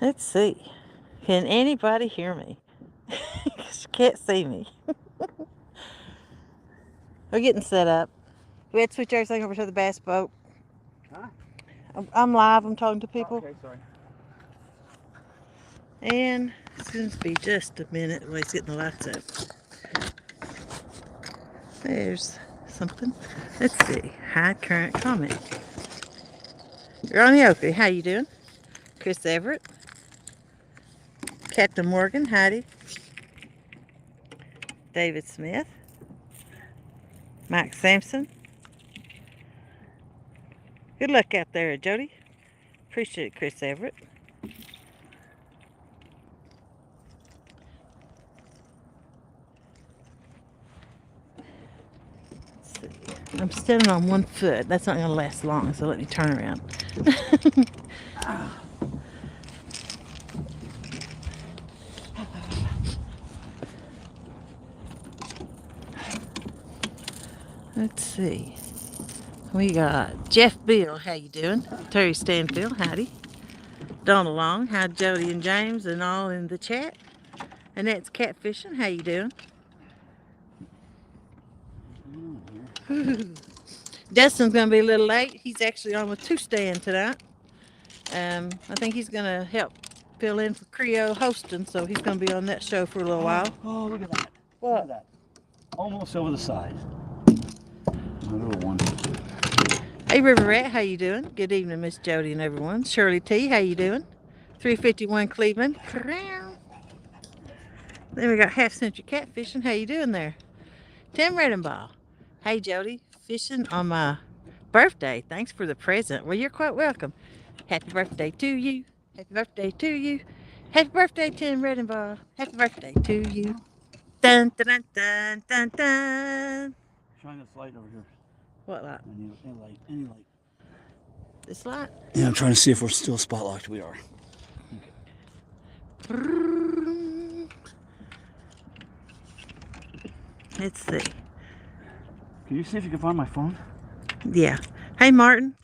Let's see. Can anybody hear me? She can't see me. We're getting set up. We had to switch everything over to the bass boat. Huh? I'm live. I'm talking to people. Okay, sorry. And it's going to be just a minute while he's getting the lights up. There's something. Let's see. High current comment. Ronnie Oakley, how you doing? Chris Everett. Captain Morgan, Heidi. David Smith. Mike Sampson. Good luck out there, Jody. Appreciate it, Chris Everett. Let's see. I'm standing on one foot. That's not going to last long, so let me turn around. Let's see. We got Jeff Bill, how you doing? Terry Stanfield, howdy. Donna Long, hi Jody and James and all in the chat. Annette's Catfishing, how you doing? Dustin's gonna be a little late. He's actually on with 2 stand tonight. I think he's gonna help fill in for Creo hosting, so he's gonna be on that show for a little while. Oh, look at that. What? Look at that. Almost over the side. A little one. Hey River Rat, how you doing? Good evening, Miss Jody and everyone. Shirley T, how you doing? 351 Cleveland. Then we got Half Century Catfishing. How you doing there? Tim Redenbaugh. Hey Jody, fishing on my birthday. Thanks for the present. Well, you're quite welcome. Happy birthday to you. Happy birthday to you. Happy birthday, Tim Redenbaugh. Happy birthday to you. Dun dun dun dun dun dun. Shine this light over here. What light? Any light. This light? Yeah, I'm trying to see if we're still spot locked. We are. Okay. Let's see. Can you see if you can find my phone? Yeah. Hey, Martin.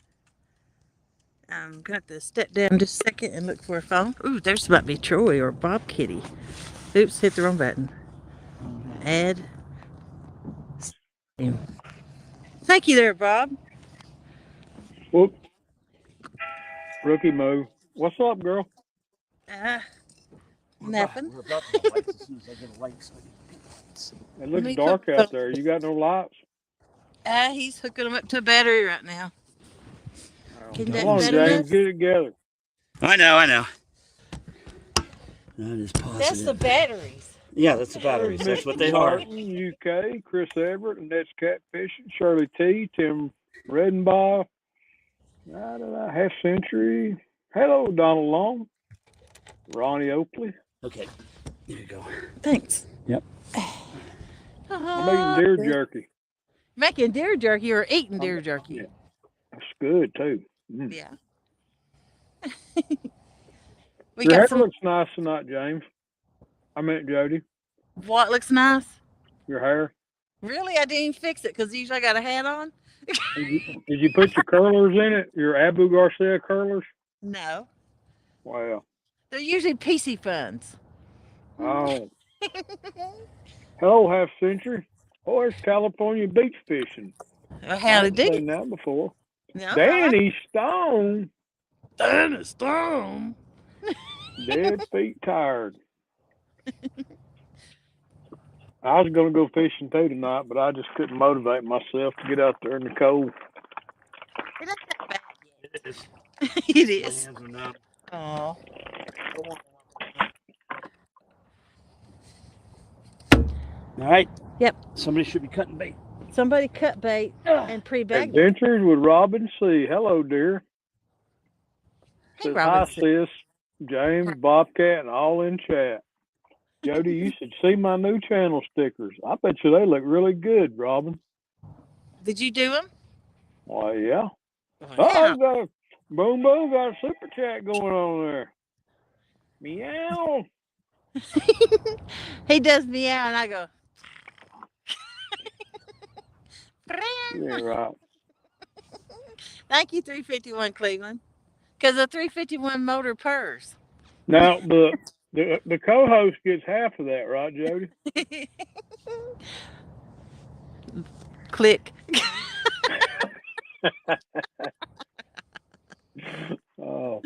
I'm going to have to step down just a second and look for a phone. Ooh, there's about to be Troy or Bob Kitty. Oops, hit the wrong button. Add. Thank you there, Bob. Whoop. Rookie move. What's up, girl? Nothing. We're about to the lights as soon as I get a light. It looks dark out there. You got no lights? He's hooking them up to a battery right now. Come on, James, get it together. I know. That is positive. That's the batteries. Yeah, that's the batteries. That's what they are. Martin, UK, Chris Everett, and that's Catfishing, Shirley T, Tim Redenbaugh, Half Century. Hello, Donald Long, Ronnie Oakley. Okay, there you go. Thanks. Yep. I'm making deer jerky. Making deer jerky or eating deer jerky? Yeah. That's good, too. Mm. Yeah. Your hair looks nice tonight, James. I meant Jody. What looks nice? Your hair. Really? I didn't even fix it because usually I got a hat on. Did you put your curlers in it? Your Abu Garcia curlers? No. Wow. They're usually PC funds. Oh. Hello, Half Century. Oh, it's California beach fishing. Well, howdy I've seen that before. No, Danny Stone. Danny Stone. Dead feet tired. I was going to go fishing too tonight, but I just couldn't motivate myself to get out there in the cold. It ain't that bad yet. It is. It is. Oh. All right. Yep. Somebody should be cutting bait. Somebody cut bait and pre-bagged. Adventures with Robin C. Hello, dear. Hey, Says, Robin hi, sis. James, Bobcat, and all in chat. Jody, you should see my new channel stickers. I bet you they look really good, Robin. Did you do them? Why, yeah. Yeah. Oh, boom, boom, got a super chat going on there. Meow. He does meow, and I go. Yeah, right. Thank you, 351 Cleveland. Because the 351 motor purrs. Now the co-host gets half of that, right, Jody? Click. Oh,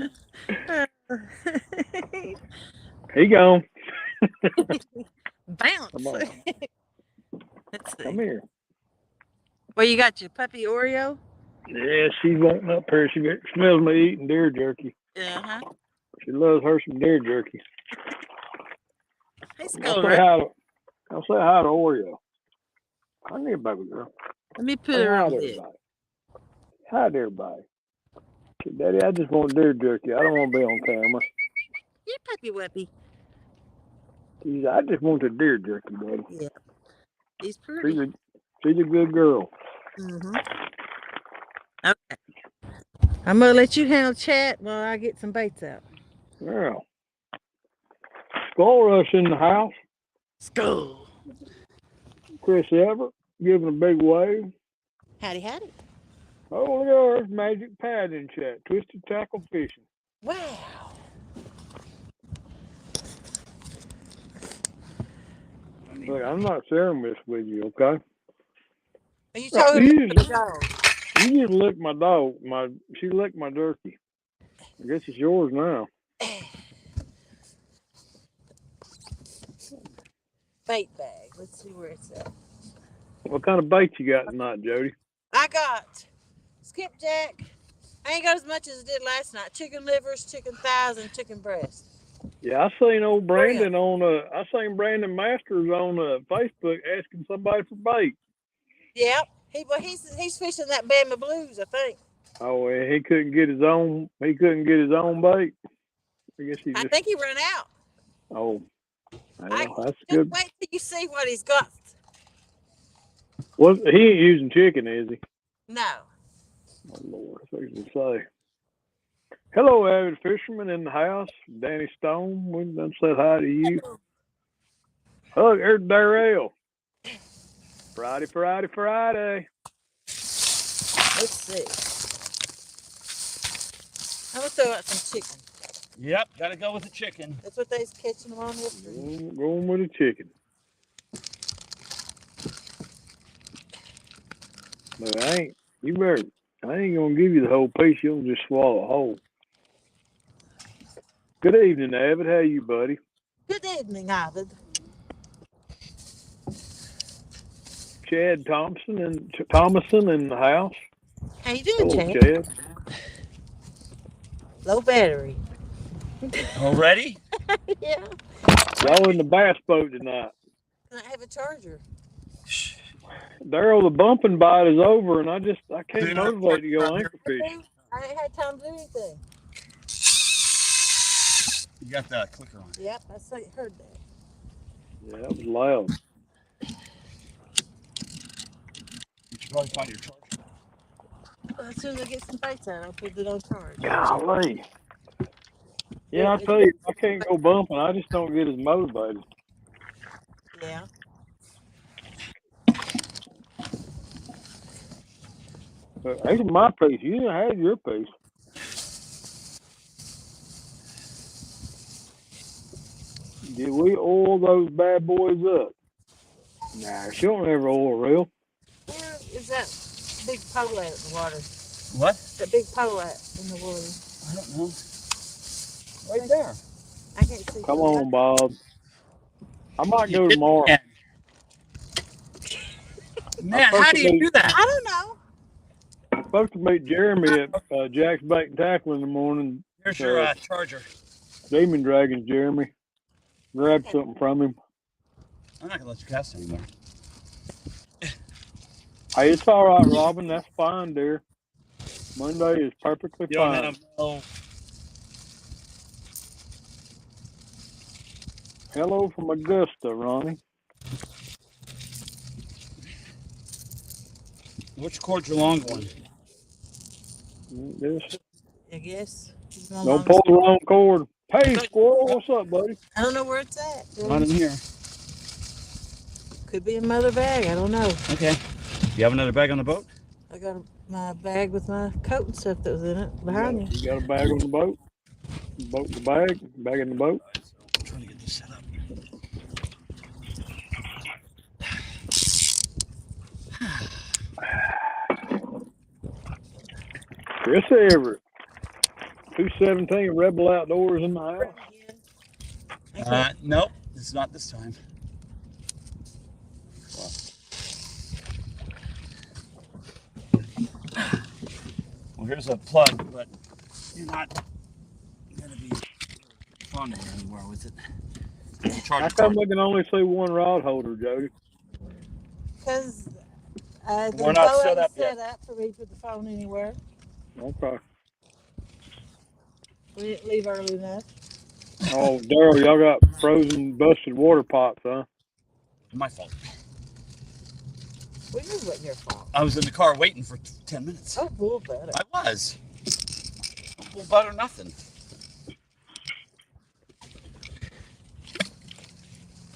he gone. Bounce. Come on, Let's come see. here. Well, you got your puppy Oreo? Yeah, she's wanting up here. She smells me eating deer jerky. Uh-huh. She loves her some deer jerky. Hey, I'll Skull say Rush. hi to Oreo. Come here, baby girl. Let me put Say her hi on to this. everybody. Hi to everybody. Say, Daddy, I just want deer jerky. I don't want to be on camera. Yeah, puppy wuppy. She said, I just want the deer jerky, Daddy. Yeah. He's pretty. She's a good girl. Mm-hmm. Okay. I'm going to let you handle chat while I get some baits out. Yeah. Skull Rush in the house. Skull. Chris Everett giving a big wave. Howdy, howdy. Oh, look at her. Magic Pad in chat. Twisted Tackle Fishing. Wow. Look, I'm not sharing this with you, okay? Are you talking about the dog? You just licked my dog. She licked my jerky. I guess it's yours now. Bait bag. Let's see where it's at. What kind of bait you got tonight, Jody? I got skipjack. I ain't got as much as I did last night. Chicken livers, chicken thighs, and chicken breast. Yeah, I seen old Brandon I seen Brandon Masters on Facebook asking somebody for bait. Yep. He's fishing that Bama Blues, I think. Oh, and he couldn't get his own bait. I think he ran out. Oh, well, that's just good. Wait till you see what he's got. Well, he ain't using chicken, is he? No. Oh, Lord, that's what he say. Hello, avid fisherman in the house. Danny Stone, we done said hi to you. Oh, there's Darrell. Friday. Let's see. I'm going to throw out some chicken. Yep, gotta go with the chicken. That's what they's catching them on yesterday. Going with the chicken. But I ain't gonna give you the whole piece. You'll just swallow a whole. Good evening, Avid. How you, buddy? Good evening, Avid. Chad Thomason in the house. How you doing, Chad? Low battery. Already? Yeah. Y'all in the bass boat tonight. I have a charger. Daryl, the bumping bite is over, and I can't motivate to go anchor fish. I ain't had time to do anything. You got that clicker on. Yep, I heard that. Yeah, that was loud. You should probably find your charger. Well, as soon as I get some baits out, I'll put it on charge. Golly. Yeah, I tell you, I can't go bumping. I just don't get as motivated. Yeah. That's my piece. You didn't have your piece. Did we oil those bad boys up? Nah, she don't ever oil real. Where is that big pole at in the water? What? That big pole at in the water. I don't know. Right there. I can't see. Come on, Bob. I might go tomorrow. Man, how do you do that? I don't know. I'm supposed to meet Jeremy at Jack's Bait and Tackle in the morning. Here's your charger. Demon Dragons, Jeremy. Grab something from him. I'm not gonna let you cast anymore. Hey, it's all right, Robin. That's fine, dear. Monday is perfectly fine. Hello from Augusta, Ronnie. Which cord's your long one? This. I guess. Don't pull the wrong cord. Hey, Squirrel, what's up, buddy? I don't know where it's at. Not in here. Could be in my other bag. I don't know. Okay. You have another bag on the boat? I got my bag with my coat and stuff that was in it behind you. You got a bag on the boat? Boat in the bag in the boat. I'm trying to get this set up. Chris Everett, 217 Rebel Outdoors in the house. Nope, it's not this time. Well, here's a plug, but you're not gonna be on there anymore with it. How come we can only see one rod holder, Jody? Because We're not set up yet. for me to put the phone anywhere. Okay. We didn't leave early enough. Oh, Daryl, y'all got frozen, busted water pots, huh? My fault. We knew it wasn't your fault. I was in the car waiting for 10 minutes. Oh, bull butter. I was. Bull butter, nothing.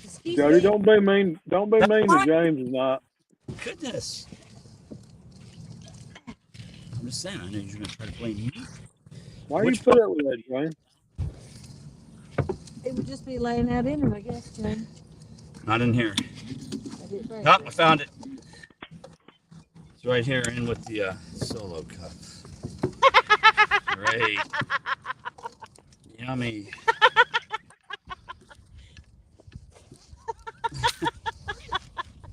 Excuse Jody, me. don't be mean. Don't be mean to James tonight. Goodness. I'm just saying, I know you're going to try to blame me. Why you put up with that, James? It would just be laying out in it, I guess, James. Not in here. Oh, I found it. It's right here in with the solo cup. Great. Yummy.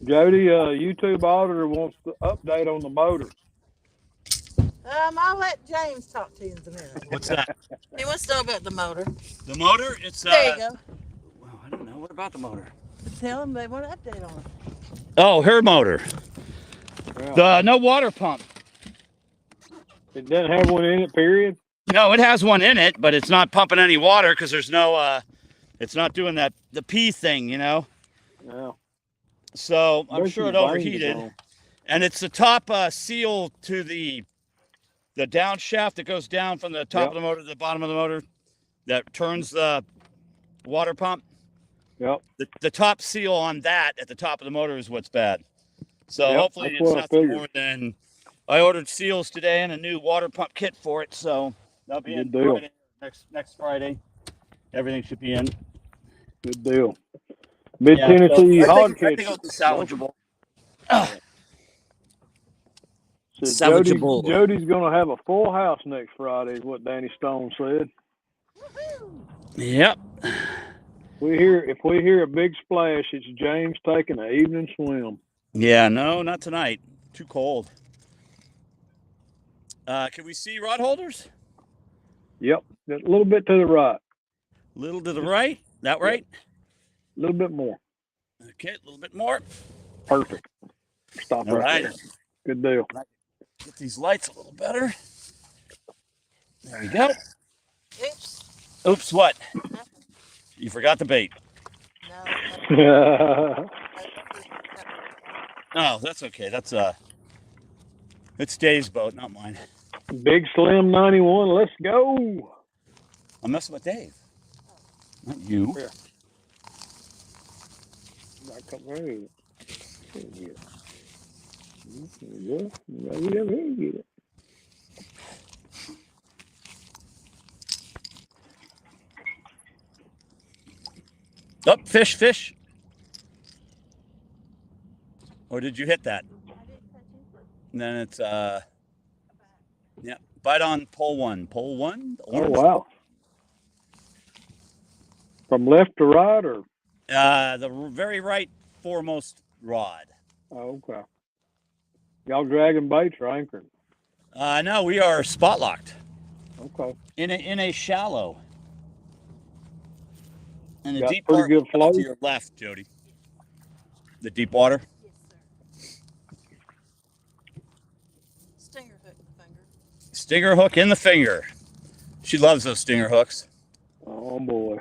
Jody, YouTube auditor wants the update on the motor. I'll let James talk to you in a minute. What's that? He wants to know about the motor. The motor? It's There you go. Well, I don't know. What about the motor? Tell him they want an update on it. Oh, her motor. Yeah. The no water pump. It doesn't have one in it, period. No, it has one in it, but it's not pumping any water because there's no it's not doing the pee thing, you know. Yeah. So I'm sure it overheated. On. And it's the top seal to the down shaft that goes down from the top of the motor to the bottom of the motor that turns the water pump. Yep. The top seal on that at the top of the motor is what's bad. So hopefully it's nothing more than I ordered seals today and a new water pump kit for it. So that'll be in Friday, next Friday. Everything should be in. Good deal. Mid Tennessee hog I think it'll be salvageable. So Jody's gonna have a full house next Friday, is what Danny Stone said. Yep. If we hear a big splash, it's James taking an evening swim. Yeah, no, not tonight. Too cold. Can we see rod holders? Yep, a little bit to the right. A little to the right. That right? A little bit more. Okay, a little bit more. Perfect. Stop right there. Good deal. Get these lights a little better. There we go. Oops. Oops, what? You forgot the bait. No. Oh, that's okay. That's it's Dave's boat, not mine. Big Slim 91. Let's go. I'm messing with Dave. Not you. Yeah. Come here. Get it. Oh, fish. Or did you hit that? And then it's yeah, bite on pole one. Pole one? Oh wow. From left to right or? The very right foremost rod. Oh, okay. Y'all dragging baits or anchoring? No, we are spot locked. Okay. In a shallow. And the Got deep pretty part good flow to your left, Jody. The deep water. Stinger hook in the finger. Stinger hook in the finger. She loves those stinger hooks. Oh boy.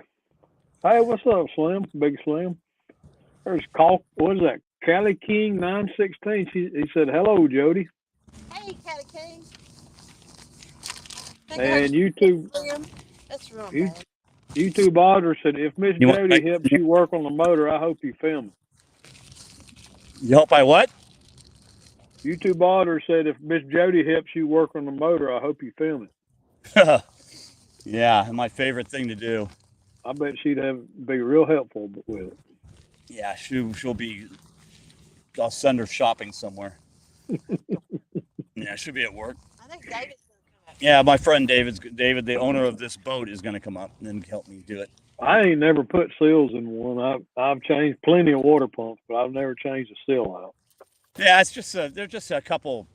Hey, what's up, Slim? Big Slim. There's what is that? Cali King 916. He said, "Hello, Jody." Hey, Cali King. And YouTube. That's real bad. YouTube auditor said, "If Miss Jody helps you work on the motor, I hope you film it." You help by what? YouTube auditor said, "If Miss Jody helps you work on the motor, I hope you film it." Yeah, my favorite thing to do. I bet she'd be real helpful with it. Yeah, she'll be. I'll send her shopping somewhere. Yeah, she'll be at work. I think David's going to come up. Yeah, my friend David, the owner of this boat, is going to come up and help me do it. I ain't never put seals in one. I've changed plenty of water pumps, but I've never changed a seal out. Yeah, it's just they're just a couple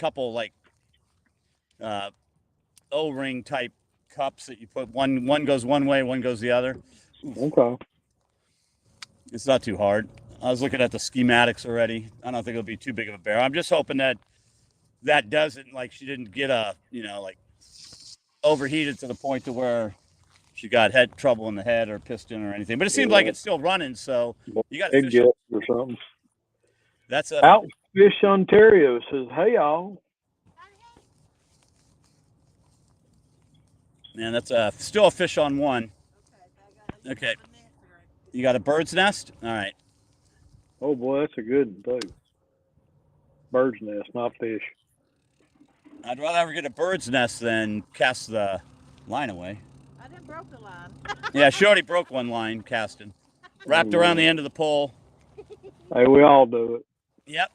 like O-ring type cups that you put. One goes one way, one goes the other. Okay. It's not too hard. I was looking at the schematics already. I don't think it'll be too big of a bear. I'm just hoping that doesn't, like, she didn't get like overheated to the point to where she got head trouble in the head or piston or anything. But it seems like it's still running, so you got to fish or something. That's Outfish Ontario says, "Hey y'all." Man, that's still a fish on one. Okay. You got a bird's nest? All right. Oh boy, that's a good one too. Bird's nest, not fish. I'd rather ever get a bird's nest than cast the line away. I didn't broke the line. Yeah, she already broke one line casting. Wrapped around the end of the pole. Hey, we all do it. Yep.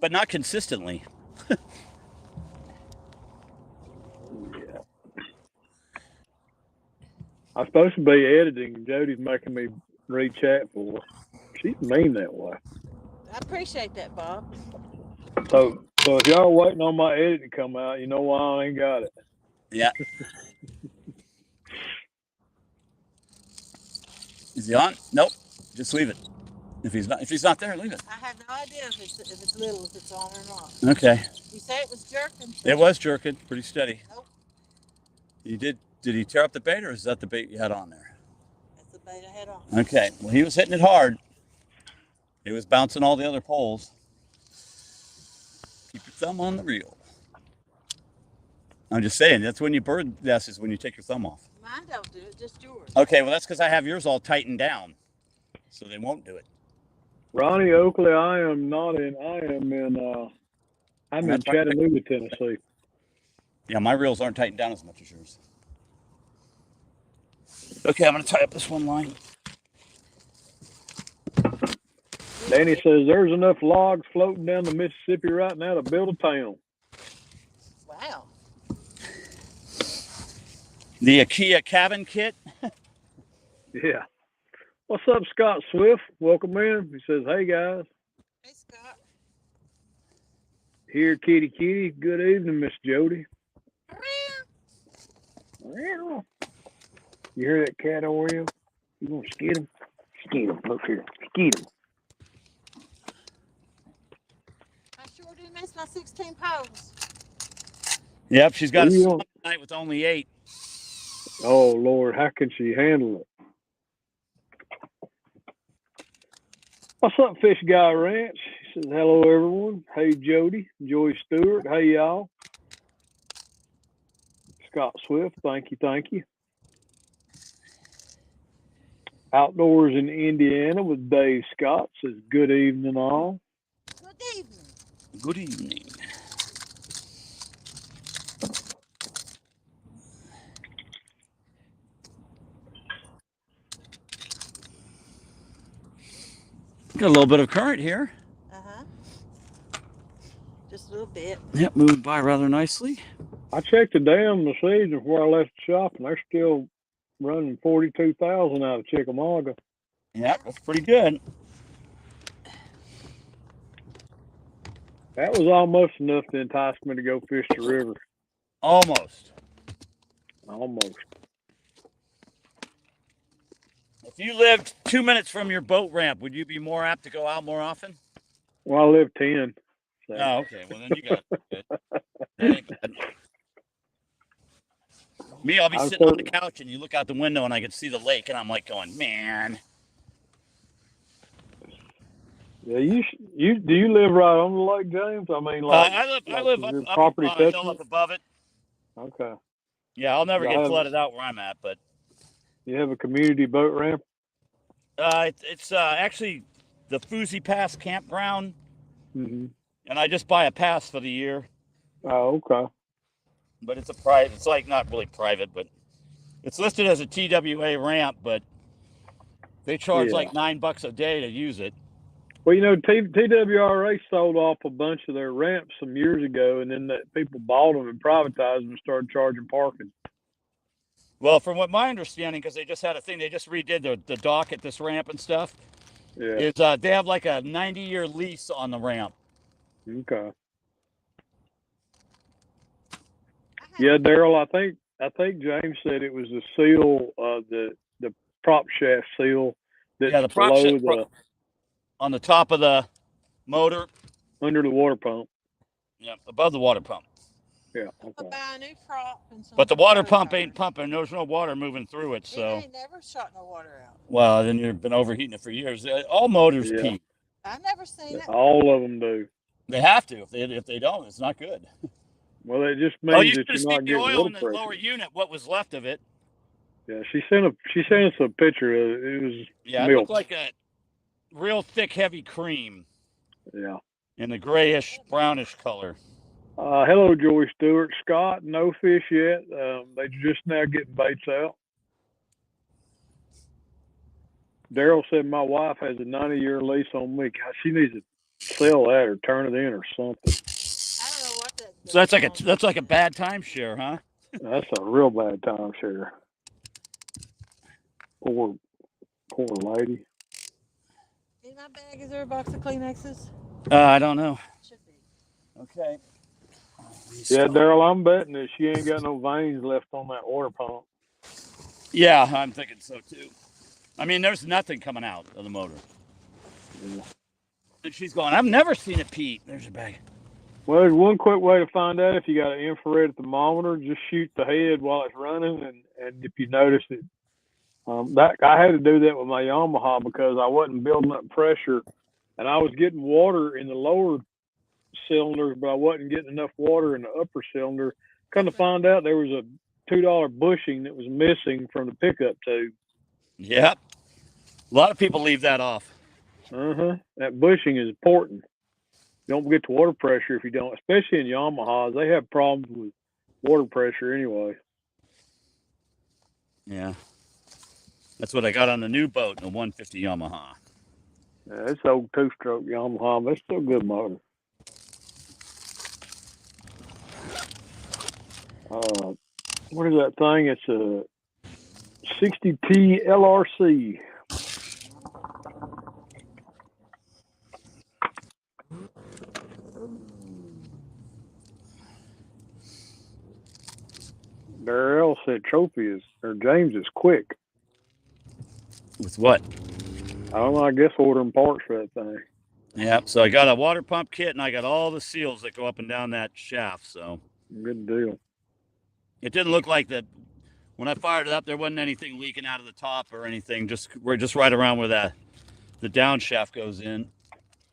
But not consistently. Yeah. I'm supposed to be editing, and Jody's making me read chat for her. She's mean that way. I appreciate that, Bob. So if y'all waiting on my edit to come out, you know why I ain't got it. Yeah. Is he on? Nope. Just leave it. If he's not there, leave it. I have no idea if it's little, if it's on or not. Okay. You say it was jerking? It was jerking, pretty steady. Nope. Did he tear up the bait, or is that the bait you had on there? That's the bait I had on. Okay. Well, he was hitting it hard. He was bouncing all the other poles. Keep your thumb on the reel. I'm just saying, that's when you bird nest, is when you take your thumb off. Mine don't do it, just yours. Okay, well, that's because I have yours all tightened down, so they won't do it. Ronnie Oakley, I'm in Chattanooga, Tennessee. Yeah, my reels aren't tightened down as much as yours. Okay, I'm going to tie up this one line. Danny says there's enough logs floating down the Mississippi right now to build a town. Wow. The IKEA cabin kit. Yeah. What's up, Scott Swift? Welcome in. He says, "Hey guys." Hey, Scott. Here, kitty. Good evening, Miss Jodi. You hear that cat Oreo? You gonna skid him? Skid him. Look here. Skid him. I sure do miss my 16 poles. Yep, she's got a swim tonight with only 8. Oh Lord, how can she handle it? What's up, Fish Guy Ranch? He says, "Hello, everyone. Hey, Jodi, Joy Stewart. Hey, y'all." Scott Swift, thank you. Outdoors in Indiana with Dave Scott says, "Good evening, all." Good evening. Good evening. Got a little bit of current here. Uh-huh. Just a little bit. Yep, moving by rather nicely. I checked the dam this evening before I left the shop, and they're still running 42,000 out of Chickamauga. Yeah, that's pretty good. That was almost enough to entice me to go fish the river. Almost. If you lived 2 minutes from your boat ramp, would you be more apt to go out more often? Well, I live 10. So. Oh, okay. Well, then you got it. That ain't bad. Me, I'll be sitting on the couch, and you look out the window, and I can see the lake, and I'm like going, man. Yeah, do you live right on the lake, James? I mean, like I live up property on a hill up above it. Okay. Yeah, I'll never get flooded out where I'm at, but you have a community boat ramp? It's actually the Fuzi Pass campground, Mm-hmm. and I just buy a pass for the year. Oh, okay. But it's a private. It's like not really private, but It's listed as a TWA ramp, but they charge like $9 a day to use it. Well, TWRA sold off a bunch of their ramps some years ago, and then people bought them and privatized them and started charging parking. Well, from what my understanding, because they just had a thing, they just redid the dock at this ramp and stuff. Yeah. Is they have like a 90-year lease on the ramp. Okay. Yeah, Daryl, I think James said it was the seal, the prop shaft seal that's the prop below shaft on the top of the motor. Under the water pump. Yeah, above the water pump. Yeah. Okay. Buy a new prop but the water pump ain't pumping. There's no water moving through it, so. It ain't never shot no water out. Well, then you've been overheating it for years. All motors pee. I've never seen it. All of them do. They have to. If they don't, it's not good. Well, it just means that you're not getting the oil in the lower unit. What was left of it? Yeah, she sent us a picture of it. It was milk. It looked like a real thick, heavy cream. Yeah. In the grayish, brownish color. Hello, Joey Stewart. Scott, no fish yet. They just now getting baits out. Daryl said my wife has a 90-year lease on me. God, she needs to sell that or turn it in or something. I don't know what that. So that's like a bad timeshare, huh? That's a real bad timeshare. Poor lady. In my bag, is there a box of Kleenexes? I don't know. Should be. Okay. Yeah, Daryl, I'm betting that she ain't got no veins left on that water pump. Yeah, I'm thinking so too. I mean, there's nothing coming out of the motor. Yeah. And she's going, I've never seen it pee. There's your bag. Well, there's one quick way to find out if you got an infrared thermometer. Just shoot the head while it's running, and if you notice it, I had to do that with my Yamaha because I wasn't building up pressure, and I was getting water in the lower cylinders, but I wasn't getting enough water in the upper cylinder. Come to find out, there was a $2 bushing that was missing from the pickup tube. Yep. A lot of people leave that off. That bushing is important. You don't get the water pressure if you don't, especially in Yamahas. They have problems with water pressure anyway. Yeah. That's what I got on the new boat, the 150 Yamaha. Yeah, it's old two-stroke Yamaha, but it's still a good motor. What is that thing? It's a 60T LRC. Darrell said James is quick. With what? I don't know, I guess ordering parts for that thing. Yeah, so I got a water pump kit and I got all the seals that go up and down that shaft, so. Good deal. It didn't look like that. When I fired it up, there wasn't anything leaking out of the top or anything. We're just right around where the down shaft goes in.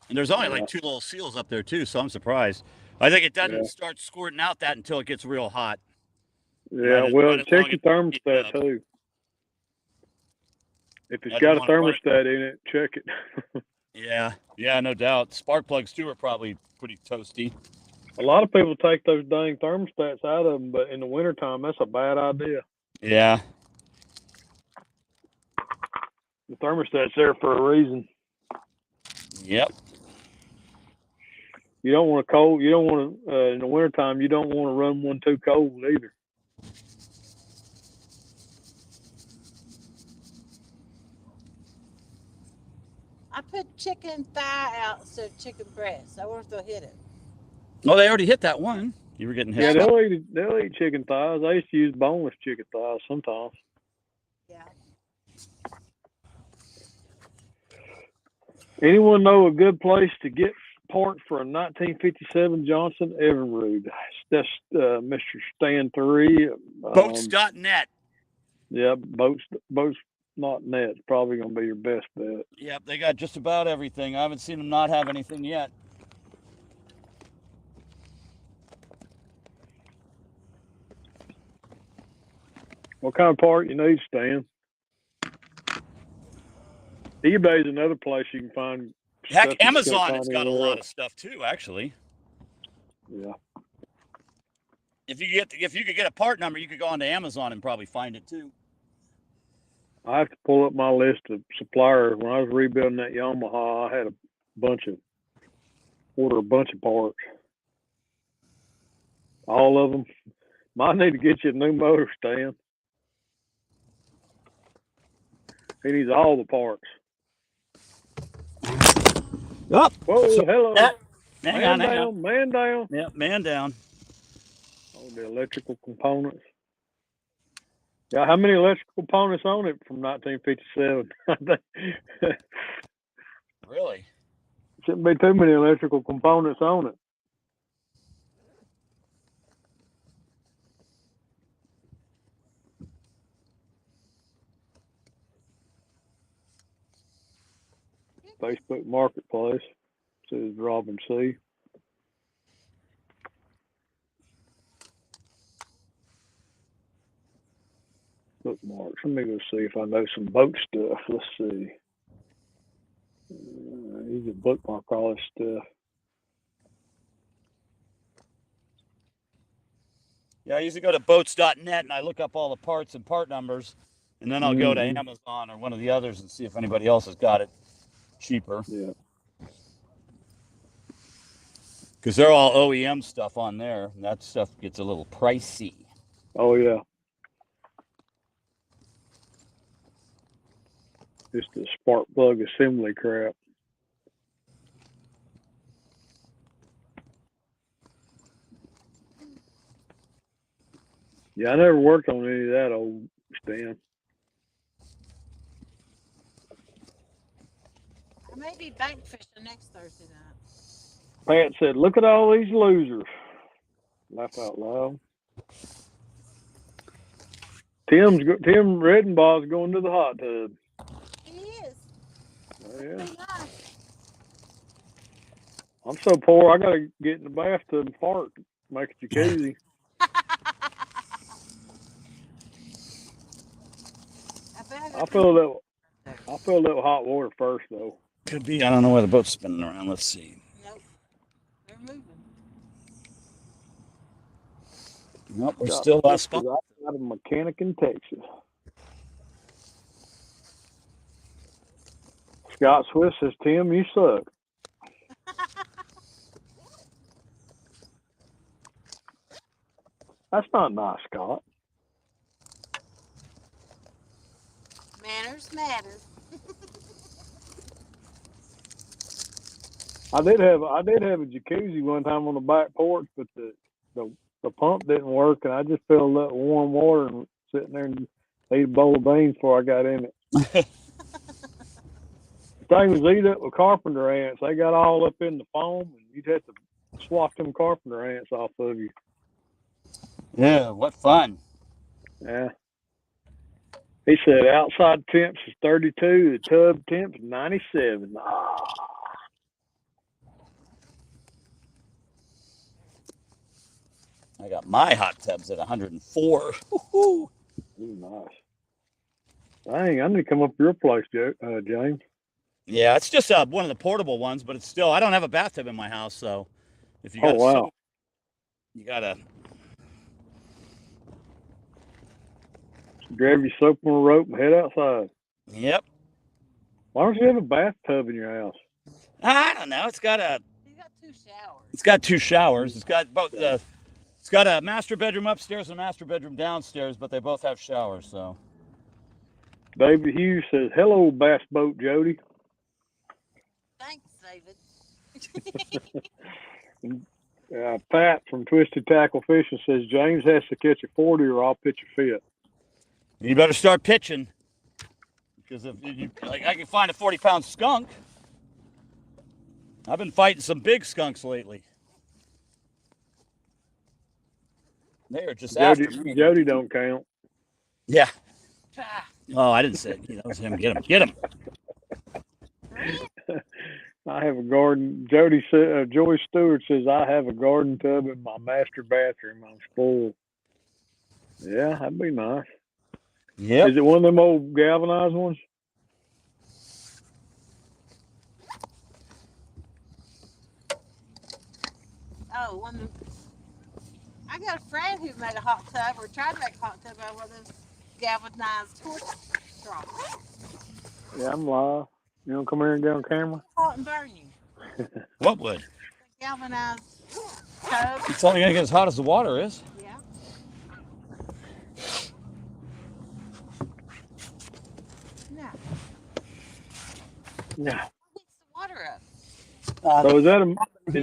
And there's only like 2 little seals up there too, so I'm surprised. I think it doesn't start squirting out that until it gets real hot. Yeah, well, check your thermostat too. If it's got a thermostat in it, check it. Yeah, no doubt. Spark plugs too are probably pretty toasty. A lot of people take those dang thermostats out of them, but in the wintertime, that's a bad idea. Yeah. The thermostat's there for a reason. Yep. You don't want in the wintertime, you don't want to run one too cold either. I put chicken thigh out instead of chicken breast. I wonder if they'll hit it. Oh, they already hit that one. You were getting hit. Yeah, they'll eat chicken thighs. I used to use boneless chicken thighs sometimes. Yeah. Anyone know a good place to get parts for a 1957 Johnson Evinrude? That's Mr. Stan 3. Boats.net. Yeah, boats.net is probably going to be your best bet. Yep, they got just about everything. I haven't seen them not have anything yet. What kind of part you need, Stan? eBay is another place you can find. Heck, Amazon has got a lot of stuff too, actually. Yeah. If you could get a part number, you could go onto Amazon and probably find it too. I have to pull up my list of suppliers. When I was rebuilding that Yamaha, I had order a bunch of parts. All of them. Might need to get you a new motor stand. He needs all the parts. Oh, whoa, hello. Hang on. Man down. Yep, man down. Oh, the electrical components. Yeah, how many electrical components on it from 1957? Really? Shouldn't be too many electrical components on it. Facebook Marketplace says Robin C. Bookmarks. Let me go see if I know some boat stuff. Let's see. You can bookmark all this stuff. Yeah, I usually go to boats.net and I look up all the parts and part numbers, and then I'll go to Amazon or one of the others and see if anybody else has got it cheaper. Yeah. Because they're all OEM stuff on there, and that stuff gets a little pricey. Oh, yeah. Just the spark plug assembly crap. Yeah, I never worked on any of that old stand. I may be bank fishing next Thursday night. Pat said, "Look at all these losers." Laugh out loud. Tim Redenbaugh's going to the hot tub. He is. Oh, yeah. Nice. I'm so poor, I got to get in the bathtub and fart, make it jacuzzi. I feel that hot water first, though. Could be. I don't know why the boat's spinning around. Let's see. Nope. They're moving. Nope, we're still last spot. Out of Mechanic in Texas. Scott Swiss says, "Tim, you suck." That's not nice, Scott. Manners matter. I did have a jacuzzi one time on the back porch, but the pump didn't work, and I just filled that warm water and sitting there and ate a bowl of beans before I got in it. The thing was eat up with carpenter ants. They got all up in the foam, and you'd have to swat them carpenter ants off of you. Yeah, what fun. Yeah. He said outside temps is 32, the tub temp is 97. I got my hot tubs at 104. Ooh, nice. Dang, I need to come up to your place, James. Yeah, it's just one of the portable ones, but it's still, I don't have a bathtub in my house, so if you got wow. You gotta grab your soap and a rope and head outside. Yep. Why don't you have a bathtub in your house? I don't know. It's got 2 showers. It's got 2 showers. It's got both. It's got a master bedroom upstairs and a master bedroom downstairs, but they both have showers. So. David Hughes says, "Hello, Bass Boat Jodi." Thanks, David. Pat from Twisted Tackle Fishing says, "James has to catch a 40 or I'll pitch a fit." You better start pitching, because if you I can find a 40-pound skunk. I've been fighting some big skunks lately. They are just after me. Jodi don't count. Yeah. Oh, I didn't say it. That was him. Get him. Get him. I have a garden. Joy Stewart says, "I have a garden tub in my master bathroom. I'm spoiled." Yeah, that'd be nice. Yeah. Is it one of them old galvanized ones? Oh, I got a friend who made a hot tub or tried to make a hot tub out of one of those galvanized torch troughs. Yeah, I'm live. You want to come here and get on camera? Hot and burn you. What would? Galvanized stove. It's only gonna get as hot as the water is. Yeah. No. Yeah. Heats the water up. So is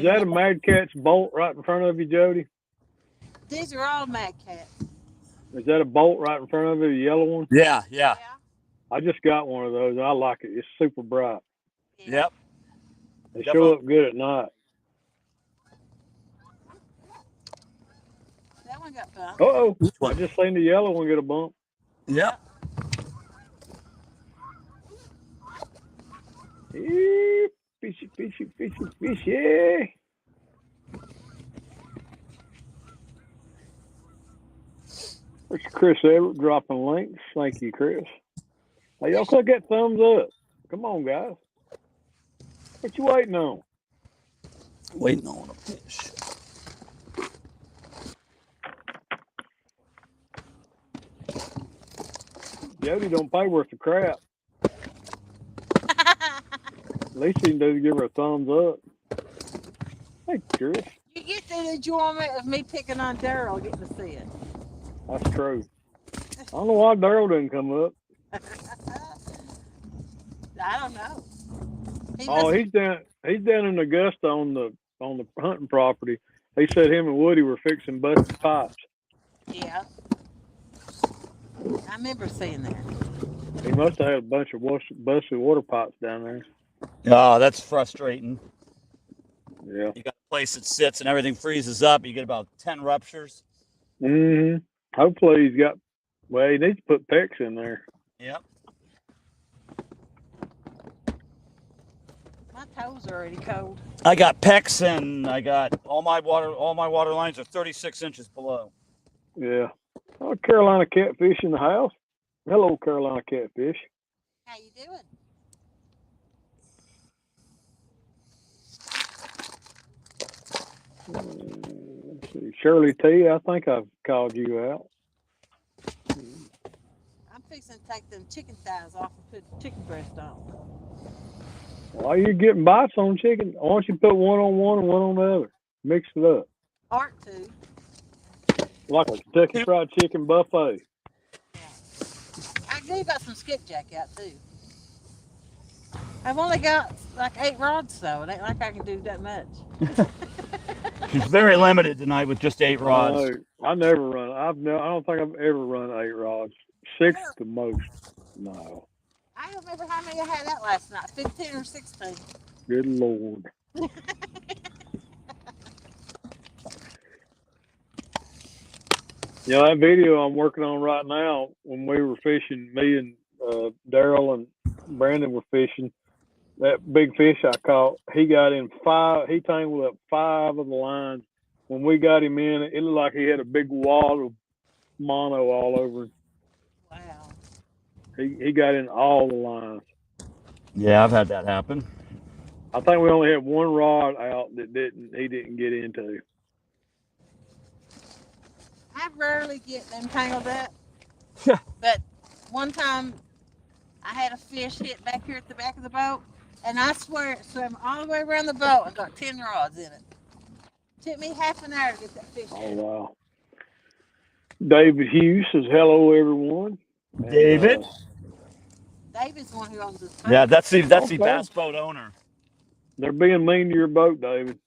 that a Mad Cat's bolt right in front of you, Jody? These are all Mad Cats. Is that a bolt right in front of you, a yellow one? Yeah, yeah. I just got one of those. I like it. It's super bright. Yep. They show up good at night. That one got bumped. Uh-oh. I just seen the yellow one get a bump. Yep. Fishy, fishy, fishy, fishy. There's Chris Everett dropping links. Thank you, Chris. Hey, y'all click that thumbs up. Come on, guys. What you waiting on? Waiting on a fish. Jody don't pay worth the crap. At least he can do is give her a thumbs up. Hey, Chris. You get the enjoyment of me picking on Daryl getting to see it. That's true. I don't know why Daryl didn't come up. I don't know. He's down in Augusta on the hunting property. He said him and Woody were fixing busted pipes. Yeah. I remember seeing that. He must have had a bunch of busted water pipes down there. Oh, that's frustrating. Yeah. You got a place that sits and everything freezes up. You get about 10 ruptures. Mm-hmm. Hopefully he needs to put PEX in there. Yep. My toes are already cold. I got PEX and I got all my water lines are 36 inches below. Yeah. Oh, Carolina Catfish in the house. Hello, Carolina Catfish. How you doing? Let's see. Shirley T, I think I've called you out. I'm fixing to take them chicken thighs off and put chicken breast on. Why you getting bites on chicken? Why don't you put one on one and one on the other? Mix it up. Art too. Like a Kentucky Fried Chicken buffet. Yeah. I do got some skipjack out too. I've only got like 8 rods though. It ain't like I can do that much. She's very limited tonight with just 8 rods. I never run. I don't think I've ever run 8 rods. 6 the most. No. I don't remember how many I had out last night. 15 or 16. Good Lord. You know, that video I'm working on right now, when we were fishing, me and Daryl and Brandon were fishing, that big fish I caught, he got in 5, he tangled up 5 of the lines. When we got him in, it looked like he had a big wad of mono all over him. Wow. He got in all the lines. Yeah, I've had that happen. I think we only had 1 rod out that he didn't get into. I rarely get them tangled up. But one time I had a fish hit back here at the back of the boat, and I swear it swam all the way around the boat and got 10 rods in it. Took me half an hour to get that fish. Oh, wow. David Hughes says, hello, everyone. David? David's the one who owns this boat. Yeah, that's the bass boat owner. They're being mean to your boat, David.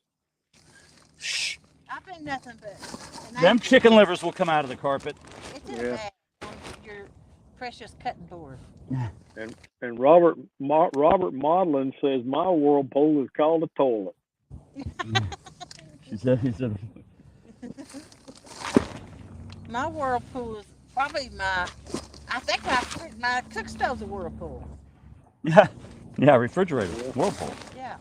Shh. I've been nothing but. Them chicken livers will come out of the carpet. It's in a bag on your precious cutting board. And Robert Maudlin says my whirlpool is called a toilet. He said. My whirlpool is probably my cook stove's a whirlpool. Yeah, refrigerator, whirlpool. Yeah.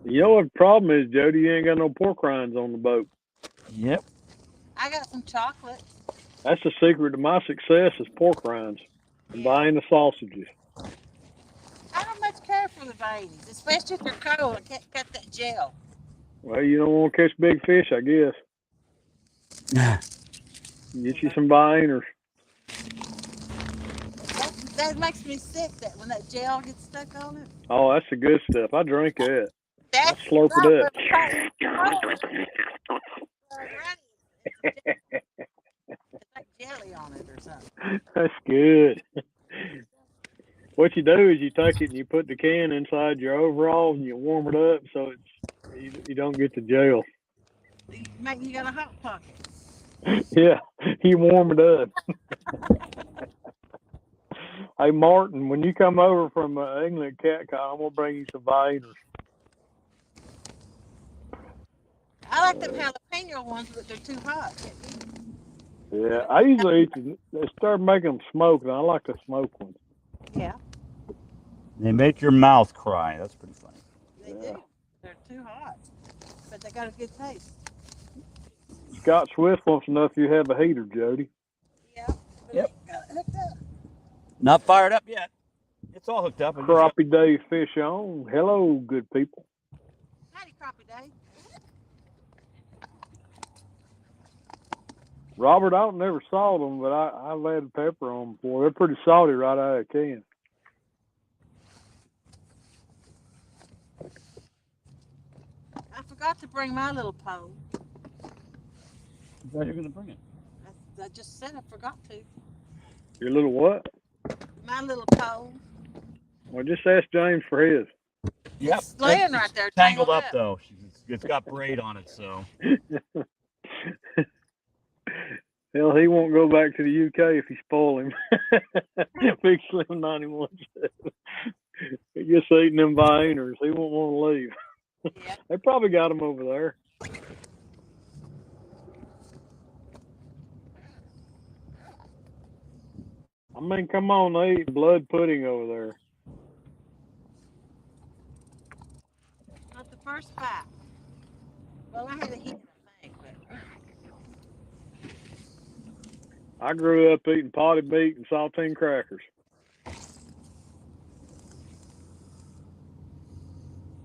You know what the problem is, Jody? You ain't got no pork rinds on the boat. Yep. I got some chocolate. That's the secret to my success is pork rinds and buying the sausages. I don't much care for the veins, especially if they're cold. I can't cut that gel. Well, you don't want to catch big fish, I guess. Get you some viners. That makes me sick, that when that gel gets stuck on it. Oh, that's the good stuff. I drink that. I That's slurp it up. It's like jelly on it or something. That's good. What you do is you take it and you put the can inside your overall and you warm it up so you don't get the gel. You got a hot pocket. Yeah, you warm it up. Hey, Martin, when you come over from England Cat Con, I'm going to bring you some viners. I like them jalapeno ones, but they're too hot. Yeah, I usually eat them. They start making them smoke, and I like the smoke ones. Yeah. They make your mouth cry. That's pretty funny. They do. They're too hot, but they got a good taste. Scott Swift wants to know if you have a heater, Jody. Yeah. Yep. Got it hooked up. Not fired up yet. It's all hooked up. Crappie Day fish on. Hello, good people. Howdy, Crappie Day. Robert, I've never salt them, but I've had pepper on them before. They're pretty salty right out of the can. I forgot to bring my little pole. I thought you were going to bring it. I just said I forgot to. Your little what? My little pole. Well, just ask James for his. Yep. It's laying right there. Tangled up, though. It's got braid on it, so. Hell, he won't go back to the UK if you spoil him. Big Slim 91 said. He gets eating them viners. He won't want to leave. Yeah. They probably got him over there. I mean, come on, they eat blood pudding over there. Not the first bite. Well, I had a hit, I think, but. I grew up eating potted meat and saltine crackers.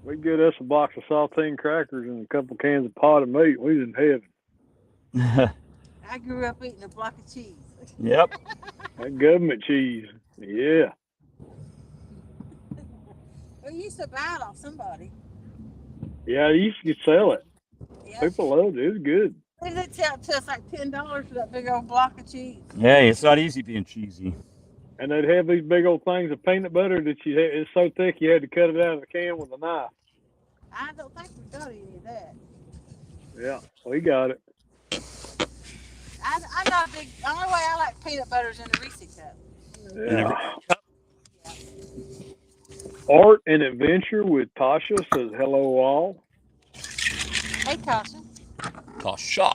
We'd get us a box of saltine crackers and a couple cans of potted meat. We was in heaven. I grew up eating a block of cheese. Yep. That government cheese. Yeah. We used to buy it off somebody. Yeah, you could sell it. Yeah. People loved it. It was good. They did sell it to us like $10 for that big old block of cheese. Hey, it's not easy being cheesy. And they'd have these big old things of peanut butter that it's so thick you had to cut it out of the can with a knife. I don't think we got any of that. Yeah, we got it. I'm not a big. The only way I like peanut butter is in a Reese cup. Yeah. Art and Adventure with Tasha says hello all. Hey, Tasha. Tasha.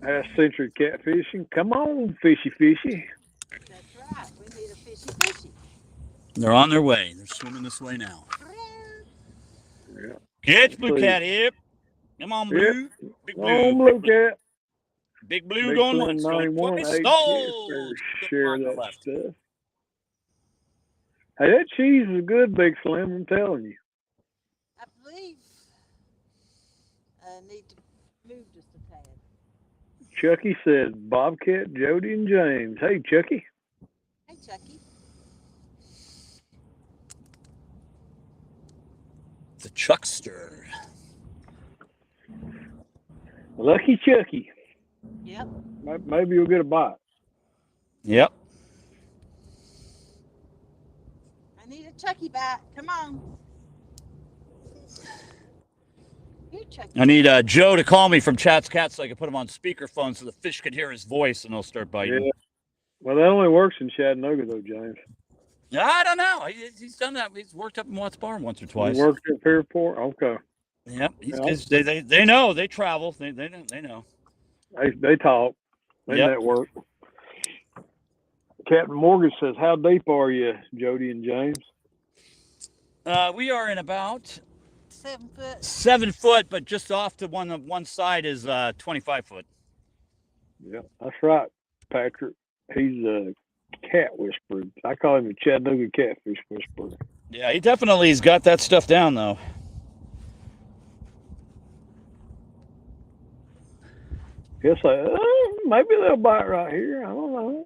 Half Century Catfishing. Come on, fishy. That's right. We need a fishy. They're on their way. They're swimming this way now. Yeah. Catch Blue Cat here. Come on, Blue. Yep. Big Come on, Blue Cat. Big Blue Big going Slim once. 91, share that left. stuff. Hey, that cheese is good, Big Slim. I'm telling you. I believe I need to move just a tad. Chucky said Bobcat, Jody, and James. Hey, Chucky. Hey, Chucky. The Chuckster. Lucky Chucky. Yep. Maybe you'll get a bite. Yep. I need a Chucky bite. Come on. Here, Chucky. I need Joe to call me from Chat's Cat so I can put him on speakerphone so the fish can hear his voice and they'll start biting. Yeah. Well, that only works in Chattanooga, though, James. I don't know. He's done that. He's worked up in Watts Bar once or twice. He worked at Fairport? Okay. Yep. They know. They travel. They know. They talk. They network. Captain Morgan says, how deep are you, Jody and James? We are in about 7 foot. 7 foot, but just off to one side is 25 foot. Yeah, that's right, Patrick. He's a cat whisperer. I call him a Chattanooga catfish whisperer. Yeah, he definitely has got that stuff down, though. He'll say, oh, maybe they'll bite right here. I don't know.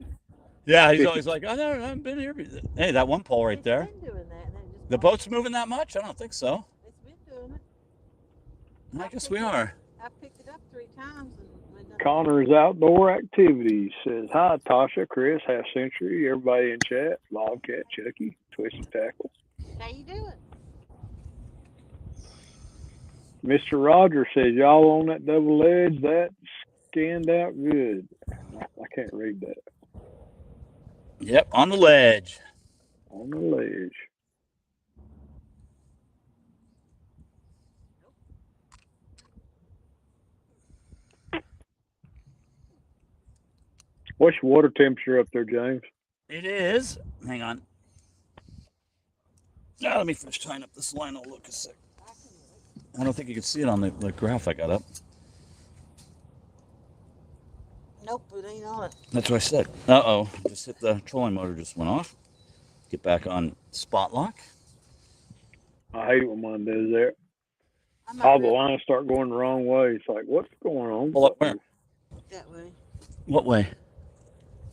Yeah, he's always like, I haven't been here. Hey, that one pole right there. It's been doing that. The boat's moving that much? I don't think so. It's been doing it. I guess we are. I picked it up 3 times. Connor's Outdoor Activities says, hi, Tasha, Chris, Half Century, everybody in chat, Bobcat, Chucky, Twisted Tackle. How you doing? Mr. Rogers says, y'all on that double edge, that scanned out good. I can't read that. Yep, on the ledge. On the ledge. What's your water temperature up there, James? It is. Hang on. Now let me finish tying up this line. I'll look a sec. I don't think you can see it on the graph I got up. Nope, it ain't on it. That's what I said. Uh-oh. Just hit the trolling motor, just went off. Get back on spot lock. I hate it when mine does that. All the lines start going the wrong way. It's like, what's going on? Pull up where? That way. What way?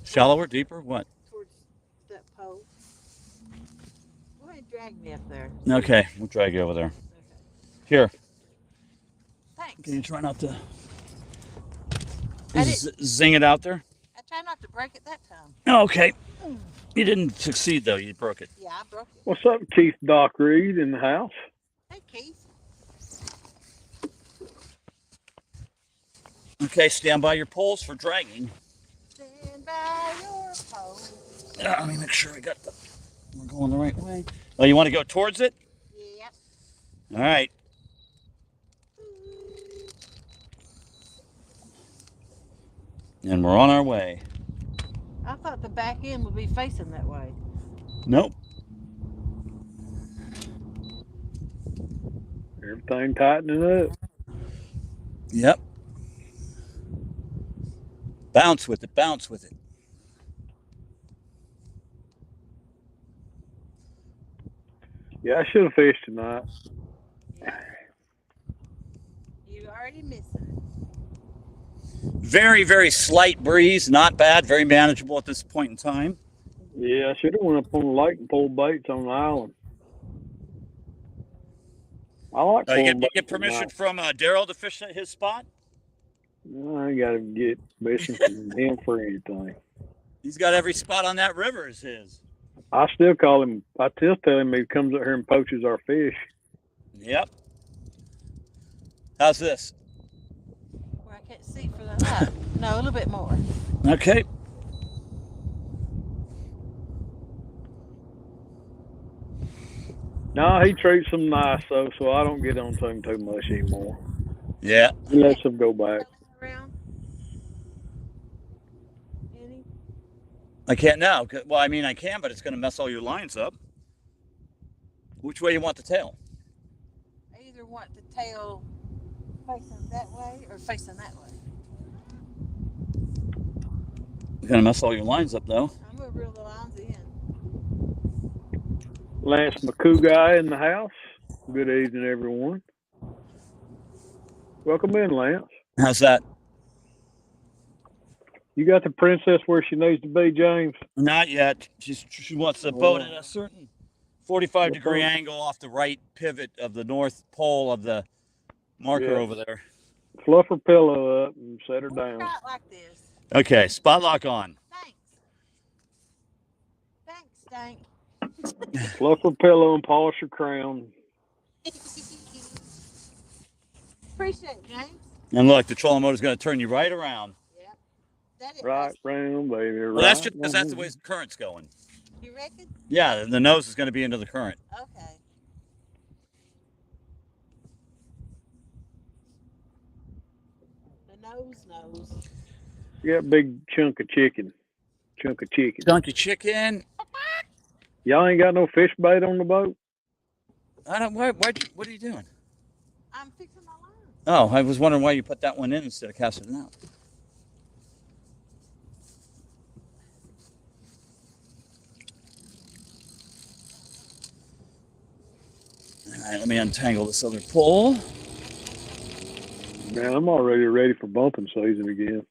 Shallower, deeper, what? Towards that pole. Go ahead and drag me up there. Okay, we'll drag you over there. Okay. Here. Thanks. Can you try not to I zing it out there? I try not to break it that time. Okay. You didn't succeed, though. You broke it. Yeah, I broke it. What's up, Keith Doc Reed in the house? Hey, Keith. Okay, stand by your poles for dragging. Stand by your poles. Let me make sure we're going the right way. Oh, you want to go towards it? Yep. All right. And we're on our way. I thought the back end would be facing that way. Nope. Everything tightening up. Yep. Bounce with it. Bounce with it. Yeah, I should have fished tonight. Yeah. You already missed it. Very, very slight breeze. Not bad. Very manageable at this point in time. Yeah, I should have went up on the lake and pulled baits on the island. I like You get permission from Daryl to fish at his spot? I ain't got to get permission from him for anything. He's got every spot on that river is his. I still call him. I still tell him he comes up here and poaches our fish. Yep. How's this? Where I can't see for the light. No, a little bit more. Okay. No, he treats them nice though, so I don't get on to him too much anymore. Yeah. He lets them go back. Around. Any? I can't now. Well, I mean, I can, but it's going to mess all your lines up. Which way you want the tail? I either want the tail facing that way or facing that way. It's going to mess all your lines up, though. I'm going to reel the lines in. Lance McCoo guy in the house. Good evening, everyone. Welcome in, Lance. How's that? You got the princess where she needs to be, James? Not yet. She wants the boat at a certain 45-degree angle off the right pivot of the north pole of the marker over there. Fluff her pillow up and set her down. Right like this. Okay, spot lock on. Thanks, Stank. Fluff her pillow and polish her crown. Appreciate it, James. And look, the trolling motor is going to turn you right around. Yep. Right round, baby. Well, right that's just because that's the way the current's going. You reckon? Yeah, the nose is going to be into the current. Okay. The nose. You got a big chunk of chicken. Chunk of chicken. Y'all ain't got no fish bait on the boat? I don't. What are you doing? I'm fixing my line. Oh, I was wondering why you put that one in instead of casting it out. All right, let me untangle this other pole. Man, I'm already ready for bumping season again.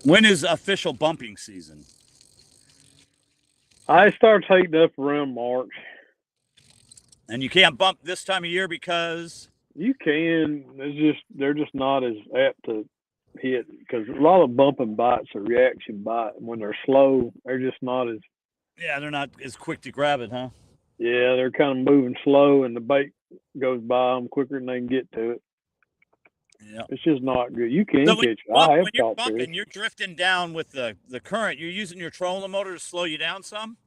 When is official bumping season? I starts heating up around March. And you can't bump this time of year because you can. They're just not as apt to hit because a lot of bumping bites are reaction bite. When they're slow, they're just not as. Yeah, they're not as quick to grab it, huh? Yeah, they're kind of moving slow, and the bait goes by them quicker than they can get to it. Yeah, it's just not good. You can so catch. when you're bumping, you're drifting down with the current. You're using your trolling motor to slow you down some.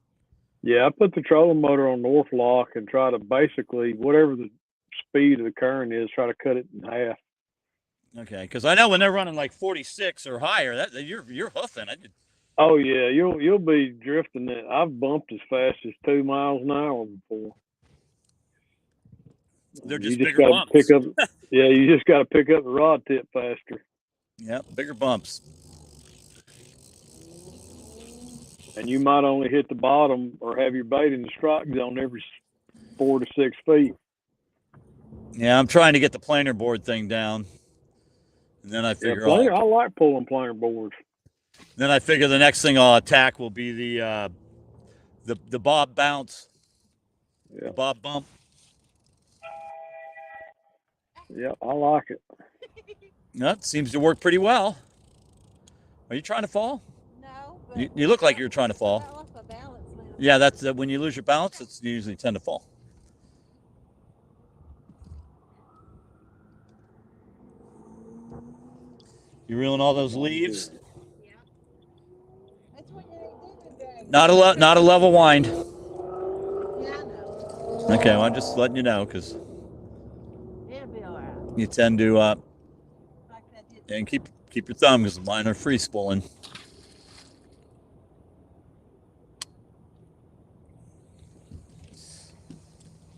Yeah, I put the trolling motor on north lock and try to basically whatever the speed of the current is, try to cut it in half. Okay, because I know when they're running like 46 or higher, that you're hoofing. Oh yeah, you'll be drifting it. I've bumped as fast as 2 miles an hour before. They're just bigger bumps. You just got to pick up the rod tip faster. Yep, bigger bumps. And you might only hit the bottom or have your bait in the strike zone every 4 to 6 feet. Yeah, I'm trying to get the planer board thing down. And then I figure I like pulling planer boards. Then I figure the next thing I'll attack will be the bob bounce. Yeah. The bob bump. Yeah, I like it. That seems to work pretty well. Are you trying to fall? No. You look like you're trying to fall. I lost my balance now. Yeah, that's when you lose your balance, it's you usually tend to fall. You reeling all those leaves? Yeah. That's what you do. Not a level wind. Yeah, I know. Okay, well, I'm just letting you know because It'll be all right. you tend to Like that did. and keep your thumb because mine are free spooling.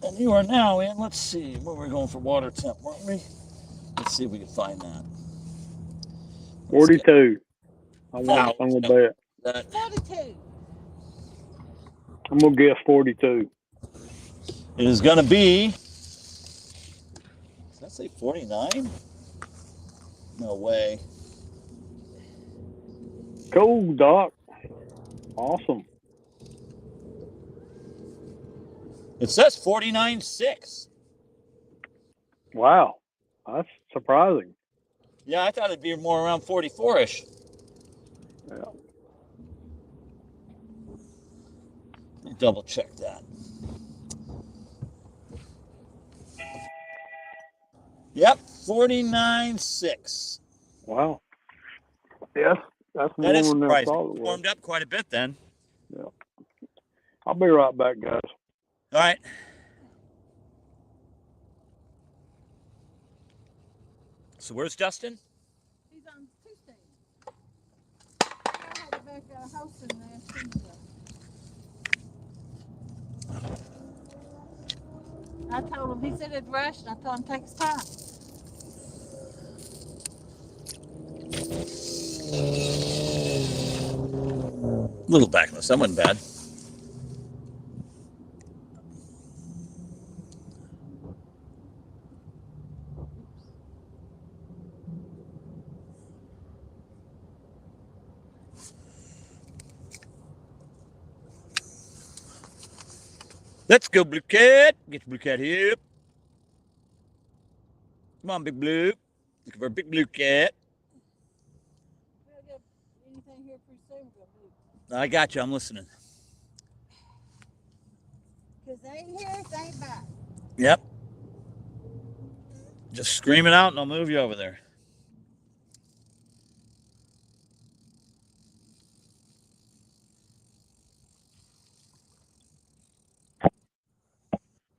And you are now in. Let's see where we're going for water temp, weren't we? Let's see if we can find that. 42. I'm gonna bet. 42. I'm gonna guess 42. It is gonna be. Does that say 49? No way. Cool, Doc. Awesome. It says 49.6. Wow, that's surprising. Yeah, I thought it'd be more around 44-ish. Yeah. Double check that. Yep, 49.6. Wow. Yes, that's more That is than I surprising. thought it was. Warmed up quite a bit then. Yeah. I'll be right back, guys. All right. So where's Dustin? He's on Tuesday. I had to back a house in there Tuesday. I told him, he said it'd rush, and I told him take his time. A little backless. That wasn't bad. Let's go, Blue Cat. Get your Blue Cat here. Come on, Big Blue. Looking for a Big Blue Cat. We'll get anything here pretty soon. I got you. I'm listening. Because they ain't here, they ain't back. Yep. Just scream it out and I'll move you over there.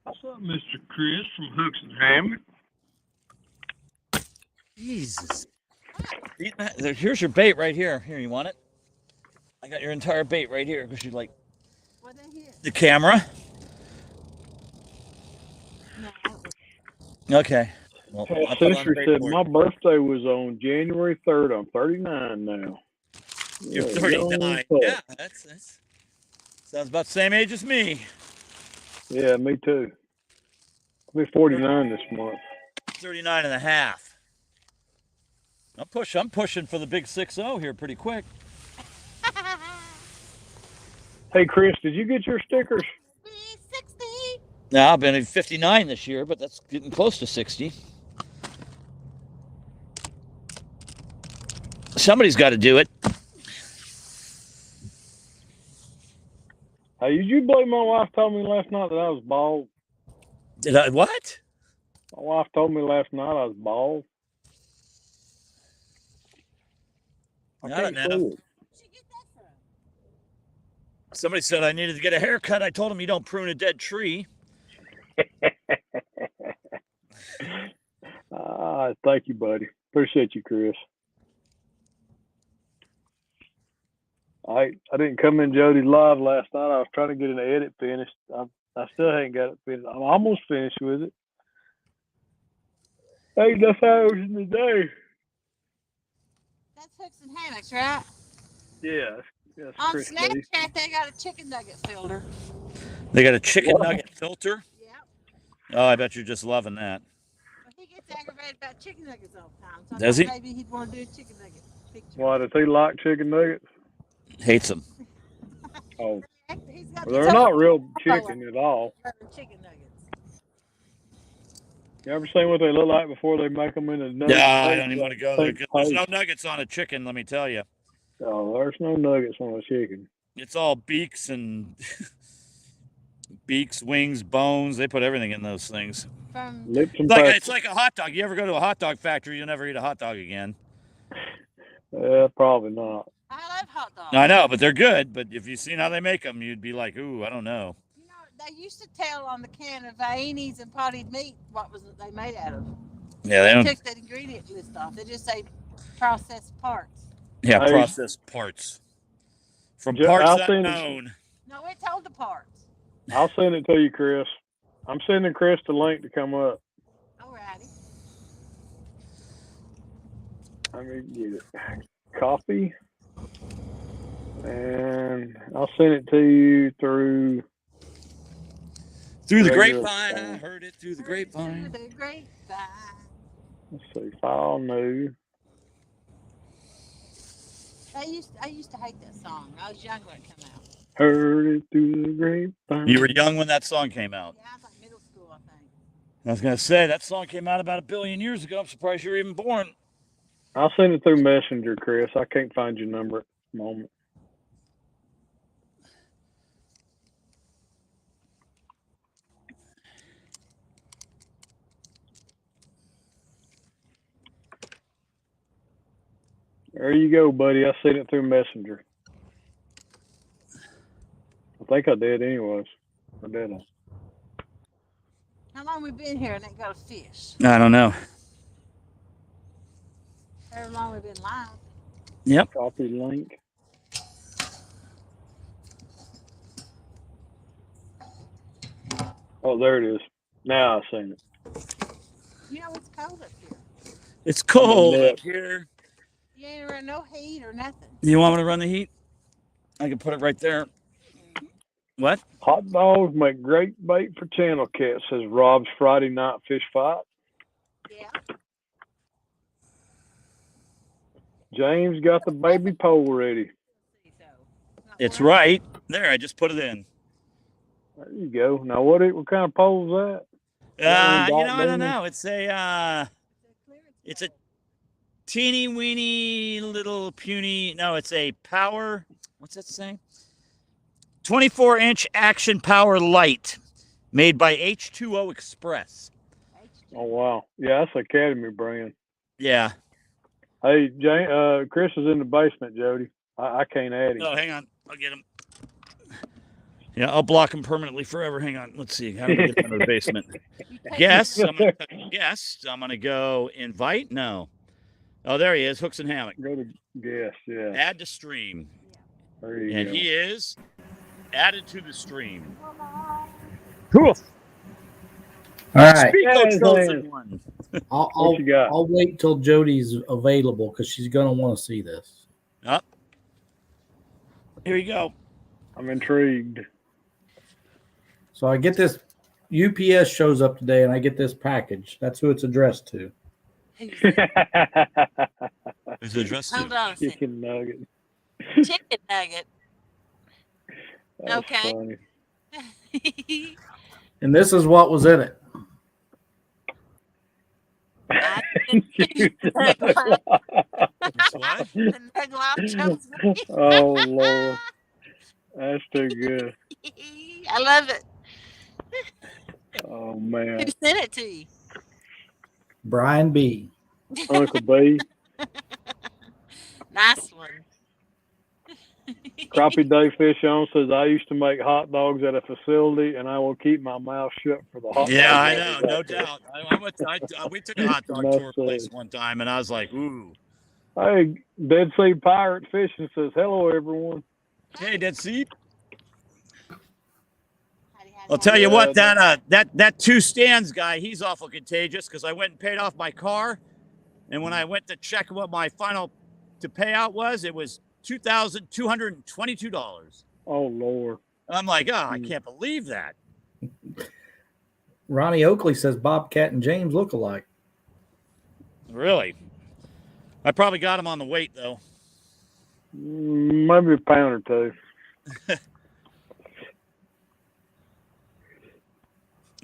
What's up, Mr. Chris from Hooks and Hammock? Jesus. Here's your bait right here. Here, you want it? I got your entire bait right here because you like What they here? the camera. No. Okay. Well, Century said my birthday was on January 3rd. I'm 39 now. You're 39. Yeah, that's sounds about the same age as me. Yeah, me too. I'll be 49 this month. 39 and a half. I'm pushing for the big 6-0 here pretty quick. Hey, Chris, did you get your stickers? 60. Now I've been at 59 this year, but that's getting close to 60. Somebody's got to do it. Hey, did you believe my wife told me last night that I was bald? Did I what? My wife told me last night I was bald. I don't know. Somebody said I needed to get a haircut. I told him you don't prune a dead tree. Thank you, buddy. Appreciate you, Chris. I didn't come in Jody's live last night. I was trying to get an edit finished. I still ain't got it finished. I'm almost finished with it. 8.5 hours in the day. That's hooks and hammocks, right? Yeah. Yes, On Chris, Snapchat, they got a chicken nugget filter. They got a chicken nugget filter? Yep. Oh, I bet you're just loving that. Well, he gets aggravated about chicken nuggets all the time. So I Does thought he? maybe he'd want to do a chicken nugget picture. Why, does he like chicken nuggets? Hates them. Oh. He's got Well, they're not real chicken at all. Chicken nuggets. You ever seen what they look like before they make them into nuggets? No, I don't even want to go there. There's no nuggets on a chicken, let me tell you. Oh, there's no nuggets on a chicken. It's all beaks and beaks, wings, bones. They put everything in those things. It's like a hot dog. You ever go to a hot dog factory, you'll never eat a hot dog again. Probably not. I love hot dogs. I know, but they're good. But if you've seen how they make them, you'd be like, ooh, I don't know. You know, they used to tell on the can of Vienes and potted meat what was they made out of. Yeah, they don't took that ingredient list off. They just say processed parts. Yeah, processed parts. From parts unknown. No, it told the parts. I'll send it to you, Chris. I'm sending Chris the link to come up. Alrighty. Let me get it. Copy. And I'll send it to you through the grapevine. I heard it through the grapevine. Through the grapevine. Let's see, file new. I used to hate that song. I was young when it came out. Heard it through the grapevine. You were young when that song came out. Yeah, I was like middle school, I think. I was gonna say that song came out about 1 billion years ago. I'm surprised you were even born. I'll send it through Messenger, Chris. I can't find your number at the moment. There you go, buddy. I sent it through Messenger. I think I did anyways. Or did I? How long we been here and ain't got a fish? I don't know. How long we been live? Yep. Copy link. Oh, there it is. Now I seen it. You know it's cold up here. It's cold up here. You ain't run no heat or nothing. You want me to run the heat? I can put it right there. What? Hot dogs make great bait for channel cat, says Rob's Friday night fish fight. Yeah. James got the baby pole ready. It's right there. I just put it in. There you go. Now what kind of pole is that? I don't know. It's a teeny weeny little puny. No, it's a power. What's that saying? 24-inch action power light made by H2O Express. Oh wow. Yeah, that's Academy brand. Yeah. Hey, Chris is in the basement, Jody. I can't add him. Oh, hang on. I'll get him. Yeah, I'll block him permanently forever. Hang on. Let's see. How do we get into the basement? Yes. I'm going to go invite. No. Oh, there he is. Hooks and hammock. Go to guest. Yeah. Add to stream. There you go. He is added to the stream. Cool. All right. I'll wait till Jody's available because she's going to want to see this. Here you go. I'm intrigued. So I get this UPS shows up today and I get this package. That's who it's addressed to. Who's that? There's a dress Hold suit. on a second. Chicken nugget. Chicken nugget. That's Okay. funny. And this is what was in it. I didn't choose the What? The nug life chose me. Oh Lord, that's too good. I love it. Oh Who man, sent it to you? Brian B. Uncle B. Nice one. Crappie Day Fish On says I used to make hot dogs at a facility, and I will keep my mouth shut for the hot. Yeah, dog I lovers know, no out there. doubt. We took a hot dog Enough tour place said. one time, and I was like, ooh. Hey, Dead Sea Pirate Fishing says hello, everyone. Hey, Dead Sea. I'll tell you what, that two stands guy, he's awful contagious because I went and paid off my car, and when I went to check what my final to payout was, it was $2,222. Oh Lord. I'm like, oh, I can't believe that. Ronnie Oakley says Bobcat and James look alike. Really? I probably got him on the weight though. Maybe a pound or two.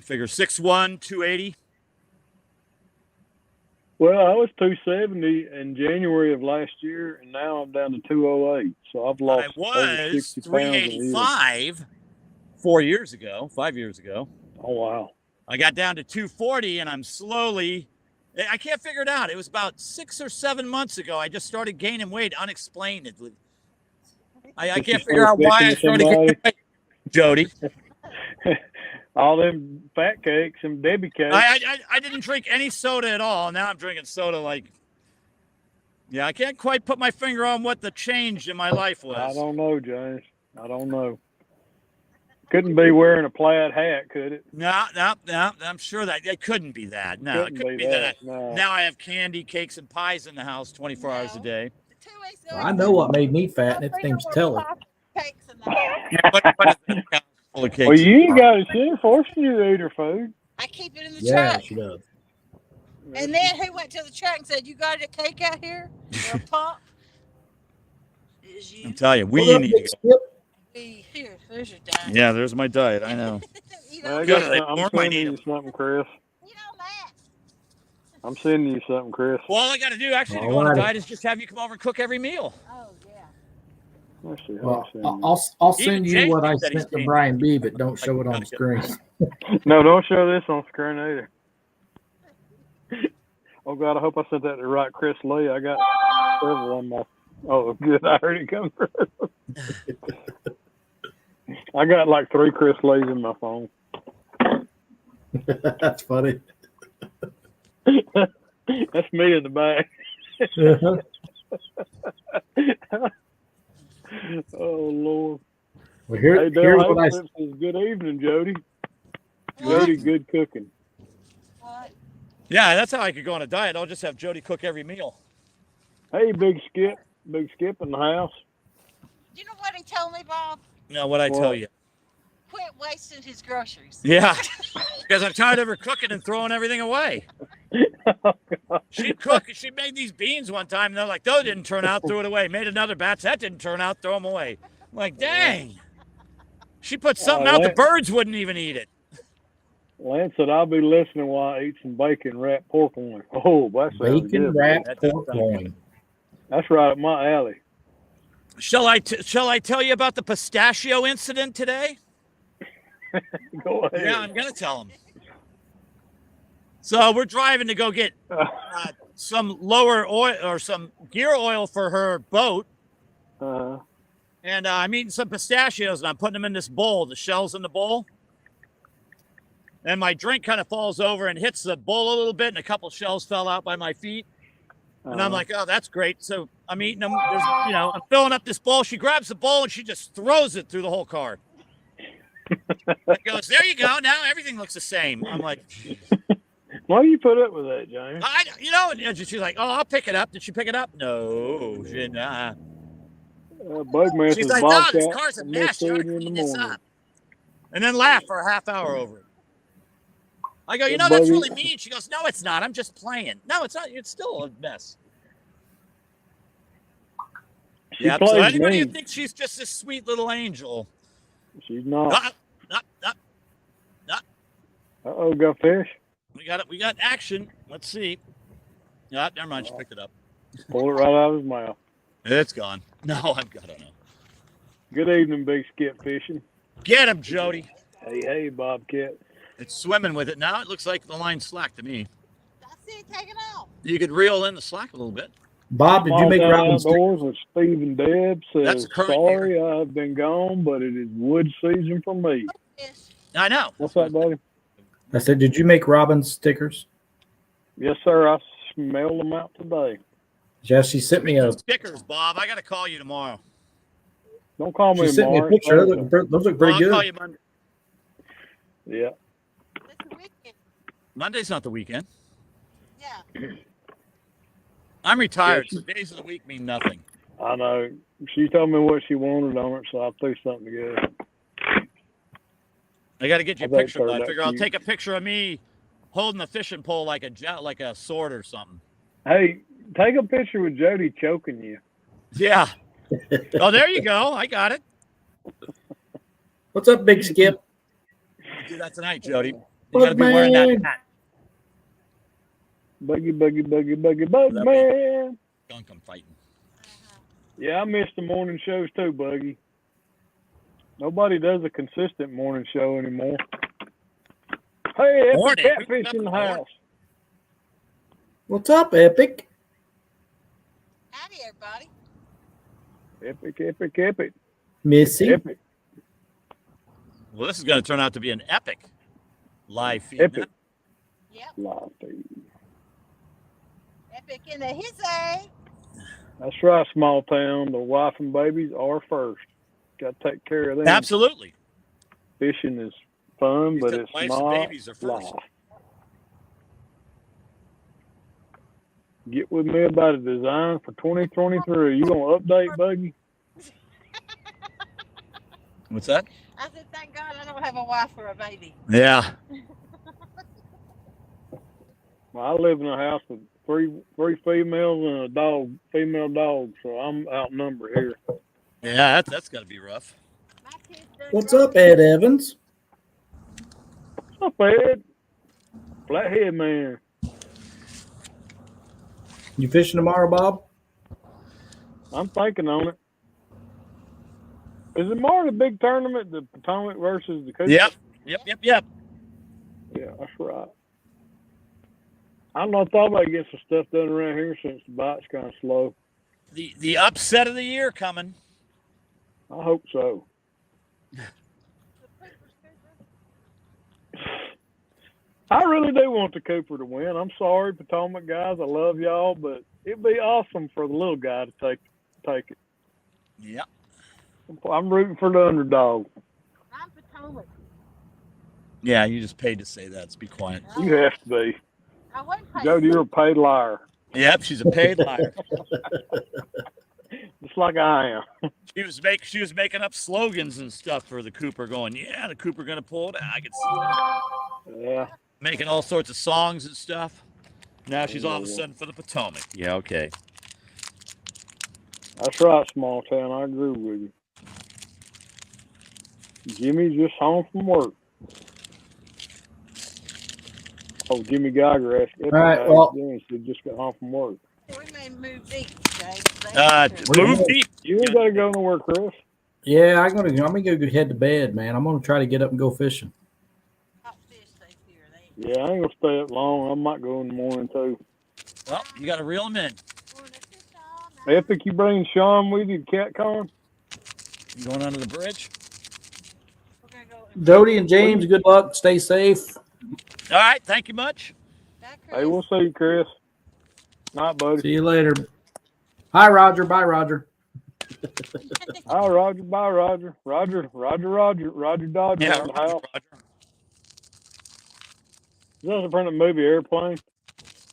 Figure 6'1", 280. Well, I was 270 in January of last year, and now I'm down to 208. So I've lost I over was 60 pounds a year. 385 5 years ago. Oh wow! I got down to 240, and I'm slowly. I can't figure it out. It was about 6 or 7 months ago. I just started gaining weight unexplainedly. I can't figure out why I started gaining weight, Jody. All them fat cakes and Debbie cakes. I didn't drink any soda at all. Now I'm drinking soda like. Yeah, I can't quite put my finger on what the change in my life was. I don't know, James. I don't know. Couldn't be wearing a plaid hat, could it? No. I'm sure that it couldn't be that. No, it couldn't be that. No. Now I have candy, cakes, and pies in the house 24 hours a day. 2 weeks ago, I know what made me fat, and its name's Telly. cakes in the house. Yeah, but full of cakes. Well, you ain't got it. She ain't forcing you to eat her food. I keep it in the Yeah, truck. she does. And then who went to the truck and said, "You got a cake out here or a pop?" Is you. I'm telling you, we Well, need to go. Here, there's your diet. Yeah, there's my diet. I know. You Well, know, Good. I'm Or might sending eat you 'em. something, Chris. you know that. I'm sending you something, Chris. Well, all I got to do actually to go on a Alright. diet is just have you come over and cook every meal. Oh yeah. Let's see. Well, I'll I'll Even send you James what I said he's sent to changed. Brian B, but don't show it on the screen. No, don't show this on screen either. Oh God, I hope I sent that to the right Chris Lee. I got several on my. Oh, good. I heard it come through. I got like 3 Chris Lees in my phone. That's funny. That's me in the back. Oh Lord. Well, Hey, here's Dale what I says, good evening, Jody. Jody, good cooking. What? Yeah, that's how I could go on a diet. I'll just have Jody cook every meal. Hey, Big Skip in the house. You know what he told me, Bob? No, what I tell What? you. Quit wasting his groceries. Yeah, because I'm tired of her cooking and throwing everything away. She'd cook. She made these beans one time, and they're like, those didn't turn out, threw it away. Made another batch, that didn't turn out, throw them away. I'm like, dang. She put something out, the birds wouldn't even eat it. Lance said, I'll be listening while I eat some bacon wrapped pork loin. Oh, that sounds bacon good. wrapped pork loin. That's right up my alley. Shall I tell you about the pistachio incident today? Go ahead. Yeah, I'm going to tell them. So we're driving to go get some lower oil or some gear oil for her boat. And I'm eating some pistachios, and I'm putting them in this bowl, the shells in the bowl. And my drink kind of falls over and hits the bowl a little bit, and a couple shells fell out by my feet. And I'm like, oh, that's great. So I'm eating them. I'm filling up this bowl. She grabs the bowl, and she just throws it through the whole car. It goes, there you go. Now everything looks the same. I'm like, why do you put up with that, James? and she's like, oh, I'll pick it up. Did she pick it up? No, she didn't. Bugman She's says like, no, Bobcat. this car's a mess. You ought to clean this up. And then laugh for a half hour over it. I go, you Hey, know, that's buddy. really mean. She goes, no, it's not. I'm just playing. No, it's not. It's still a mess. She Yeah. So plays anybody who mean. thinks she's just this sweet little angel. She's not. Uh, Uh-oh, got fish? we got it. We got action. Let's see. Yeah, never mind. She picked it up. Pull it right out of his mouth. It's gone. No, I don't know. Good evening, Big Skip Fishing. Get him, Jody. Hey, Bobcat. It's swimming with it now. It looks like the line's slack to me. I see it taking off. You could reel in the slack a little bit. Bob, did you make Bobcat Robin's? Outdoors with Steve and Deb That's says, current sorry I've been gone, but it is wood season for me. Fish. I know. What's up, buddy? I said, did you make Robin's stickers? Yes, sir. I smelled them out today. Yeah, she sent me a. Stickers, Bob. I got to call you tomorrow. Don't call me She sent me a Mark. picture. Those look pretty I'll call good. you Monday. Yeah. It's a weekend. Monday's not the weekend. Yeah. I'm retired, Yes. so days of the week mean nothing. I know. She told me what she wanted on it, so I threw something together. I got to get you a I bet picture. I they're figure that I'll cute. take a picture of me holding the fishing pole like a sword or something. Hey, take a picture with Jody choking you. Yeah. Oh, there you go. I got it. What's up, Big Skip? Do that tonight, Jody. You got to be wearing that hat. Buggy, bug, man. Gunk, I'm fighting. Yeah, I missed the morning shows too, Buggy. Nobody does a consistent morning show anymore. Hey, Epic Morning. Catfish in the house. What's up, Epic? Howdy, everybody. Epic. Missy. Epic. Well, this is going to turn out to be an epic live feed. isn't Epic. it? Yep. Live feed. Epic in the hissy. That's right, small town. The wife and babies are first. Got to take care of them. Absolutely. Fishing is fun, He but said it's wives and not babies are first. life. Get with me about a design for 2023. You gonna update, Buggy? What's that? I said, thank God I don't have a wife or a baby. Yeah. Well, I live in a house with three females and a female dog, so I'm outnumbered here. Yeah, that's got to be rough. My kids done What's grown up, Ed Evans? What's up, Ed? Flathead man. You fishing tomorrow, Bob? I'm thinking on it. Is it more the big tournament, the Potomac versus the Kook? Yep. Yeah, that's right. I don't know. I thought about getting some stuff done around here since the bite's kind of slow. The upset of the year coming. I hope so. I really do want the Cooper to win. I'm sorry, Potomac guys. I love y'all, but it'd be awesome for the little guy to take it. Yep. I'm rooting for the underdog. I'm Potomac. Yeah, you just paid to say that. So be quiet. You have to be. I wasn't paid. Jody, you're a paid liar. Yep, she's a paid liar. Just like I am. She was making up slogans and stuff for the Cooper, going, yeah, the Cooper gonna pull it. I could see that. Yeah. Making all sorts of songs and stuff. Now she's all of a sudden for the Potomac. Yeah, okay. That's right, small town. I agree with you. Jimmy's just home from work. Oh, Jimmy Geiger asked. All right, well- Jimmy said just got home from work. We may move deep, James. Move deep. You ain't got to go nowhere, Chris. Yeah, I'm gonna go head to bed, man. I'm gonna try to get up and go fishing. Hot fish safe here. Yeah, I ain't gonna stay up long. I might go in the morning too. Well, you got to reel them in. Epic, you bringing Sean with you to CatCon? You going under the bridge? We're gonna go. Jody and James, good luck. Stay safe. All right. Thank you much. Back, Hey, we'll see you, Chris. Night, buddy. See you later. Hi, Roger. Bye, Roger. Hi, Roger. Bye, Roger. Roger Dodger Yeah. in the house. Roger. Is that from the movie Airplane?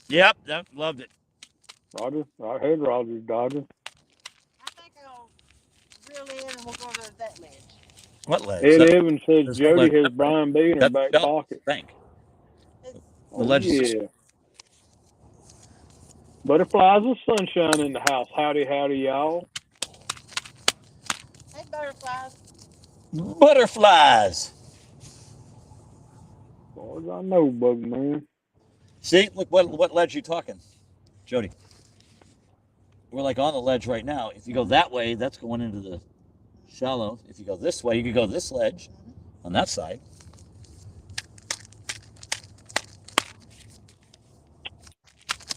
Yep. Loved it. Roger. I heard Roger Dodger. I think I'll reel in and we'll go to that ledge. What ledge? Ed That- Evans says That's Jody like- has Brian B in her that's back Belt pocket. Bank. Is The ledge is yeah. Butterflies of sunshine in the house. Howdy, howdy, y'all. Hey, butterflies. butterflies. As far as I know, bug man. See, look what ledge you talking, Jody. We're like on the ledge right now. If you go that way, that's going into the shallow. If you go this way, you could go this ledge on that side.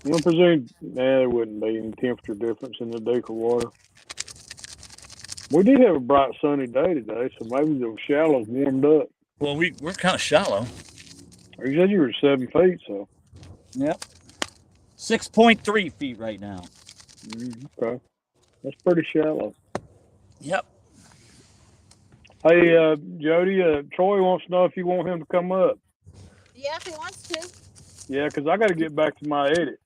I presume there wouldn't be any temperature difference in the deeper water. We did have a bright sunny day today, so maybe the shallows warmed up. Well, we're kind of shallow. You said you were 7 feet, so. Yep. 6.3 feet right now. Okay. That's pretty shallow. Yep. Hey, Jody, Troy wants to know if you want him to come up. Yeah, if he wants to. Yeah, because I got to get back to my edit.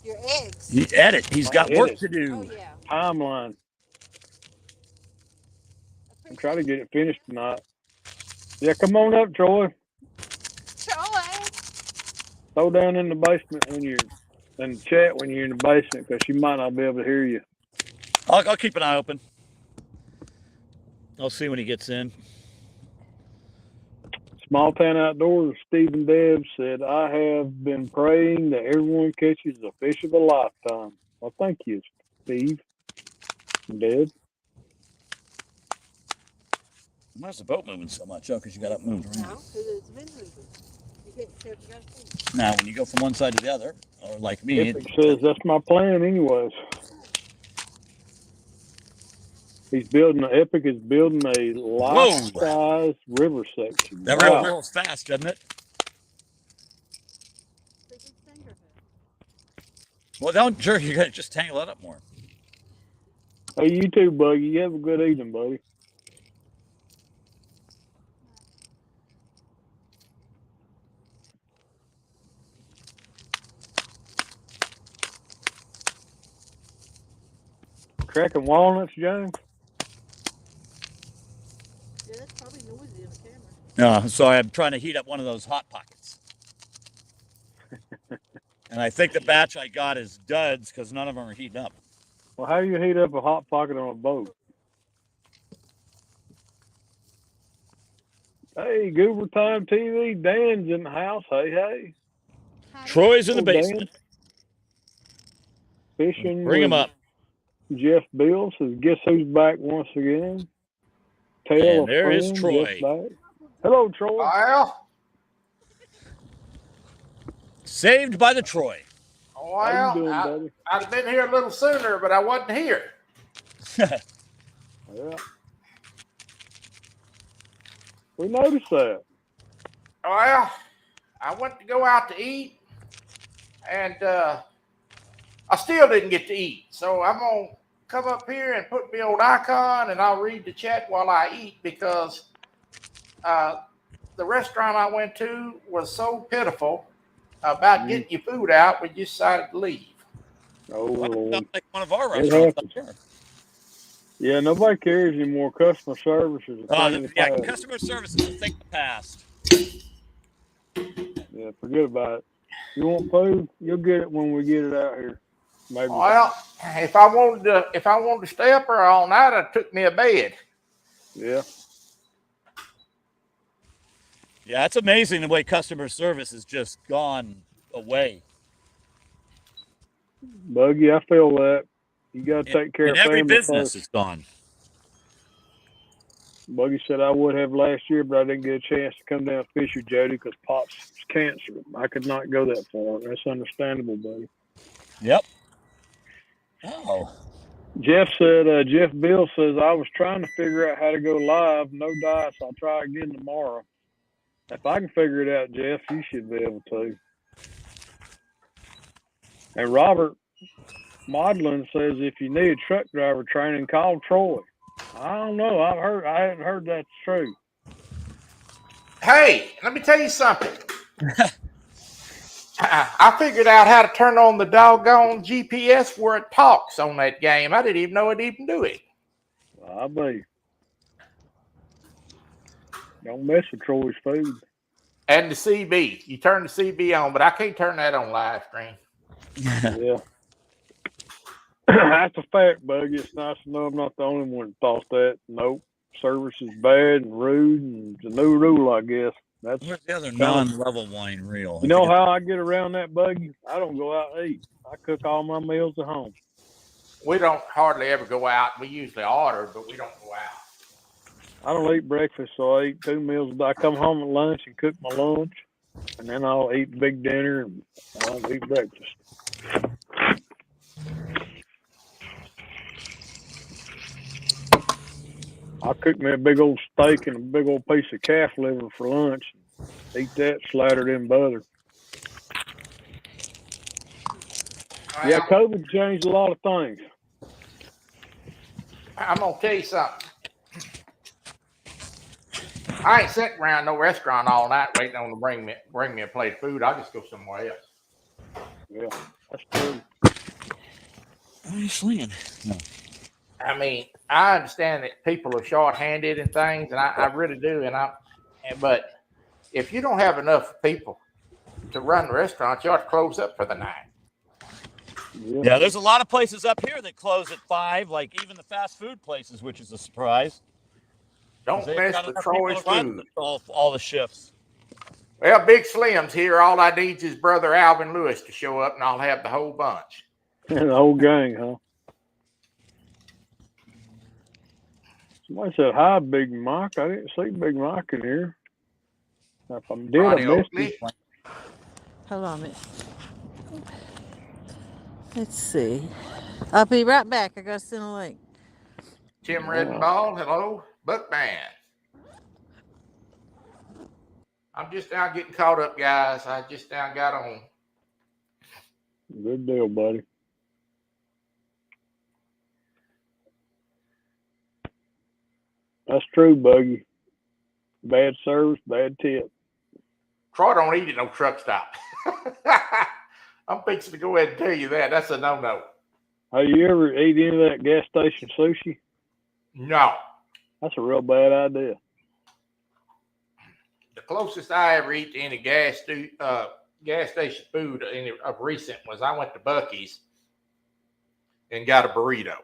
Your eggs. He edit. He's got work to Oh, do. yeah. Timeline. I'm trying to get it finished tonight. Yeah, come on up, Troy. Troy. Throw down in the basement when you're in the chat when you're in the basement, because she might not be able to hear you. I'll keep an eye open. I'll see when he gets in. Small Town Outdoors, Stephen Deb said, I have been praying that everyone catches a fish of a lifetime. Well, thank you, Steve. Deb. Why's the boat moving so much? Oh, because you got up moved around. No, because it's been moving. You can't tell if you got to see. Now, when you go from one side to the other, or like me, Epic says that's my plan anyways. Epic is building a life-size river section. That river rolls fast, doesn't it? Well, don't jerk. You got to just tangle it up more. Hey, you too, Buggy. You have a good evening, buddy. Cracking walnuts, James? Yeah, that's probably noisy on the camera. No, sorry. I'm trying to heat up one of those Hot Pockets. And I think the batch I got is duds because none of them are heating up. Well, how do you heat up a Hot Pocket on a boat? Hey, Goober Time TV. Dan's in the house. Hey, hey. Troy's in the basement. Dan. Fishing. Bring him up. Jeff Bill says, guess who's back once again? And there is Troy. Hello, Troy. Well, Saved by the Troy. How you doing, buddy? I'd have been here a little sooner, but I wasn't here. Yeah. We noticed that. Well, I went to go out to eat, and I still didn't get to eat. So I'm going to come up here and put me on icon, and I'll read the chat while I eat, because the restaurant I went to was so pitiful about getting your food out, we decided to leave. Oh, Lord. Like one of our restaurants up here. Yeah, nobody cares anymore. Customer service is a thing of the past. Customer service is a thing of the past. Yeah, forget about it. You want food? You'll get it when we get it out here. Maybe. Well, if I wanted to stay up there all night, I took me a bed. Yeah. Yeah, it's amazing the way customer service has just gone away. Buggy, I feel that. You got to take care of every family business first. is gone. Buggy said I would have last year, but I didn't get a chance to come down and fish with Jody because Pop's cancer. I could not go that far. That's understandable, buddy. Yep. Oh. Jeff said, Jeff Bill says, I was trying to figure out how to go live. No dice. I'll try again tomorrow. If I can figure it out, Jeff, you should be able to. And Robert Modlin says, if you need truck driver training, call Troy. I don't know. I haven't heard that's true. Hey, let me tell you something. I figured out how to turn on the doggone GPS where it talks on that game. I didn't even know it even do it. I bet. Don't mess with Troy's food. And the CB. You turn the CB on, but I can't turn that on live stream. Yeah. That's a fact, Buggy. It's nice to know I'm not the only one that thought that. Nope. Service is bad and rude, and it's a new rule, I guess. That's Where's the other non-level wine reel? You know how I get around that, Buggy? I don't go out and eat. I cook all my meals at home. We don't hardly ever go out. We usually order, but we don't go out. I don't eat breakfast, so I eat 2 meals a day. I come home at lunch and cook my lunch, and then I'll eat big dinner, and I'll eat breakfast. I'll cook me a big old steak and a big old piece of calf liver for lunch. Eat that slathered in butter. Yeah, COVID changed a lot of things. I'm going to tell you something. I ain't sitting around no restaurant all night waiting on them to bring me a plate of food. I'll just go somewhere else. Yeah, that's true. What are you slinging? No. I mean, I understand that people are short-handed and things, and I really do. But if you don't have enough people to run the restaurant, you ought to close up for the night. Yeah, there's a lot of places up here that close at 5, like even the fast food places, which is a surprise. Don't mess with Troy's food. All the shifts. Well, Big Slim's here. All I need is his brother Alvin Lewis to show up, and I'll have the whole bunch. The whole gang, huh? Somebody said, hi, Big Mike. I didn't see Big Mike in here. If I did, I missed it. Hold on a minute. Let's see. I'll be right back. I got to send a link. Tim Redenbaugh, hello. Buckman. I'm just now getting caught up, guys. I just now got on. Good deal, buddy. That's true, Buggy. Bad service, bad tip. Troy don't eat at no truck stop. I'm fixing to go ahead and tell you that. That's a no-no. Have you ever ate any of that gas station sushi? No. That's a real bad idea. The closest I ever eat to any gas station food of recent was I went to Buc-ee's and got a burrito.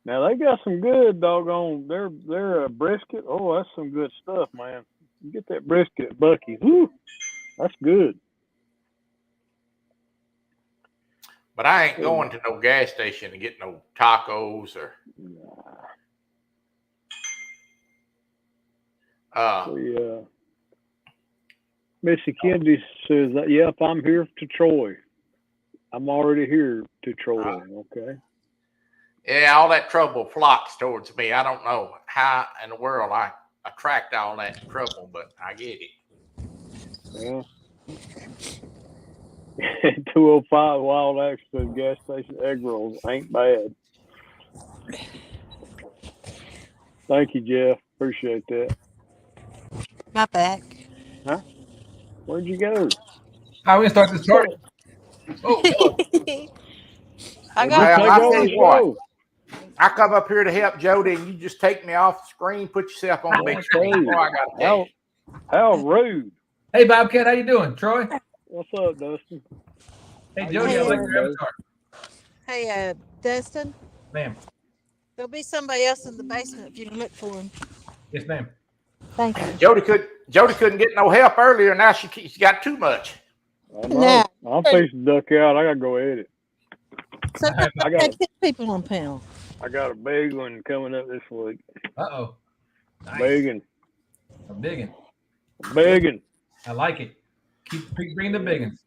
Now they got some good doggone. They're brisket. Oh, that's some good stuff, man. You get that brisket at Buc-ee's. Woo, that's good. But I ain't going to no gas station to get no tacos or. Missy Kennedy says, "Yep, I'm here to Troy. I'm already here to Troy." Okay. Yeah, all that trouble flocks towards me. I don't know how in the world I attract all that trouble, but I get it. Yeah. 205 Wild Action gas station egg rolls ain't bad. Thank you, Jeff. Appreciate that. My back. Huh? Where'd you go? How we start this party? Oh, I tell you what. I come up here to help Jody, and you just take me off the screen, put yourself on the big screen. Boy, I got to tell you. How rude. Hey, Bobcat, how you doing? Troy? What's up, Dustin? Hey, Jody, I like your avatar. Hey, Dustin. Ma'am. There'll be somebody else in the basement if you can look for him. Yes, ma'am. Thank you. Jody couldn't get no help earlier. Now she got too much. Nah. I'm facing duck out. I gotta go edit. Sometimes I got 10 people on panel. I got a big one coming up this week. Uh-oh. Nice. Biggin. A biggin. Biggin. I like it. Keep bringing the biggins.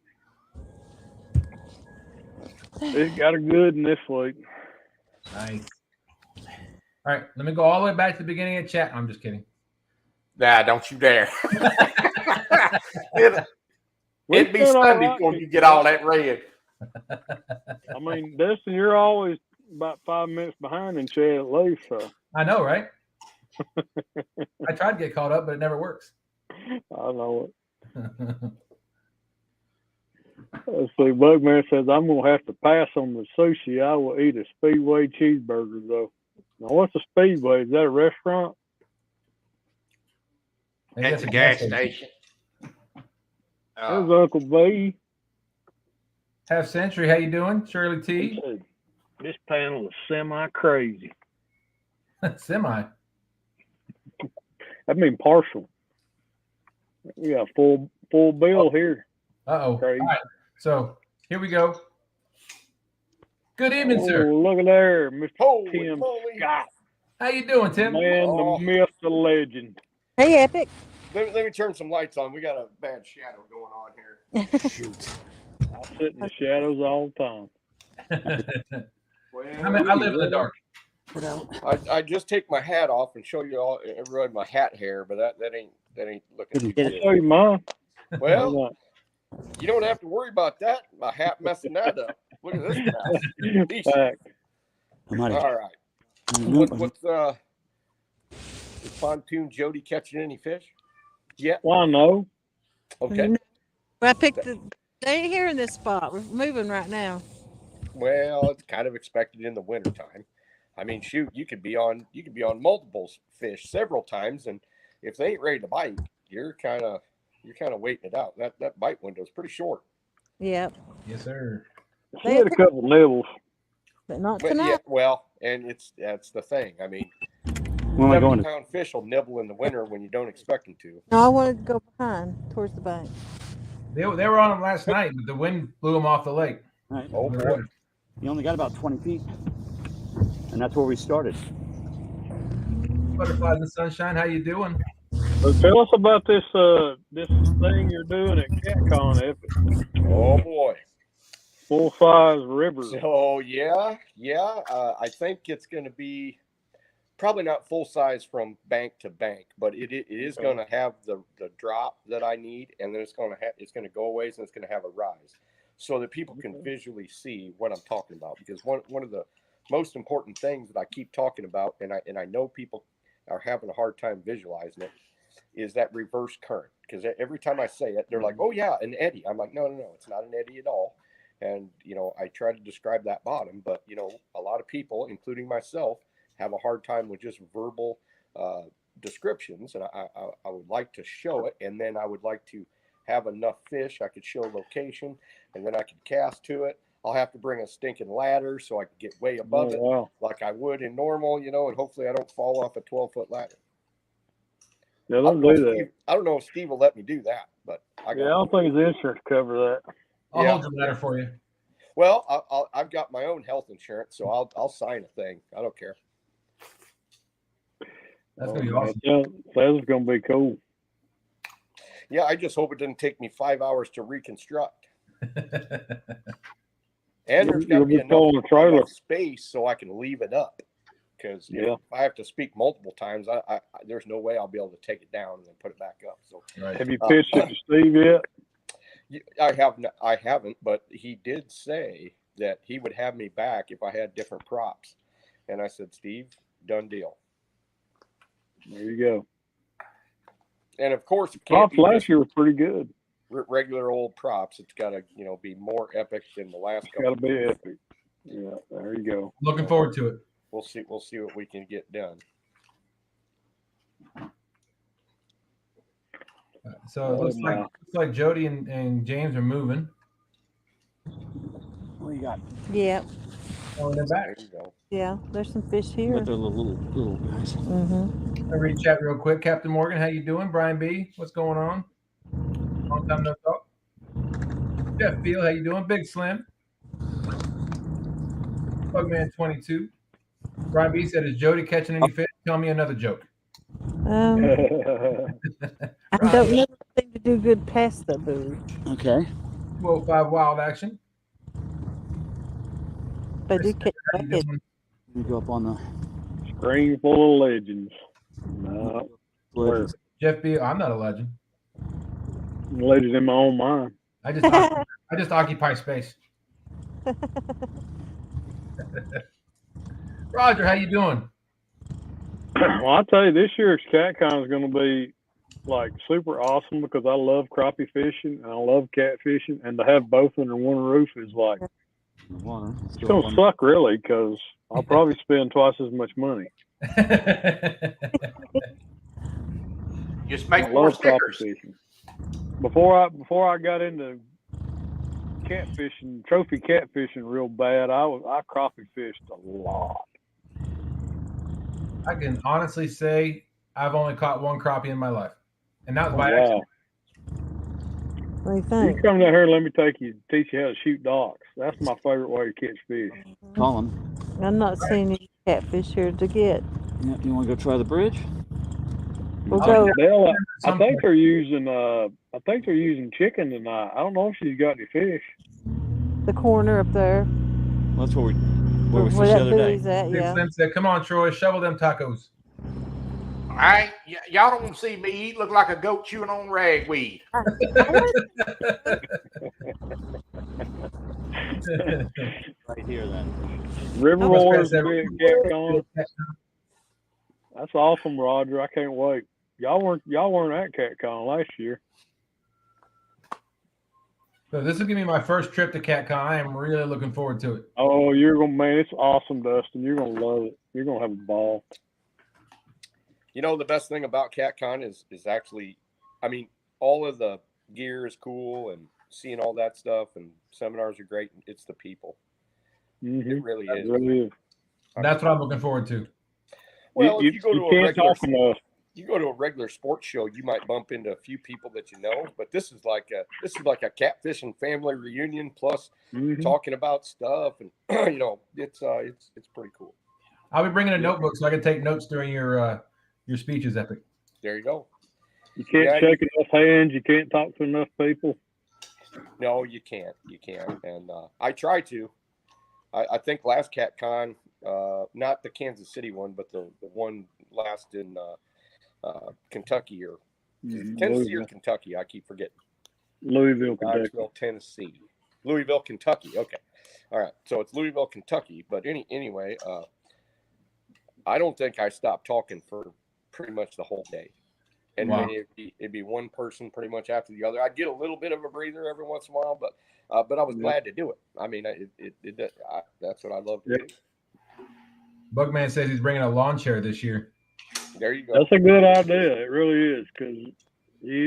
It got a good in this week. Nice. All right, let me go all the way back to the beginning of chat. I'm just kidding. Nah, don't you dare. It'd be Sunday before you get all that red. I mean, Dustin, you're always about 5 minutes behind in chat at least. So. I know, right? I tried to get caught up, but it never works. I know it. Let's see. Bugman says, I'm going to have to pass on the sushi. I will eat a Speedway cheeseburger, though. Now, what's a Speedway? Is that a restaurant? It's a gas station. There's Uncle B. Half Century, how you doing? Shirley T. This panel is semi-crazy. Semi. I mean partial. We got full bill here. Uh-oh. Crazy. All right. So here we go. Good evening, sir. Look at there, Mr. Holy Tim moly. Scott. How you doing, Tim? Man, the myth, the legend. Hey, Epic. Let me turn some lights on. We got a bad shadow going on here. Shoot. I sit in the shadows all the time. I live in the dark. I just take my hat off and show you all everyone my hat hair, but that ain't looking too good. Show you mine. Well, you don't have to worry about that. My hat messing that up. Look at this mess. Fact. All right. What's is Pontoon Jodi catching any fish? Yeah. Well, no. Okay. I picked the. They ain't here in this spot. We're moving right now. Well, it's kind of expected in the wintertime. I mean, shoot, you could be on multiple fish several times, and if they ain't ready to bite, you're kind of waiting it out. That bite window is pretty short. Yep. Yes, sir. She had a couple nibbles. But not But tonight. yeah, well, and that's the thing. I mean, 70-pound fish will nibble in the winter when you don't expect them to. No, I wanted to go behind towards the bank. They were on them last night, but the wind blew them off the lake. Right. Oh boy. You only got about 20 feet, and that's where we started. Butterflies and sunshine, how you doing? So tell us about this thing you're doing at CatCon, Epic. Oh boy. Full size river. So yeah. I think it's going to be probably not full size from bank to bank, but it is going to have the drop that I need, and then it's going to go away, and it's going to have a rise, so that people can visually see what I'm talking about. Because one of the most important things that I keep talking about, and I know people are having a hard time visualizing it, is that reverse current. Because every time I say it, they're like, "Oh yeah, an eddy." I'm like, "No, it's not an eddy at all." And I try to describe that bottom, but a lot of people, including myself, have a hard time with just verbal descriptions, and I would like to show it, and then I would like to have enough fish I could show location, and then I could cast to it. I'll have to bring a stinking ladder so I can get way above it, like I would in normal, and hopefully I don't fall off a 12-foot ladder. Yeah, don't do that. I don't know if Steve will let me do that, but I don't think his insurance cover that. I'll hold the ladder for you. Well, I've got my own health insurance, so I'll sign a thing. I don't care. That's gonna be awesome. That's gonna be cool. Yeah, I just hope it didn't take me 5 hours to reconstruct. And there's got to be enough space so I can leave it up. Because if I have to speak multiple times, I there's no way I'll be able to take it down and then put it back up. So have you pitched it to Steve yet? I haven't, but he did say that he would have me back if I had different props. And I said, Steve, done deal. There you go. And of course, props last year were pretty good. Regular old props. It's got to be more epic than the last couple. Got to be epic. Yeah, there you go. Looking forward to it. We'll see what we can get done. So it looks like Jodi and James are moving. What do you got? Yeah. Oh, they're back. There you go. Yeah, there's some fish here. But they're little guys. Mm-hmm. I'll read chat real quick. Captain Morgan, how you doing? Brian B, what's going on? Long time no talk. Jeff Beal, how you doing? Big Slim. Bugman 22. Brian B said, "Is Jodi catching any fish? Tell me another joke." I don't know anything to do good past the booth. Okay. 205 wild action. But do catch Let me go up on the screen full of legends. No. legends. Jeff B, I'm not a legend. Legend in my own mind. I just occupy space. Roger, how you doing? Well, I tell you, this year's CatCon is going to be like super awesome because I love crappie fishing and I love catfishing, and to have both under one roof is like it's going to suck really because I'll probably spend twice as much money. Just make more stickers. before I got into catfishing, trophy catfishing real bad, I crappie fished a lot. I can honestly say I've only caught one crappie in my life, and that was by Wow. accident. What do you You think? come down here and let me teach you how to shoot docks. That's my favorite way to catch fish. Call them. I'm not seeing any catfish here to get. Yeah, you want to go try the bridge? We'll I'll go. Dale, I Some think point. they're using chicken tonight. I don't know if she's got any fish. The corner up there. Well, that's where we Where fished the that other day. buoy's at, Big yeah. Slim said, "Come on, Troy, shovel them tacos." Y'all don't want to see me eat. Look like a goat chewing on ragweed. Right here, then. River What's Roars, that? big cat con. That's awesome, Roger. I can't wait. Y'all weren't at CatCon last year. So this will give me my first trip to CatCon. I am really looking forward to it. Oh, man, it's awesome, Dustin. You're gonna love it. You're gonna have a ball. You know, the best thing about CatCon is actually, I mean, all of the gear is cool and seeing all that stuff, and seminars are great. It's the people. Mm-hmm. It really is. It really is. That's what I'm looking forward to. Well, if you go to a can't regular, talk enough. you go to a regular sports show, you might bump into a few people that you know, but this is like a catfishing family reunion plus talking about stuff, and you know, it's pretty cool. I'll be bringing a notebook so I can take notes during your speeches, Epic. There you go. You can't shake enough hands. You can't talk to enough people. No, you can't. You can't. And I try to. I think last CatCon, not the Kansas City one, but the one last in Kentucky or Tennessee or Kentucky. I keep forgetting. Louisville, Kentucky. Knoxville, Tennessee. Louisville, Kentucky. Okay. All right. So it's Louisville, Kentucky. But anyway, I don't think I stopped talking for pretty much the whole day. And Wow. it'd be one person pretty much after the other. I'd get a little bit of a breather every once in a while, but I was glad to do it. I mean, that's what I love to do. Bugman says he's bringing a lawn chair this year. There you go. That's a good idea. It really is, because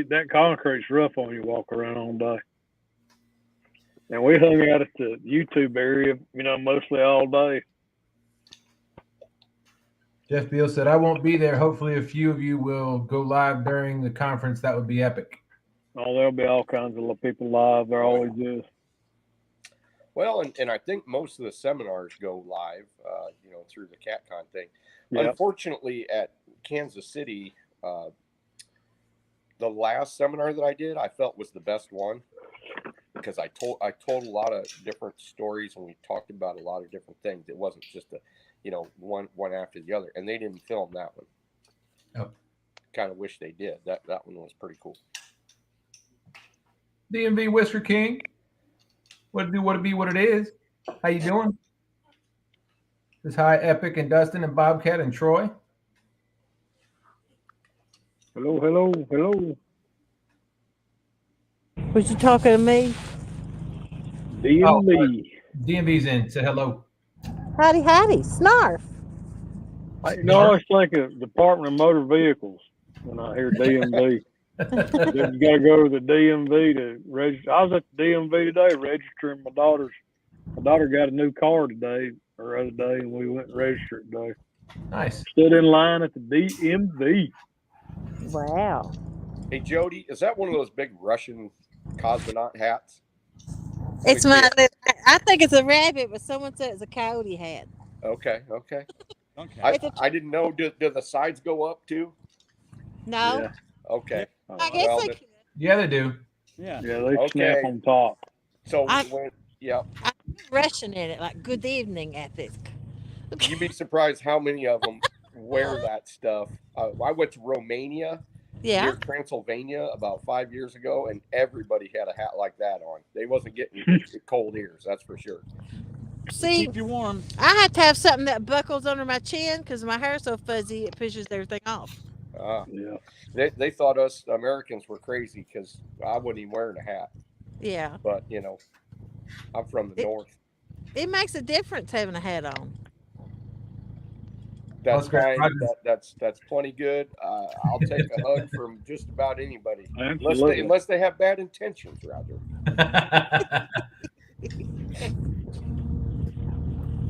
that concrete's rough on you walk around all day. And we hung out at the YouTube area, mostly all day. Jeff Beal said, "I won't be there. Hopefully a few of you will go live during the conference. That would be epic." Oh, there'll be all kinds of people live. There always is. Well, and I think most of the seminars go live, through the CatCon thing. Yep. Unfortunately, at Kansas City, the last seminar that I did, I felt was the best one because I told a lot of different stories and we talked about a lot of different things. It wasn't just one after the other, and they didn't film that one. Oh. Kind of wish they did. That one was pretty cool. DMV Whisker King, what it be, what it is. How you doing? This hi Epic and Dustin and Bobcat and Troy. Hello. Was you talking to me? DMV. DMV's in. Say hello. Howdy, snarf. I always think of Department of Motor Vehicles when I hear DMV. You got to go to the DMV to register. I was at the DMV today registering my daughter got a new car today or other day, and we went and registered today. Nice. Stood in line at the DMV. Wow. Hey, Jody, is that one of those big Russian cosmonaut hats? It's my. I think it's a rabbit, but someone said it's a coyote hat. Okay. Okay. I didn't know. Do the sides go up too? No. Yeah. Okay. I guess they could. Yeah, they do. Yeah. Yeah, they snap on top. So I'm Russian in it, like good evening, Epic. You'd be surprised how many of them wear that stuff. I went to Romania, near Transylvania, about 5 years ago, and everybody had a hat like that on. They wasn't getting cold ears, that's for sure. See, Keep you warm. I have to have something that buckles under my chin because my hair's so fuzzy it pushes everything off. Yeah. They thought us Americans were crazy because I wasn't even wearing a hat. Yeah. But, I'm from the north. It makes a difference having a hat on. That's fine. That's plenty good. I'll take a hug from just about anybody, unless they have bad intentions, rather.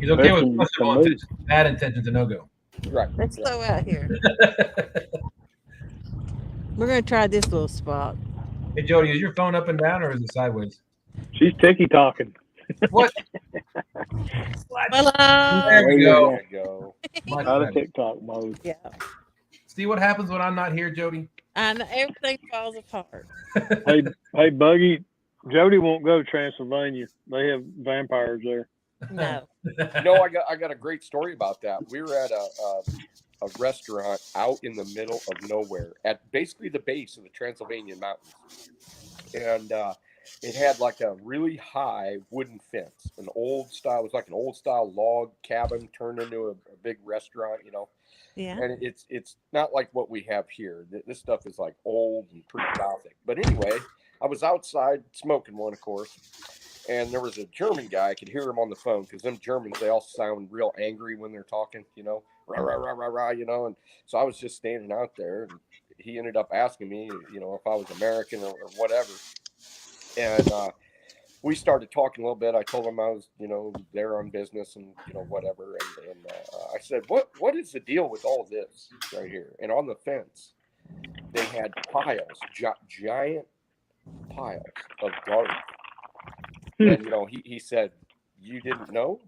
He's okay with questionable intentions. Bad intentions a no-go. Right. Let's throw out here. We're going to try this little spot. Hey, Jody, is your phone up and down or is it sideways? She's ticky-talking. What? Hello. There we go. There you go. Out of TikTok mode. Yeah. See what happens when I'm not here, Jody? I know everything falls apart. Hey, Buggy, Jody won't go to Transylvania. They have vampires there. No. No, I got a great story about that. We were at a restaurant out in the middle of nowhere at basically the base of the Transylvanian mountains, and it had like a really high wooden fence, an old style. It was like an old style log cabin turned into a big restaurant, you know. Yeah. And it's not like what we have here. This stuff is like old and pretty gothic. But anyway, I was outside smoking one, of course, and there was a German guy. I could hear him on the phone because them Germans, they all sound real angry when they're talking, you know, rah, rah, rah, rah, rah, you know. And so I was just standing out there, and he ended up asking me, you know, if I was American or whatever. And we started talking a little bit. I told him I was, you know, there on business and, you know, whatever. And I said, what is the deal with all of this right here? And on the fence, they had piles, giant piles of garlic. And, you know, he said, you didn't know?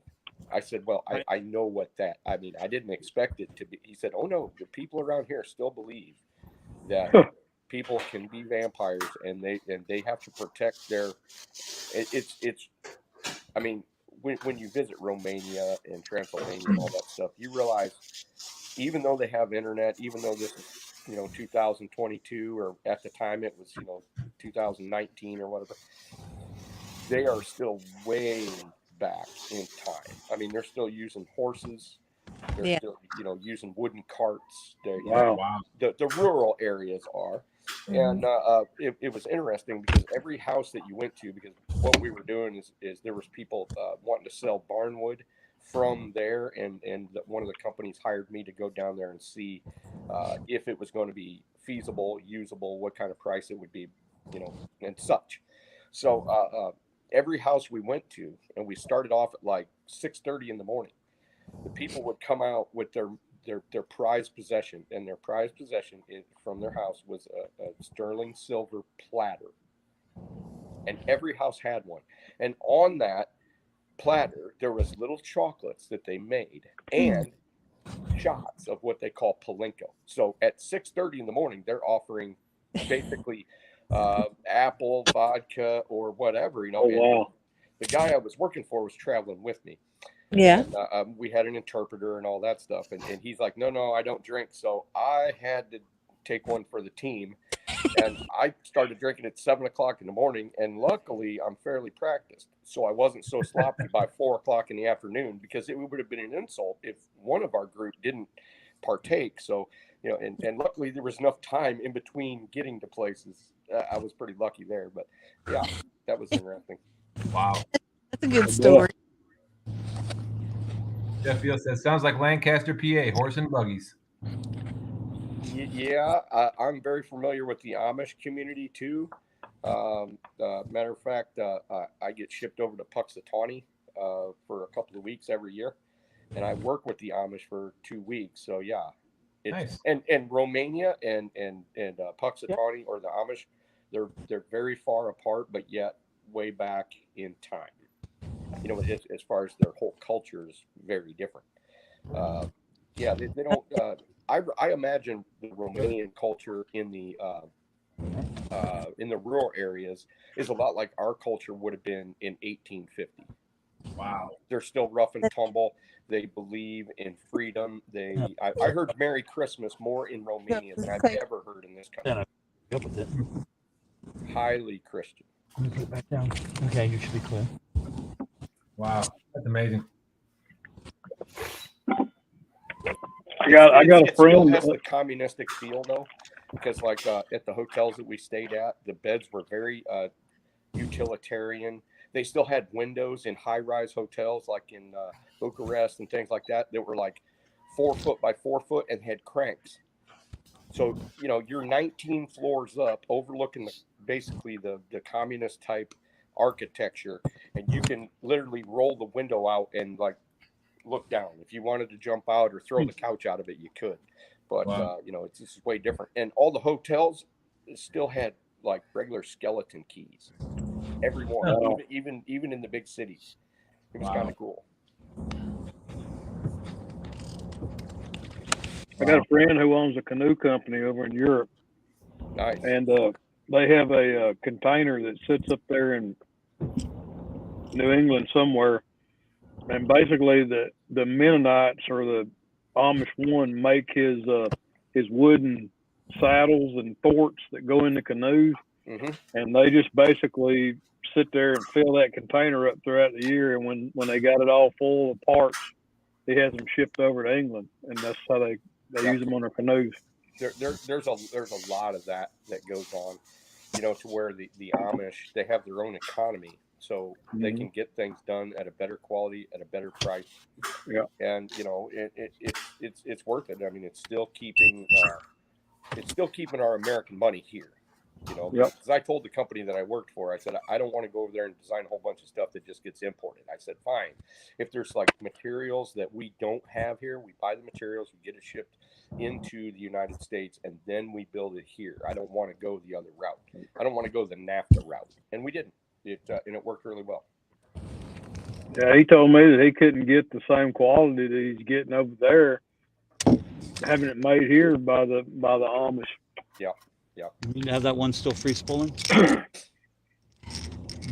I said, well, I know what that, I mean, I didn't expect it to be. He said, oh, no, the people around here still believe that people can be vampires and they have to protect their, it's, I mean, when you visit Romania and Transylvania and all that stuff, you realize even though they have internet, even though this is, you know, 2022, or at the time it was, you know, 2019 or whatever, they are still way back in time. I mean, they're still using horses. They're still, you know, using wooden carts. Wow. The rural areas are. And it was interesting because every house that you went to, because what we were doing is there was people wanting to sell barnwood from there, and one of the companies hired me to go down there and see if it was going to be feasible, usable, what kind of price it would be, you know, and such. So every house we went to, and we started off at like 6:30 in the morning, the people would come out with their prized possession, and their prized possession from their house was a sterling silver platter, and every house had one. And on that platter there was little chocolates that they made and shots of what they call palinko. So at 6:30 in the morning they're offering basically apple vodka or whatever, you know. Oh, wow. The guy I was working for was traveling with me. Yeah. And, we had an interpreter and all that stuff. And he's like, no, I don't drink. So I had to take one for the team. And I started drinking at 7 o'clock in the morning. And luckily, I'm fairly practiced. So I wasn't so sloppy by 4 o'clock in the afternoon, because it would have been an insult if one of our group didn't partake. So, you know, and luckily there was enough time in between getting to places. I was pretty lucky there. But yeah, that was interesting. Wow. That's a good story. Jeff Field says, sounds like Lancaster, PA, horse and buggies. Yeah, I'm very familiar with the Amish community too. Matter of fact, I get shipped over to Puxatawney for a couple of weeks every year, and I work with the Amish for 2 weeks. So yeah, it's nice. And Romania and Puxatawney, or the Amish, they're very far apart, but yet way back in time. You know, as far as their whole culture is very different. Yeah, they don't. I imagine the Romanian culture in the rural areas is a lot like our culture would have been in 1850. Wow. They're still rough and tumble. They believe in freedom. I heard Merry Christmas more in Romania than I've ever heard in this country. Highly Christian. Let me put it back down. Okay, you should be clear. Wow, that's amazing. I got a friend. It has the communistic feel though, because like at the hotels that we stayed at, the beds were very utilitarian. They still had windows in high-rise hotels like in Bucharest and things like that were like 4 foot by 4 foot and had cranks. So, you know, you're 19 floors up overlooking basically the communist type architecture, and you can literally roll the window out and like look down. If you wanted to jump out or throw the couch out of it, you could. But, you know, it's just way different. And all the hotels still had like regular skeleton keys. Every morning, even in the big cities. It was kind of cool. I got a friend who owns a canoe company over in Europe. Nice. And they have a container that sits up there in New England somewhere. And basically the Mennonites or the Amish one make his wooden saddles and thwarts that go in the canoes. Mm-hmm. And they just basically sit there and fill that container up throughout the year. And when they got it all full of parts, he has them shipped over to England. And that's how they use them on their canoes. There's a lot of that goes on, you know, to where the Amish, they have their own economy. So they can get things done at a better quality, at a better price. Yeah. And, you know, it's worth it. I mean, it's still keeping our American money here. You know, because I told the company that I worked for, I said, I don't want to go over there and design a whole bunch of stuff that just gets imported. I said, fine. If there's like materials that we don't have here, we buy the materials, we get it shipped into the United States, and then we build it here. I don't want to go the other route. I don't want to go the NAFTA route. And we didn't. And it worked really well. Yeah, he told me that he couldn't get the same quality that he's getting over there, having it made here by the Amish. Yeah. Yeah. You need to have that one still free spooling?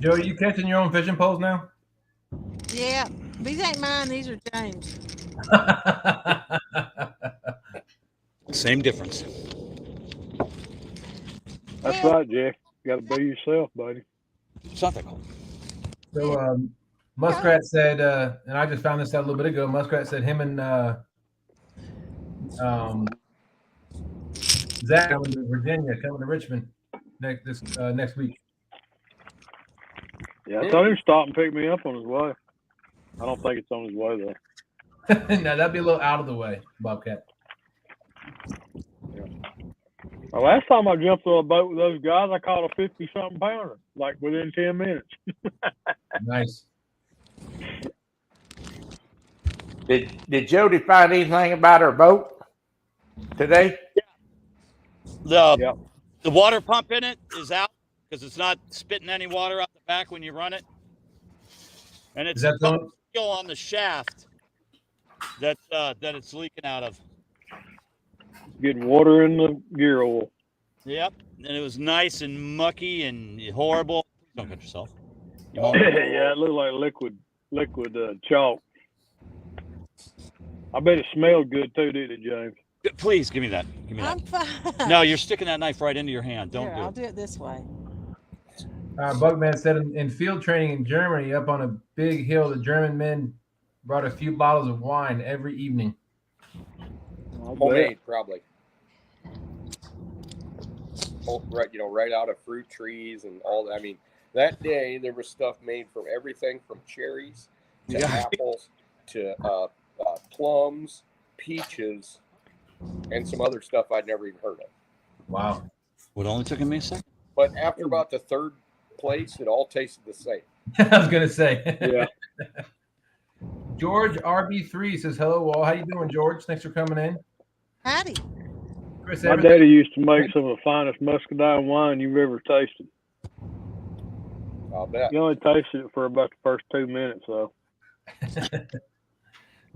Joe, are you catching your own fishing poles now? Yeah, these ain't mine. These are James. Same difference. That's right, Jeff. You got to be yourself, buddy. It's not that cold. So Muskrat said, and I just found this out a little bit ago. Muskrat said him and Zach coming to Virginia, coming to Richmond next week. Yeah, I told him to stop and pick me up on his way. I don't think it's on his way though. No, that'd be a little out of the way, Bobcat. Yeah. Well, last time I jumped on a boat with those guys, I caught a 50-something pounder, like within 10 minutes. Nice. Did Jody find anything about her boat today? The water pump in it is out because it's not spitting any water out the back when you run it. And it's still on the shaft that it's leaking out of. Getting water in the gear oil. Yep. And it was nice and mucky and horrible. Don't cut yourself. Yeah, it looked like liquid chalk. I bet it smelled good too, didn't it, James? Please give me that. Give me that. I'm fine. No, you're sticking that knife right into your hand. Don't do it. I'll do it this way. Bugman said in field training in Germany, up on a big hill, the German men brought a few bottles of wine every evening. Homemade, probably. Right, you know, right out of fruit trees and all that. I mean, that day there was stuff made from everything from cherries to apples to plums, peaches, and some other stuff I'd never even heard of. Wow. It only took me a second. But after about the third place, it all tasted the same. I was going to say. Yeah. George RB3 says, hello, all. How you doing, George? Thanks for coming in. Howdy. Chris, My daddy used to make some of the finest muscadine wine you've ever tasted. I'll bet. You only tasted it for about the first 2 minutes, though.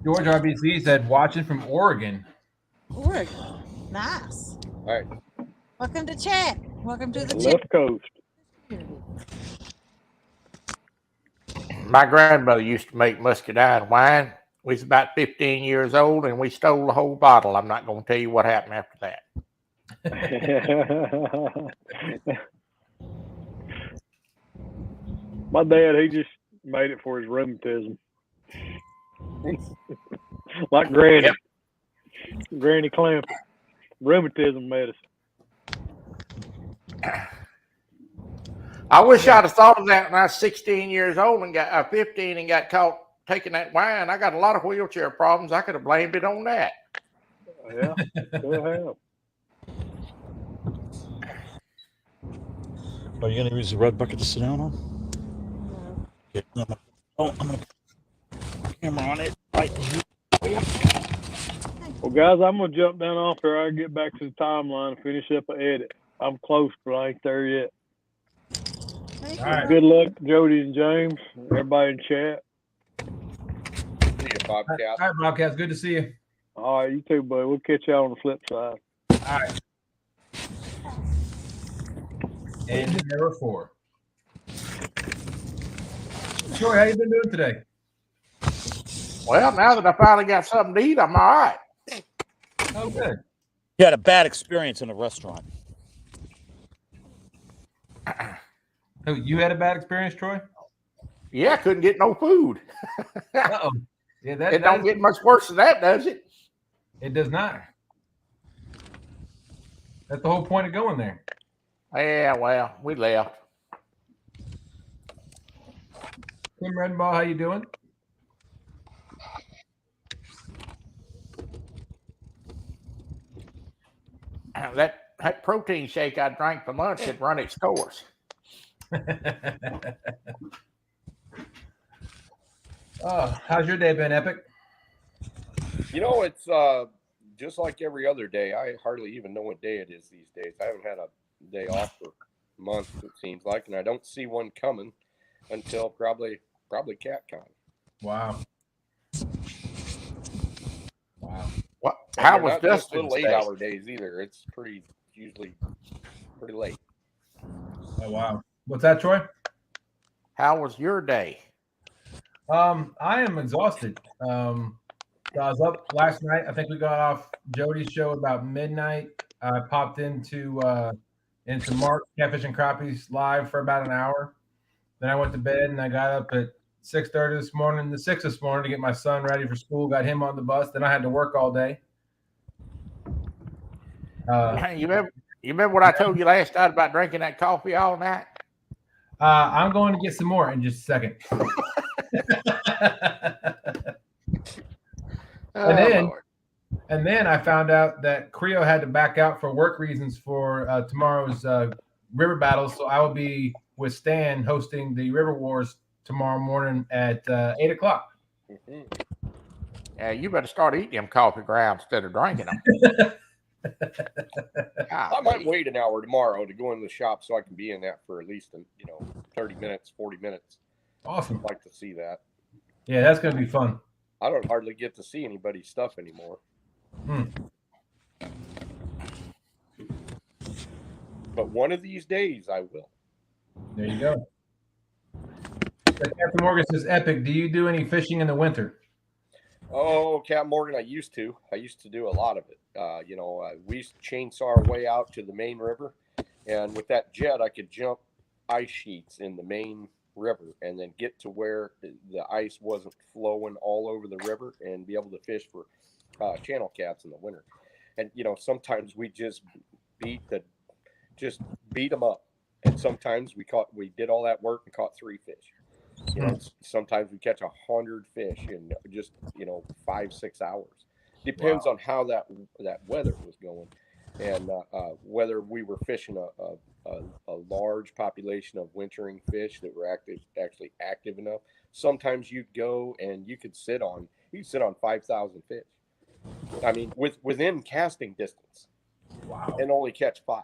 George RBC said, watching from Oregon. Oregon. Nice. All right. Welcome to chat. Welcome to the Left coast. My grandmother used to make muscadine wine. We was about 15 years old, and we stole the whole bottle. I'm not going to tell you what happened after that. My dad, he just made it for his rheumatism. Like Granny. Yep. Granny Clamp. Rheumatism medicine. I wish I'd have thought of that when I was 16 years old and got 15 and got caught taking that wine. I got a lot of wheelchair problems. I could have blamed it on that. Yeah, could have. Are you going to use the red bucket to sit down on? No. Yeah, I'm going to put the camera on it. Right. Well, guys, I'm gonna jump down off here. I get back to the timeline and finish up an edit. I'm close, but I ain't there yet. Thank All you. right. Good luck, Jody and James, everybody in chat. See you, Bobcat. All right, Bobcats. Good to see you. All right, you too, buddy. We'll catch y'all on the flip side. All right. And number 4. Troy, how you been doing today? Well, now that I finally got something to eat, I'm all right. Oh, good. You had a bad experience in a restaurant. Oh, you had a bad experience, Troy? Yeah, I couldn't get no food. Uh-oh. Yeah, It don't get much worse than that, does it? It does not. That's the whole point of going there. Yeah, well, we left. Tim Redball, how you doing? That protein shake I drank for lunch had run its course. Oh, how's your day been, Epic? You know, it's just like every other day. I hardly even know what day it is these days. I haven't had a day off for months, it seems like, and I don't see one coming until probably CatCon. Wow. What? How was not just Dustin's little day? 8-hour days either. It's usually pretty late. Oh, wow. What's that, Troy? How was your day? I am exhausted. So I was up last night. I think we got off Jody's show about midnight. I popped into Mark Catfish and Crappies live for about an hour. Then I went to bed and I got up at 6:30 this morning, 6 this morning to get my son ready for school. Got him on the bus. Then I had to work all day. You remember what I told you last night about drinking that coffee all night? I'm going to get some more in just a second. And then I found out that Creo had to back out for work reasons for tomorrow's river battles. So I will be with Stan hosting the River Wars tomorrow morning at 8 o'clock. Yeah, you better start eating them coffee grounds instead of drinking them. I might wait an hour tomorrow to go in the shop so I can be in that for at least 30 minutes, 40 minutes. Awesome. I'd like to see that. Yeah, that's going to be fun. I don't hardly get to see anybody's stuff anymore. But one of these days I will. There you go. Captain Morgan says, Epic, do you do any fishing in the winter? Oh, Captain Morgan, I used to do a lot of it. We used to chainsaw our way out to the main river, and with that jet, I could jump ice sheets in the main river and then get to where the ice wasn't flowing all over the river and be able to fish for channel cats in the winter. And sometimes we just beat them up, and sometimes we did all that work and caught 3 fish. Sometimes we catch 100 fish in just 5-6 hours. Depends on how that weather was going, and whether we were fishing a large population of wintering fish that were actually active enough. Sometimes you'd go and you could sit on 5,000 fish. I mean, within casting distance. Wow. And only catch 5.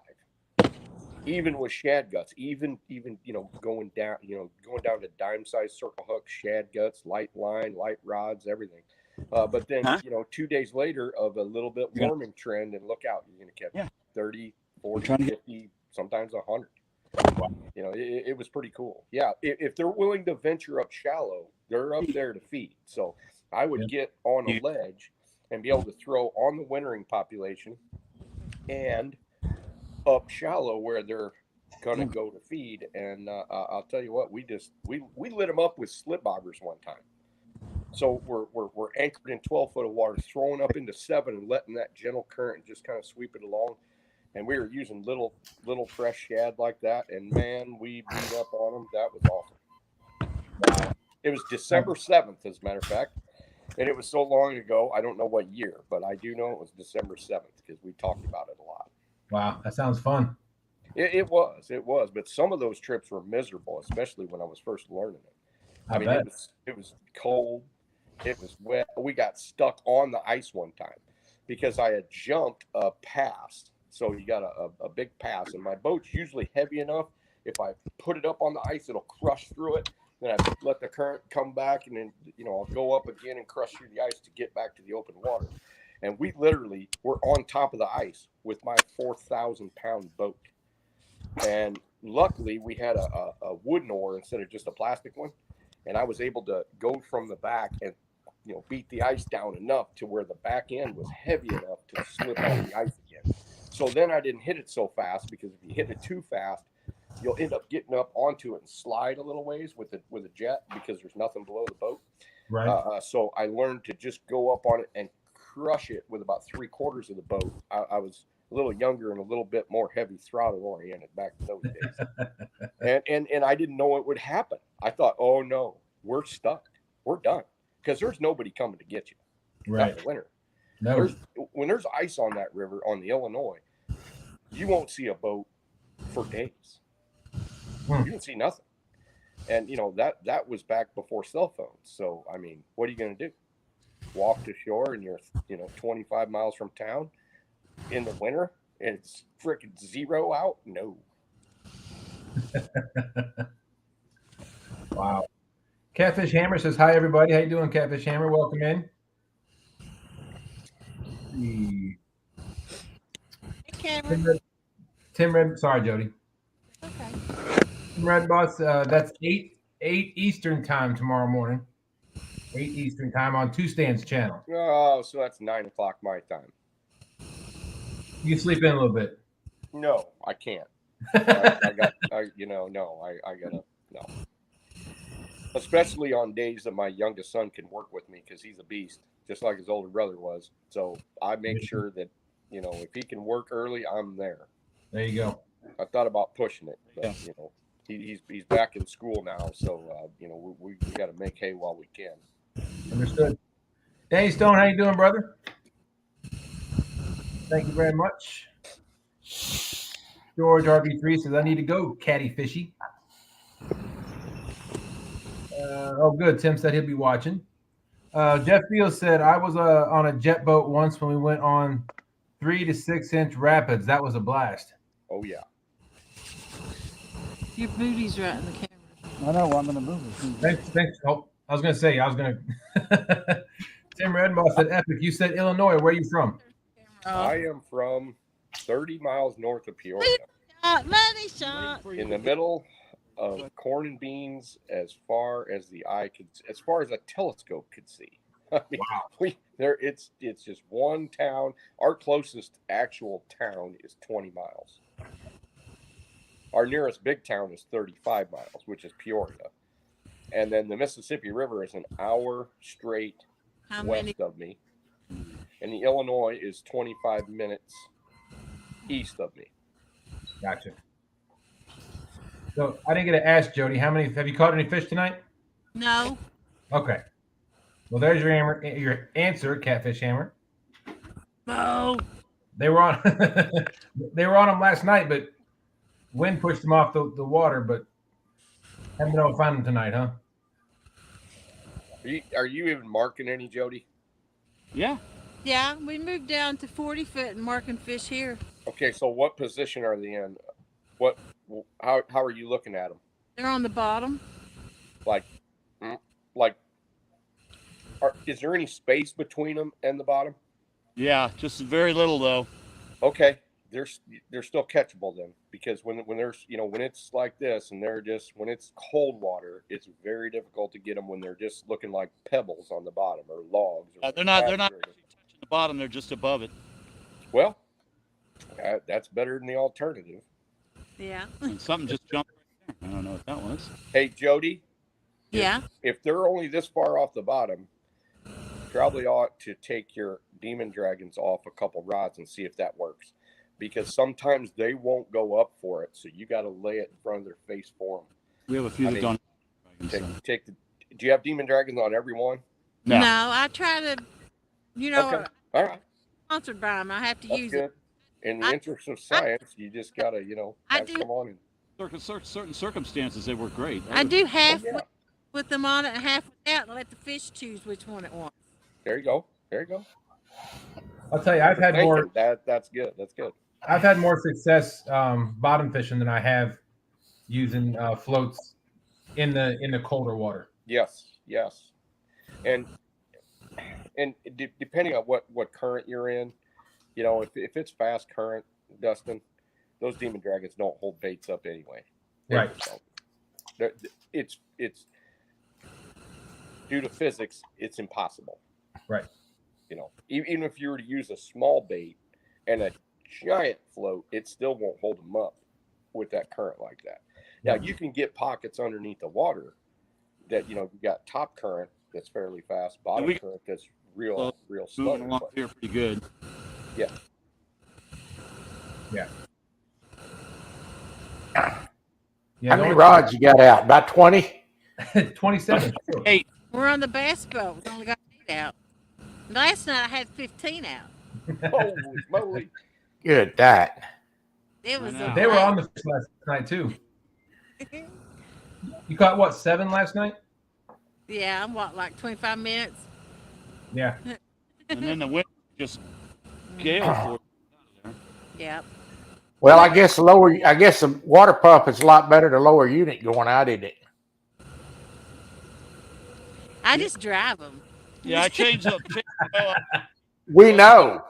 Even with shad guts, even going down to dime-sized circle hooks, shad guts, light line, light rods, everything. But then 2 days later of a little bit warming trend, and look out, you're going to catch 30, 40, 50, sometimes 100. It was pretty cool. Yeah, if they're willing to venture up shallow, they're up there to feed. So I would get on a ledge and be able to throw on the wintering population and up shallow where they're gonna go to feed. And I'll tell you what, we lit them up with slip bobbers one time. So we're anchored in 12 foot of water, throwing up into 7 and letting that gentle current just kind of sweep it along. And we were using little fresh shad like that, and man, we beat up on them. That was awesome. It was December 7th, as a matter of fact. And it was so long ago, I don't know what year, but I do know it was December 7th because we talked about it a lot. Wow, that sounds fun. It was. But some of those trips were miserable, especially when I was first learning it. I mean, bet. it was cold. It was wet. We got stuck on the ice one time because I had jumped a pass. So you got a big pass, and my boat's usually heavy enough. If I put it up on the ice, it'll crush through it. Then I let the current come back, and then I'll go up again and crush through the ice to get back to the open water. And we literally were on top of the ice with my 4,000-pound boat. And luckily, we had a wooden oar instead of just a plastic one. And I was able to go from the back and beat the ice down enough to where the back end was heavy enough to slip on the ice again. So then I didn't hit it so fast, because if you hit it too fast, you'll end up getting up onto it and slide a little ways with a jet, because there's nothing below the boat. Right. So I learned to just go up on it and crush it with about 3/4 of the boat. I was a little younger and a little bit more heavy throttle oriented back in those days. and I didn't know it would happen. I thought, oh no, we're stuck. We're done. Because there's nobody coming to get you. Right. Not in the winter. No. When there's ice on that river, on the Illinois, you won't see a boat for days. You won't see nothing. And that was back before cell phones. So I mean, what are you going to do? Walk to shore and you're 25 miles from town in the winter and it's freaking 0 out? No. Wow. Catfish Hammer says, hi, everybody. How you doing, Catfish Hammer? Welcome in. Hey, Cameron. Tim Red. Sorry, Jody. Okay. Tim Red Boss, that's 8 Eastern time tomorrow morning. 8 Eastern time on Two Stands channel. Oh, so that's 9 o'clock my time. You sleep in a little bit. No, I can't. I gotta, no. Especially on days that my youngest son can work with me, because he's a beast, just like his older brother was. So I make sure that, if he can work early, I'm there. There you go. I thought about pushing it, but he's back in school now, so we got to make hay while we can. Understood. Danny Stone, how you doing, brother? Thank you very much. George RB3 says, I need to go, Catty Fishy. Good. Tim said he'll be watching. Jeff Fields said, I was on a jet boat once when we went on 3 to 6 inch rapids. That was a blast. Oh, yeah. Your booty's right in the camera. I know. I'm going to move it. Thanks. Oh, I was going to. Tim Redmoss said, Epic. You said Illinois. Where are you from? I am from 30 miles north of Peoria. Money shot. In the middle of corn and beans, as far as the eye could, as far as a telescope could see. I mean, wow. It's just one town. Our closest actual town is 20 miles. Our nearest big town is 35 miles, which is Peoria. And then the Mississippi River is an hour straight west of me. And the Illinois is 25 minutes east of me. Gotcha. So I didn't get to ask Jody, have you caught any fish tonight? No. Okay. Well, there's your answer, Catfish Hammer. No. They were on them last night, but wind pushed them off the water, but haven't been able to find them tonight, huh? Are you even marking any, Jody? Yeah. Yeah, we moved down to 40 foot and marking fish here. Okay, so what position are they in? How are you looking at them? They're on the bottom. Is there any space between them and the bottom? Yeah, just very little though. Okay, they're still catchable then, because when there's when it's like this and when it's cold water, it's very difficult to get them when they're just looking like pebbles on the bottom or logs. They're not actually touching the bottom; they're just above it. Well, that's better than the alternative. Yeah. And something just jumped right there. I don't know what that was. Hey, Jody. Yeah. If they're only this far off the bottom, you probably ought to take your demon dragons off a couple rods and see if that works, because sometimes they won't go up for it, so you got to lay it in front of their face for them. We have a few that don't. Do you have demon dragons on every one? No. No, I try to, Okay. All right. sponsored by them. I have to That's use good. it. In the interest of science, you just gotta, have some on and Certain circumstances, they work great. I do half yeah. with them on it and half without, and let the fish choose which one it wants. There you go. There you go. I'll tell you, I've had more. That's good. That's good. I've had more success bottom fishing than I have using floats in the colder water. Yes. And depending on what current you're in, if it's fast current, Dustin, those demon dragons don't hold baits up anyway. Right. So it's due to physics, it's impossible. Right. Even if you were to use a small bait and a giant float, it still won't hold them up with that current like that. Now you can get pockets underneath the water that you got top current that's fairly fast, bottom current that's real slow. Moving along here pretty good. Yeah. How many rods you got out? About 20? 27. Sure. 8. We're on the bass boat. We only got 8 out. Last night I had 15 out. Holy moly. Good that. It was. They were on the fish last night too. You caught what, 7 last night? Yeah, I'm like 25 minutes. Yeah. And then the wind just gale for it. Yep. Well, I guess the water pump is a lot better to lower unit going out, isn't it? I just drive them. Yeah, I changed up. We know.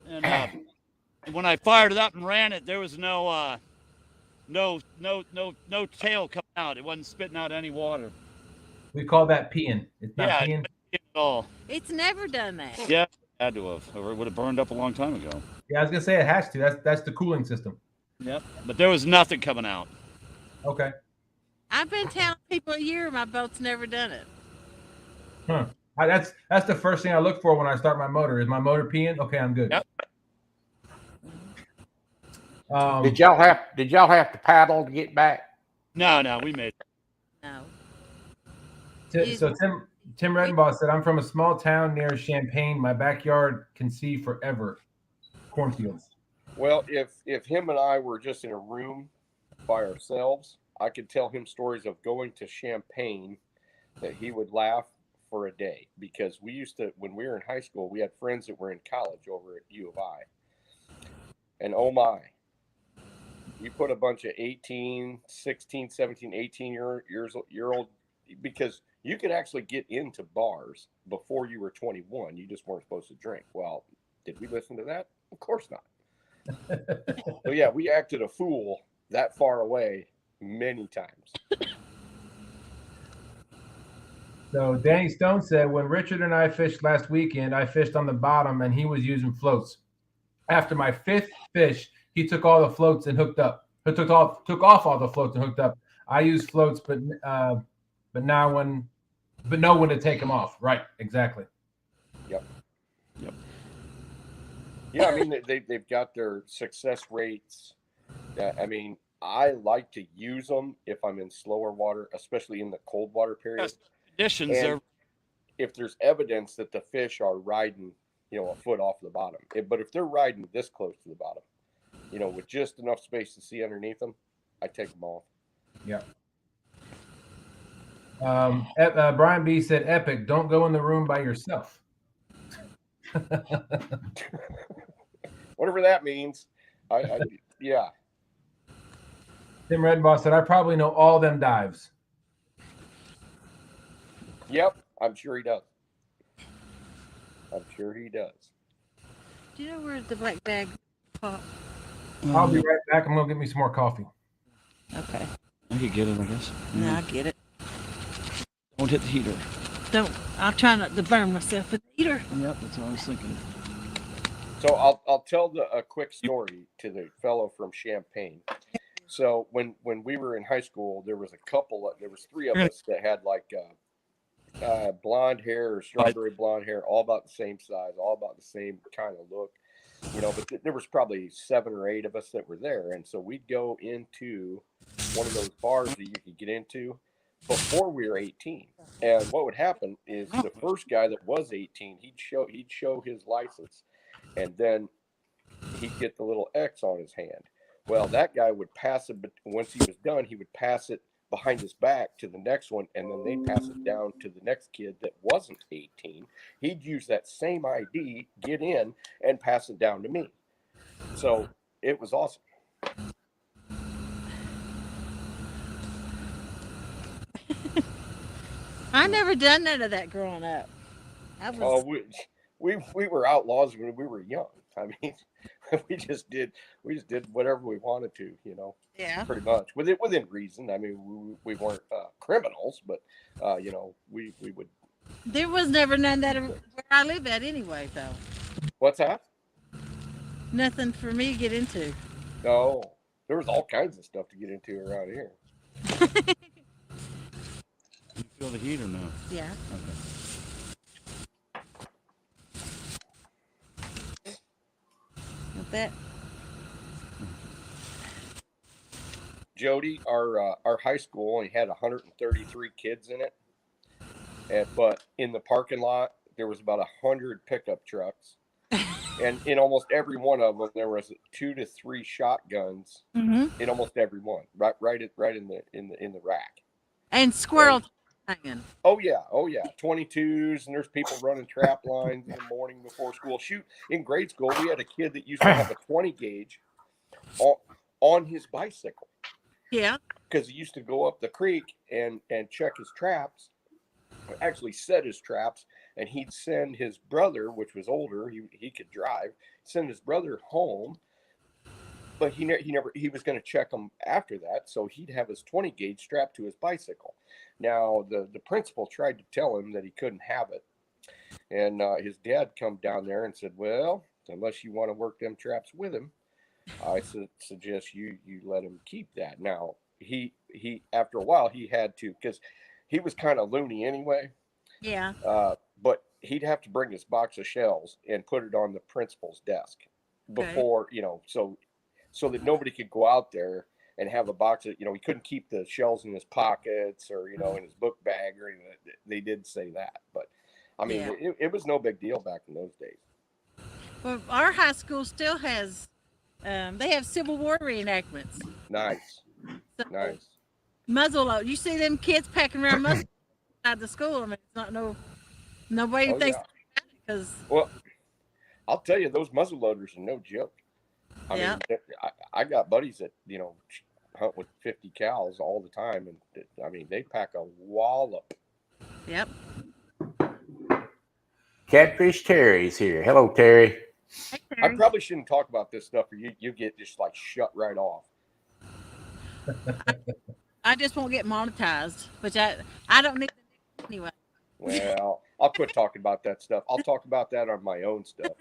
And when I fired it up and ran it, there was no tail coming out. It wasn't spitting out any water. We call that peeing. It's not peeing at all. It's never done that. Yeah, it had to have, or it would have burned up a long time ago. Yeah, I was gonna say it has to. That's the cooling system. Yep, but there was nothing coming out. Okay. I've been telling people a year my boat's never done it. Huh. That's the first thing I look for when I start my motor. Is my motor peeing? Okay, I'm good. Yep. Did y'all have to paddle to get back? No, we made it. No. So Tim Redenbaugh said, I'm from a small town near Champaign. My backyard can see forever. Cornfields. Well, if him and I were just in a room by ourselves, I could tell him stories of going to Champaign that he would laugh for a day, because we used to, when we were in high school, we had friends that were in college over at U of I. And oh my, you put a bunch of 18, 16, 17, 18-year-old, because you could actually get into bars before you were 21. You just weren't supposed to drink. Well, did we listen to that? Of course not. So yeah, we acted a fool that far away many times. So Danny Stone said, when Richard and I fished last weekend, I fished on the bottom and he was using floats. After my 5th fish, he took all the floats and hooked up. He took off all the floats and hooked up. I use floats, but know when to take them off. Right, exactly. Yep. Yeah, I mean, they've got their success rates. I mean, I like to use them if I'm in slower water, especially in the cold water period. Yes, conditions and are. If there's evidence that the fish are riding, a foot off the bottom. But if they're riding this close to the bottom, with just enough space to see underneath them, I take them off. Yeah. Brian B said, epic, don't go in the room by yourself. Whatever that means. Yeah. Tim Redenbaugh said, I probably know all them dives. Yep, I'm sure he does. Do you know where the black bag pop? I'll be right back. I'm going to get me some more coffee. Okay. I could get it, I guess. No, I get it. Don't hit the heater. I'll try not to burn myself with the heater. Yep, that's what I was thinking. So I'll tell a quick story to the fellow from Champaign. So when we were in high school, there was 3 of us that had like blonde hair or strawberry blonde hair, all about the same size, all about the same kind of look, but there was probably 7 or 8 of us that were there. And so we'd go into one of those bars that you could get into before we were 18. And what would happen is the first guy that was 18, he'd show his license, and then he'd get the little X on his hand. Well, that guy would pass it, but once he was done, he would pass it behind his back to the next one, and then they'd pass it down to the next kid that wasn't 18. He'd use that same ID, get in, and pass it down to me. So it was awesome. I never done none of that growing up. We were outlaws when we were young. I mean, we just did whatever we wanted to, you know. Yeah. Pretty much within reason. I mean, we weren't criminals, but you know, we would. There was never none that where I live at anyway, though. What's that? Nothing for me to get into. No, there was all kinds of stuff to get into around here. You feel the heat or no? Yeah. Okay. Not that. Jodi, our high school only had 133 kids in it, but in the parking lot there was about 100 pickup trucks, and in almost every one of them there was 2 to 3 shotguns. In almost every one, right in the rack. And squirrels hanging. Oh yeah, 22s, and there's people running trap lines in the morning before school. Shoot, in grade school we had a kid that used to have a 20 gauge on his bicycle. Yeah. Because he used to go up the creek and check his traps, actually set his traps, and he'd send his brother, which was older, he could drive, send his brother home, but he was going to check them after that, so he'd have his 20 gauge strapped to his bicycle. Now the principal tried to tell him that he couldn't have it, and his dad come down there and said, well, unless you want to work them traps with him, I suggest you let him keep that. Now he after a while he had to, because he was kind of loony anyway. Yeah. But he'd have to bring his box of shells and put it on the principal's desk before, you know, so that nobody could go out there and have a box of, you know, he couldn't keep the shells in his pockets or, you know, in his book bag or anything. They did say that, but I mean, it was no big deal back in those days. Well, our high school still has. They have Civil War reenactments. Nice. So, nice. Muzzleload. You see them kids packing around muzzle outside the school. I mean, it's not nobody thinks because. Well, I'll tell you, those muzzle loaders are no joke. I mean, I got buddies that, you know, hunt with 50 cows all the time, and I mean, they pack a wallop. Yep. Catfish Terry's here. Hello, Terry. Hey, I probably shouldn't talk about this stuff, or you get just like shut right off. I just won't get monetized, which I don't need to anyway. Well, I'll quit talking about that stuff. I'll talk about that on my own stuff.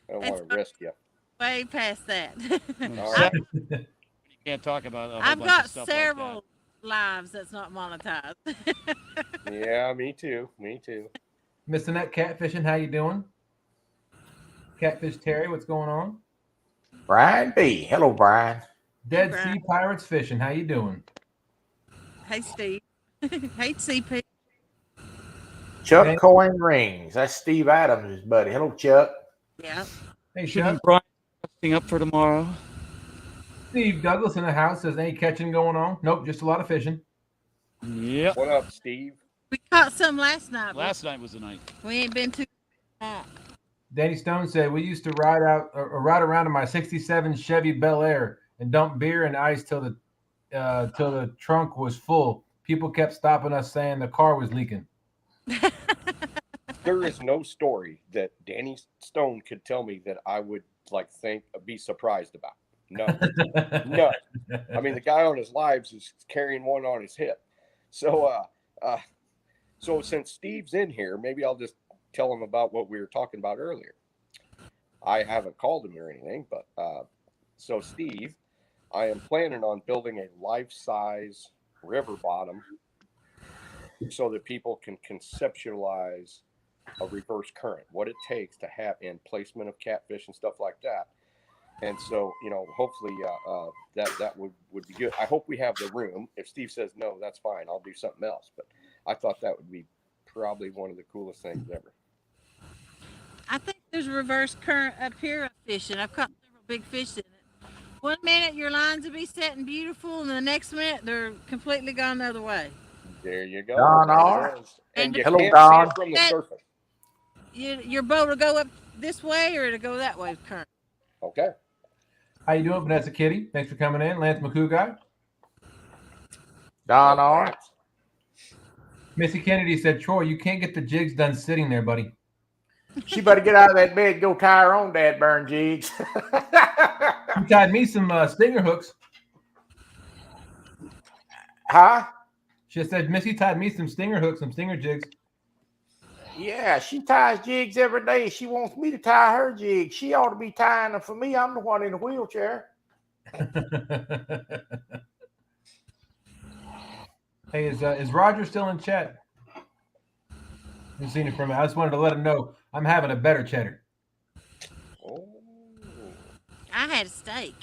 I don't want to risk you. Way past that. All right. You can't talk about a whole I've bunch got of stuff several like lives that's not monetized. Yeah, me too. Mr. Net Catfishing, how you doing? Catfish Terry, what's going on? Brian B. Hello, Brian. Dead Brian. Sea Pirates Fishing, how you doing? Hey, Steve. Hey, CP. Chuck Coin Rings. That's Steve Adams' buddy. Hello, Chuck. Yeah. Hey, that. Chuck. Brian, testing up for tomorrow. Steve Douglas in the house. Says any catching going on? Nope, just a lot of fishing. Yep. What up, Steve? We caught some last night. Last night was the night. We ain't been too. Danny Stone said we used to ride around in my '67 Chevy Bel Air and dump beer and ice till the trunk was full. People kept stopping us saying the car was leaking. There is no story that Danny Stone could tell me that I would be surprised about. None. None. I mean, the guy on his lives is carrying one on his hip. So since Steve's in here, maybe I'll just tell him about what we were talking about earlier. I haven't called him or anything, but so Steve, I am planning on building a life-size river bottom so that people can conceptualize a reverse current, what it takes to have in placement of catfish and stuff like that. And so, hopefully that would be good. I hope we have the room. If Steve says no, that's fine. I'll do something else. But I thought that would be probably one of the coolest things ever. I think there's a reverse current up here of fishing. I've caught several big fish in it. One minute your lines will be setting beautiful, and the next minute they're completely gone the other way. There you go. Don R. And you Hello, can't Don. see it from the surface. Your boat will go up this way or it'll go that way with current. Okay. How you doing, Vanessa Kitty? Thanks for coming in. Lance McCoo guy. Don R. Missy Kennedy said, Troy, you can't get the jigs done sitting there, buddy. She better get out of that bed and go tie her own dad burn jigs. You tied me some stinger hooks. Huh? She said, Missy tied me some stinger hooks, some stinger jigs. Yeah, she ties jigs every day. She wants me to tie her jigs. She ought to be tying them for me. I'm the one in the wheelchair. Hey, is Roger still in chat? I've seen it from me. I just wanted to let him know I'm having a better cheddar. Oh. I had a steak.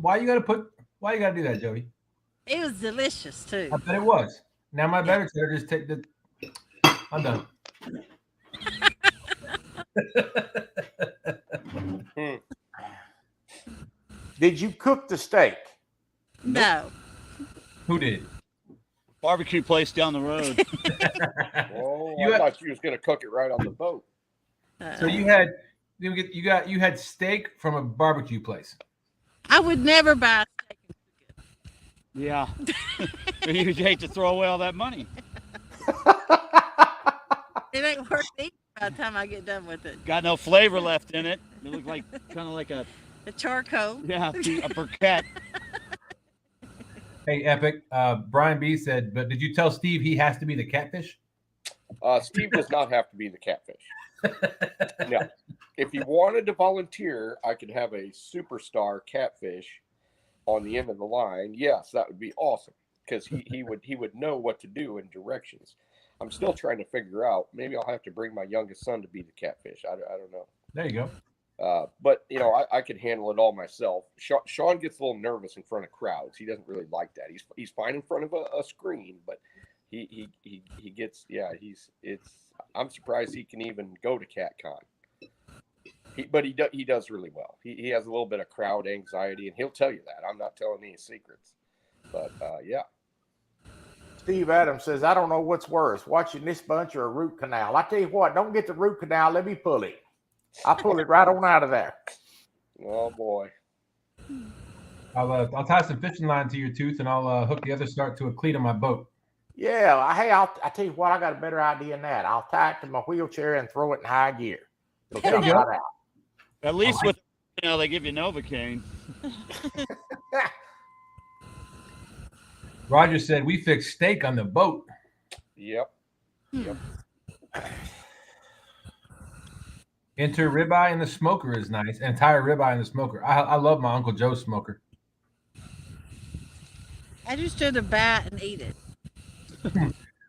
Why you gotta do that, Jody? It was delicious too. I bet it was. Now my better cheddar just take the. I'm done. Did you cook the steak? No. Who did? Barbecue place down the road. I thought you was going to cook it right on the boat. So you had steak from a barbecue place. I would never buy a steak and cook it. Yeah. You'd hate to throw away all that money. It ain't worth eating by the time I get done with it. Got no flavor left in it. It looked like kind of like a charcoal. Yeah, a briquette. Hey, Epic. Brian B said, but did you tell Steve he has to be the catfish? Steve does not have to be the catfish. No. If he wanted to volunteer, I could have a superstar catfish on the end of the line. Yes, that would be awesome because he would know what to do and directions. I'm still trying to figure out. Maybe I'll have to bring my youngest son to be the catfish. I don't know. There you go. But I could handle it all myself. Sean gets a little nervous in front of crowds. He doesn't really like that. He's fine in front of a screen, but he gets I'm surprised he can even go to CatCon. But he does really well. He has a little bit of crowd anxiety, and he'll tell you that. I'm not telling any secrets, but yeah. Steve Adams says, I don't know what's worse, watching this bunch or a root canal. I tell you what, don't get the root canal. Let me pull it. I'll pull it right on out of there. Oh, boy. I'll tie some fishing line to your tooth, and I'll hook the other start to a cleat on my boat. Yeah. Hey, I'll tell you what, I got a better idea than that. I'll tie it to my wheelchair and throw it in high gear. It'll come right out. At least with they give you Novocaine. Roger said we fixed steak on the boat. Yep. Enter ribeye in the smoker is nice. Entire ribeye in the smoker. I love my Uncle Joe's smoker. I just do the bat and eat it.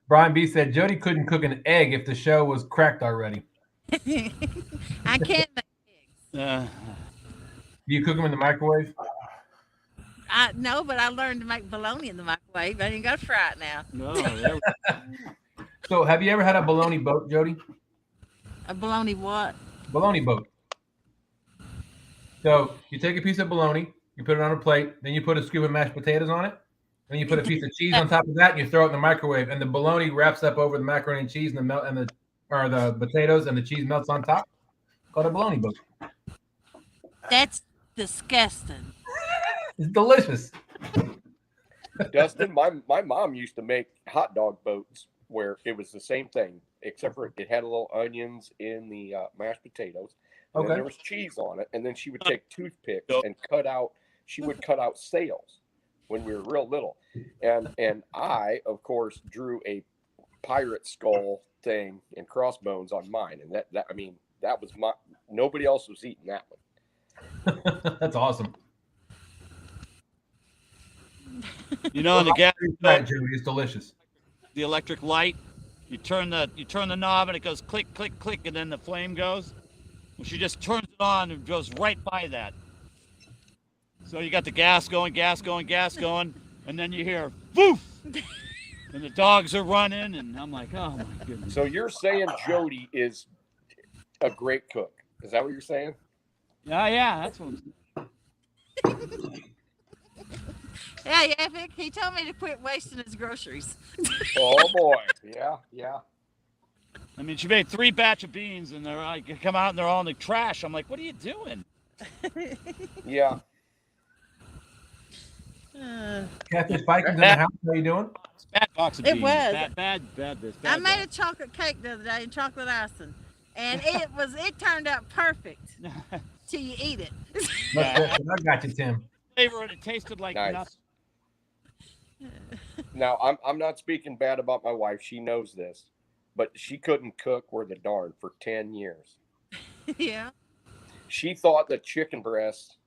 Brian B said Jody couldn't cook an egg if the show was cracked already. I can't make eggs. Do you cook them in the microwave? No, but I learned to make bologna in the microwave. I ain't got to fry it now. No. So have you ever had a bologna boat, Jody? A bologna what? Bologna boat. So you take a piece of bologna, you put it on a plate, then you put a scoop of mashed potatoes on it, then you put a piece of cheese on top of that, and you throw it in the microwave, and the bologna wraps up over the macaroni and cheese, and the potatoes, and the cheese melts on top. It's called a bologna boat. That's disgusting. It's delicious. Dustin, my mom used to make hot dog boats where it was the same thing, except for it had a little onions in the mashed potatoes. And then there was cheese on it, and then she would take toothpicks and cut out sails when we were real little. And I, of course, drew a pirate skull thing and crossbones on mine. And that was nobody else was eating that one. That's awesome. In the gas, it's delicious. The electric light, you turn the knob and it goes click, click, click, and then the flame goes. She just turns it on and goes right by that. So you got the gas going, and then you hear woof, and the dogs are running, and I'm like, oh my goodness. So you're saying Jodi is a great cook? Is that what you're saying? Yeah, that's what I'm saying. Yeah, Vic, he told me to quit wasting his groceries. Oh boy, yeah. I mean, she made 3 batch of beans, and they're like, come out and they're all in the trash. I'm like, what are you doing? Yeah. Catfish Viking in the house. How you doing? Bad box of It beans. was. Bad I made a chocolate cake the other day and chocolate icing, and it turned out perfect till you eat it. I got you, Tim. Flavor, and it tasted like nothing. Now, I'm not speaking bad about my wife. She knows this, but she couldn't cook worth a darn for 10 years. Yeah. She thought that chicken breasts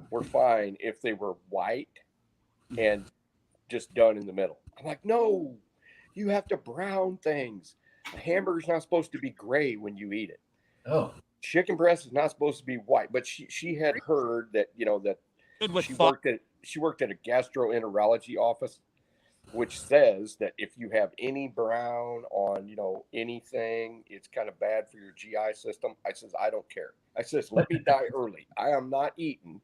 were fine if they were white and just done in the middle. I'm like, no, you have to brown things. A hamburger's not supposed to be gray when you eat it. Oh. Chicken breast is not supposed to be white, but she had heard that, that she worked at a gastroenterology office, which says that if you have any brown on, anything, it's kind of bad for your GI system. I says, I don't care. I says, let me die early. I am not eating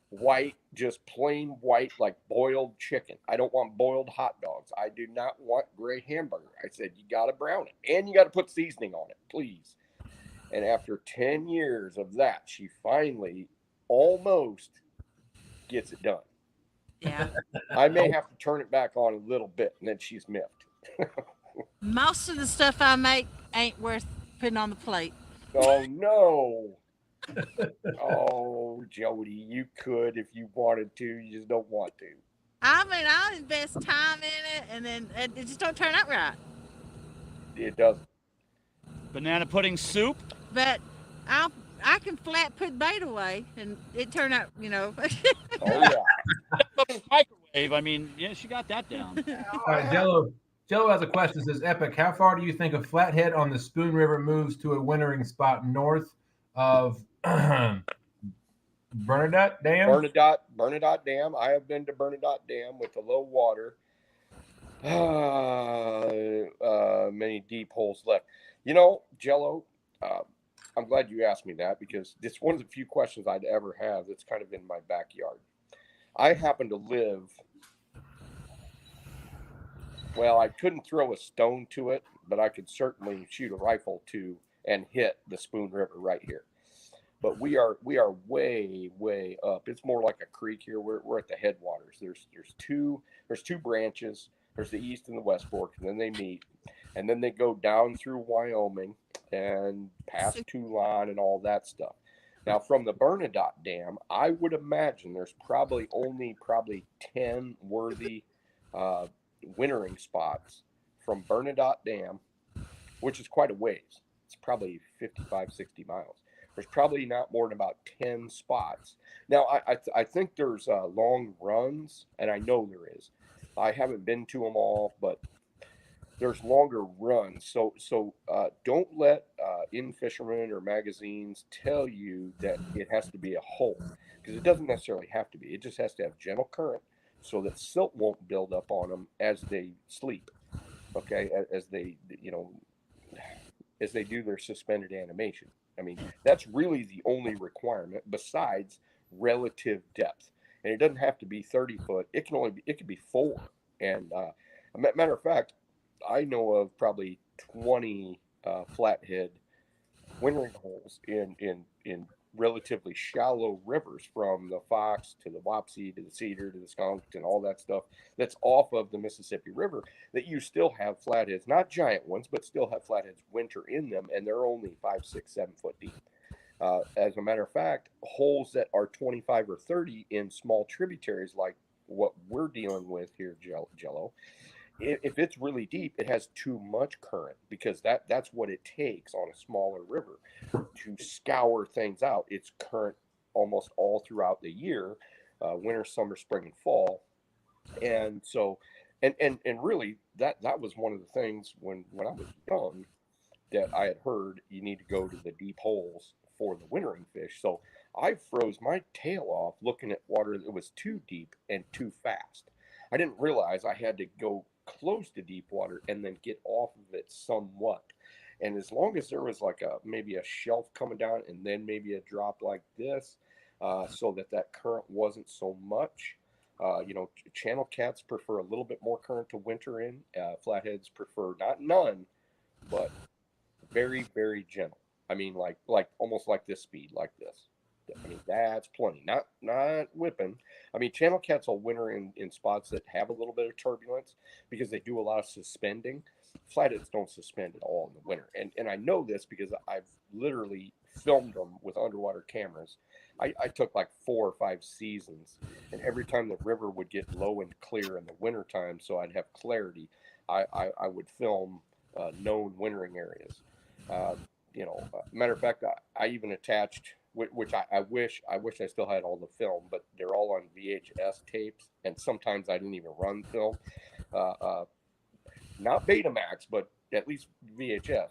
white, just plain white, like boiled chicken. I don't want boiled hot dogs. I do not want gray hamburger. I said, you got to brown it, and you got to put seasoning on it, please. And after 10 years of that, she finally almost gets it done. Yeah. I may have to turn it back on a little bit, and then she's miffed. Most of the stuff I make ain't worth putting on the plate. Oh, no. Oh, Jodi, you could if you wanted to. You just don't want to. I mean, I'll invest time in it, and then it just don't turn out right. It doesn't. Banana pudding soup? But I can flat put bait away, and it turned out, Oh, yeah. Microwave, I mean, yeah, she got that down. All right, Jello has a question. It says, Epic, how far do you think a flathead on the Spoon River moves to a wintering spot north of Bernadette Dam? Bernadette Dam. I have been to Bernadette Dam with the low water. Many deep holes left. Jello, I'm glad you asked me that, because it's one of the few questions I'd ever have that's kind of in my backyard. I happen to live, well, I couldn't throw a stone to it, but I could certainly shoot a rifle to and hit the Spoon River right here. But we are way, way up. It's more like a creek here. We're at the headwaters. There's two branches. There's the east and the west fork, and then they meet, and then they go down through Wyoming and past Toulon and all that stuff. Now, from the Bernadette Dam, I would imagine there's probably 10 worthy wintering spots from Bernadette Dam, which is quite a ways. It's probably 55, 60 miles. There's probably not more than about 10 spots. Now, I think there's long runs, and I know there is. I haven't been to them all, but there's longer runs. So don't let in-fishermen or magazines tell you that it has to be a hole, because it doesn't necessarily have to be. It just has to have gentle current so that silt won't build up on them as they sleep, okay, as they do their suspended animation. I mean, that's really the only requirement besides relative depth. And it doesn't have to be 30 foot. It could be 4. And matter of fact, I know of probably 20 flathead wintering holes in relatively shallow rivers, from the Fox to the Wapsie to the Cedar to the Skunk and all that stuff that's off of the Mississippi River, that you still have flatheads, not giant ones, but still have flatheads winter in them, and they're only 5, 6, 7 foot deep. As a matter of fact, holes that are 25 or 30 in small tributaries like what we're dealing with here, Jello, if it's really deep, it has too much current, because that's what it takes on a smaller river to scour things out. It's current almost all throughout the year, winter, summer, spring, and fall. And so, and really, that was one of the things when I was young that I had heard, you need to go to the deep holes for the wintering fish. So I froze my tail off looking at water that was too deep and too fast. I didn't realize I had to go close to deep water and then get off of it somewhat. And as long as there was like maybe a shelf coming down and then maybe a drop like this, so that current wasn't so much. Channel cats prefer a little bit more current to winter in. Flatheads prefer not none, but very, very gentle. I mean, like almost like this speed, like this. I mean, that's plenty. Not whipping. I mean, channel cats will winter in spots that have a little bit of turbulence because they do a lot of suspending. Flatheads don't suspend at all in the winter. And I know this because I've literally filmed them with underwater cameras. I took like 4 or 5 seasons, and every time the river would get low and clear in the wintertime, so I'd have clarity, I would film known wintering areas. Matter of fact, I even attached, which I wish I still had all the film, but they're all on VHS tapes, and sometimes I didn't even run film. Not Betamax, but at least VHS.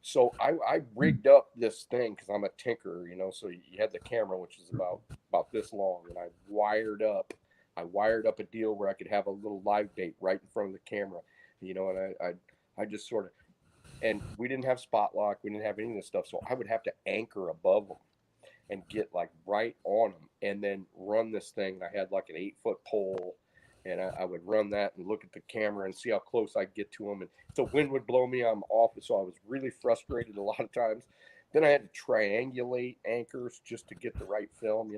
So I rigged up this thing because I'm a tinkerer, so you had the camera, which is about this long, and I wired up a deal where I could have a little live bait right in front of the camera, and I just sort of, and we didn't have spot lock, we didn't have any of this stuff, so I would have to anchor above them and get like right on them and then run this thing. I had like an 8-foot pole, and I would run that and look at the camera and see how close I get to them. And if the wind would blow me, I'm off. So I was really frustrated a lot of times. Then I had to triangulate anchors just to get the right film,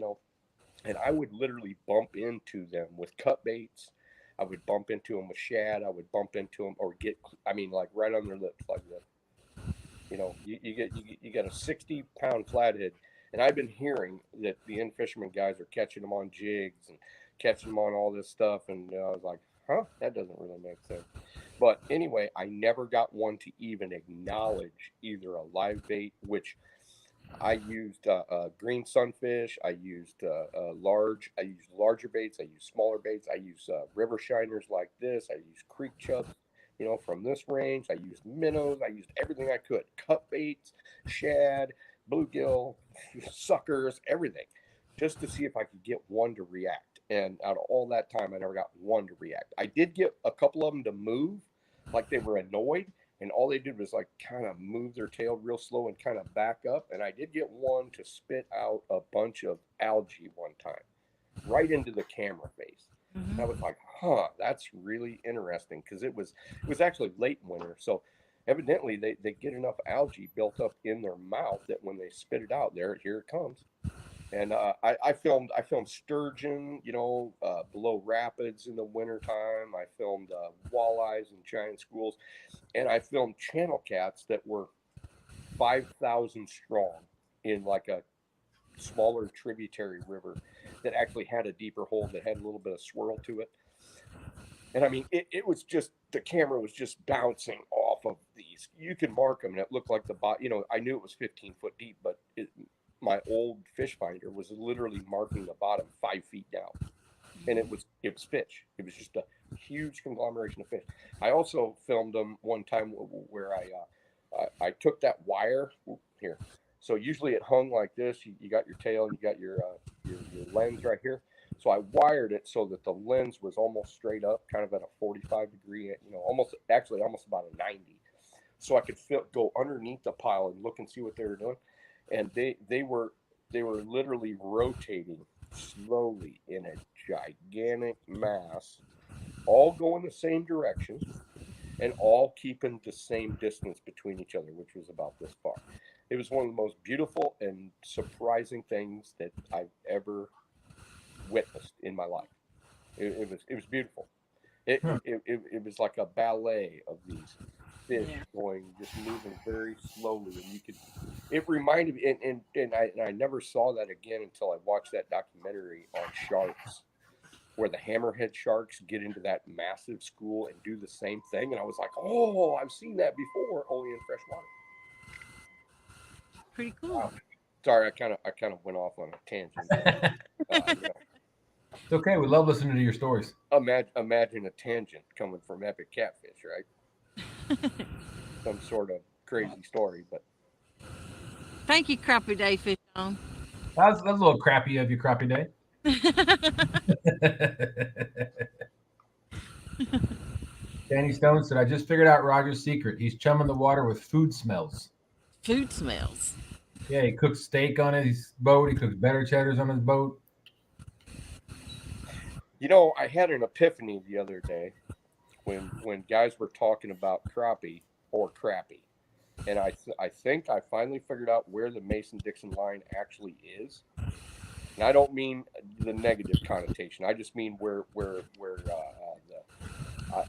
And I would literally bump into them with cut baits. I would bump into them with shad. I would bump into them or like right on their lips like this. You got a 60-pound flathead. And I've been hearing that the in-fisherman guys are catching them on jigs and catching them on all this stuff. And I was like, that doesn't really make sense. But anyway, I never got one to even acknowledge either a live bait, which I used green sunfish. I used larger baits. I used smaller baits. I used river shiners like this. I used creek chubs, from this range. I used minnows. I used everything I could. Cut baits, shad, bluegill, suckers, everything, just to see if I could get one to react. And out of all that time, I never got one to react. I did get a couple of them to move, like they were annoyed, and all they did was like kind of move their tail real slow and kind of back up. And I did get one to spit out a bunch of algae one time, right into the camera face. Mm-hmm. I was like, that's really interesting, because it was actually late in winter, so evidently they get enough algae built up in their mouth that when they spit it out, here it comes. And I filmed sturgeon, below rapids in the wintertime. I filmed walleyes and giant schools, and I filmed channel cats that were 5,000 strong in like a smaller tributary river that actually had a deeper hole that had a little bit of swirl to it. And I mean, it was just, the camera was just bouncing off of these. You can mark them, and it looked like I knew it was 15 foot deep, but my old fish finder was literally marking the bottom 5 feet down, and it was fish. It was just a huge conglomeration of fish. I also filmed them one time where I took that wire here. So usually it hung like this. You got your tail, and you got your lens right here. So I wired it so that the lens was almost straight up, kind of at a 45 degree, almost about a 90. So I could go underneath the pile and look and see what they were doing. And they were literally rotating slowly in a gigantic mass, all going the same direction and all keeping the same distance between each other, which was about this far. It was one of the most beautiful and surprising things that I've ever witnessed in my life. It was beautiful. It was like a ballet of these fish just moving very slowly, and it reminded me, and I never saw that again until I watched that documentary on sharks, where the hammerhead sharks get into that massive school and do the same thing, and I was like, oh, I've seen that before, only in fresh water. Pretty cool. Wow. Sorry, I kind of went off on a tangent. It's okay. We love listening to your stories. Imagine a tangent coming from Epic Catfish, right? Some sort of crazy story, but Thank you, Crappie Day Fish on. That's a little crappy of you, Crappie Day. Danny Stone said, I just figured out Roger's secret. He's chumming the water with food smells. Food smells. Yeah, he cooks steak on his boat. He cooks better cheddars on his boat. You know, I had an epiphany the other day when guys were talking about crappie or crappie. And I think I finally figured out where the Mason-Dixon line actually is. And I don't mean the negative connotation. I just mean where I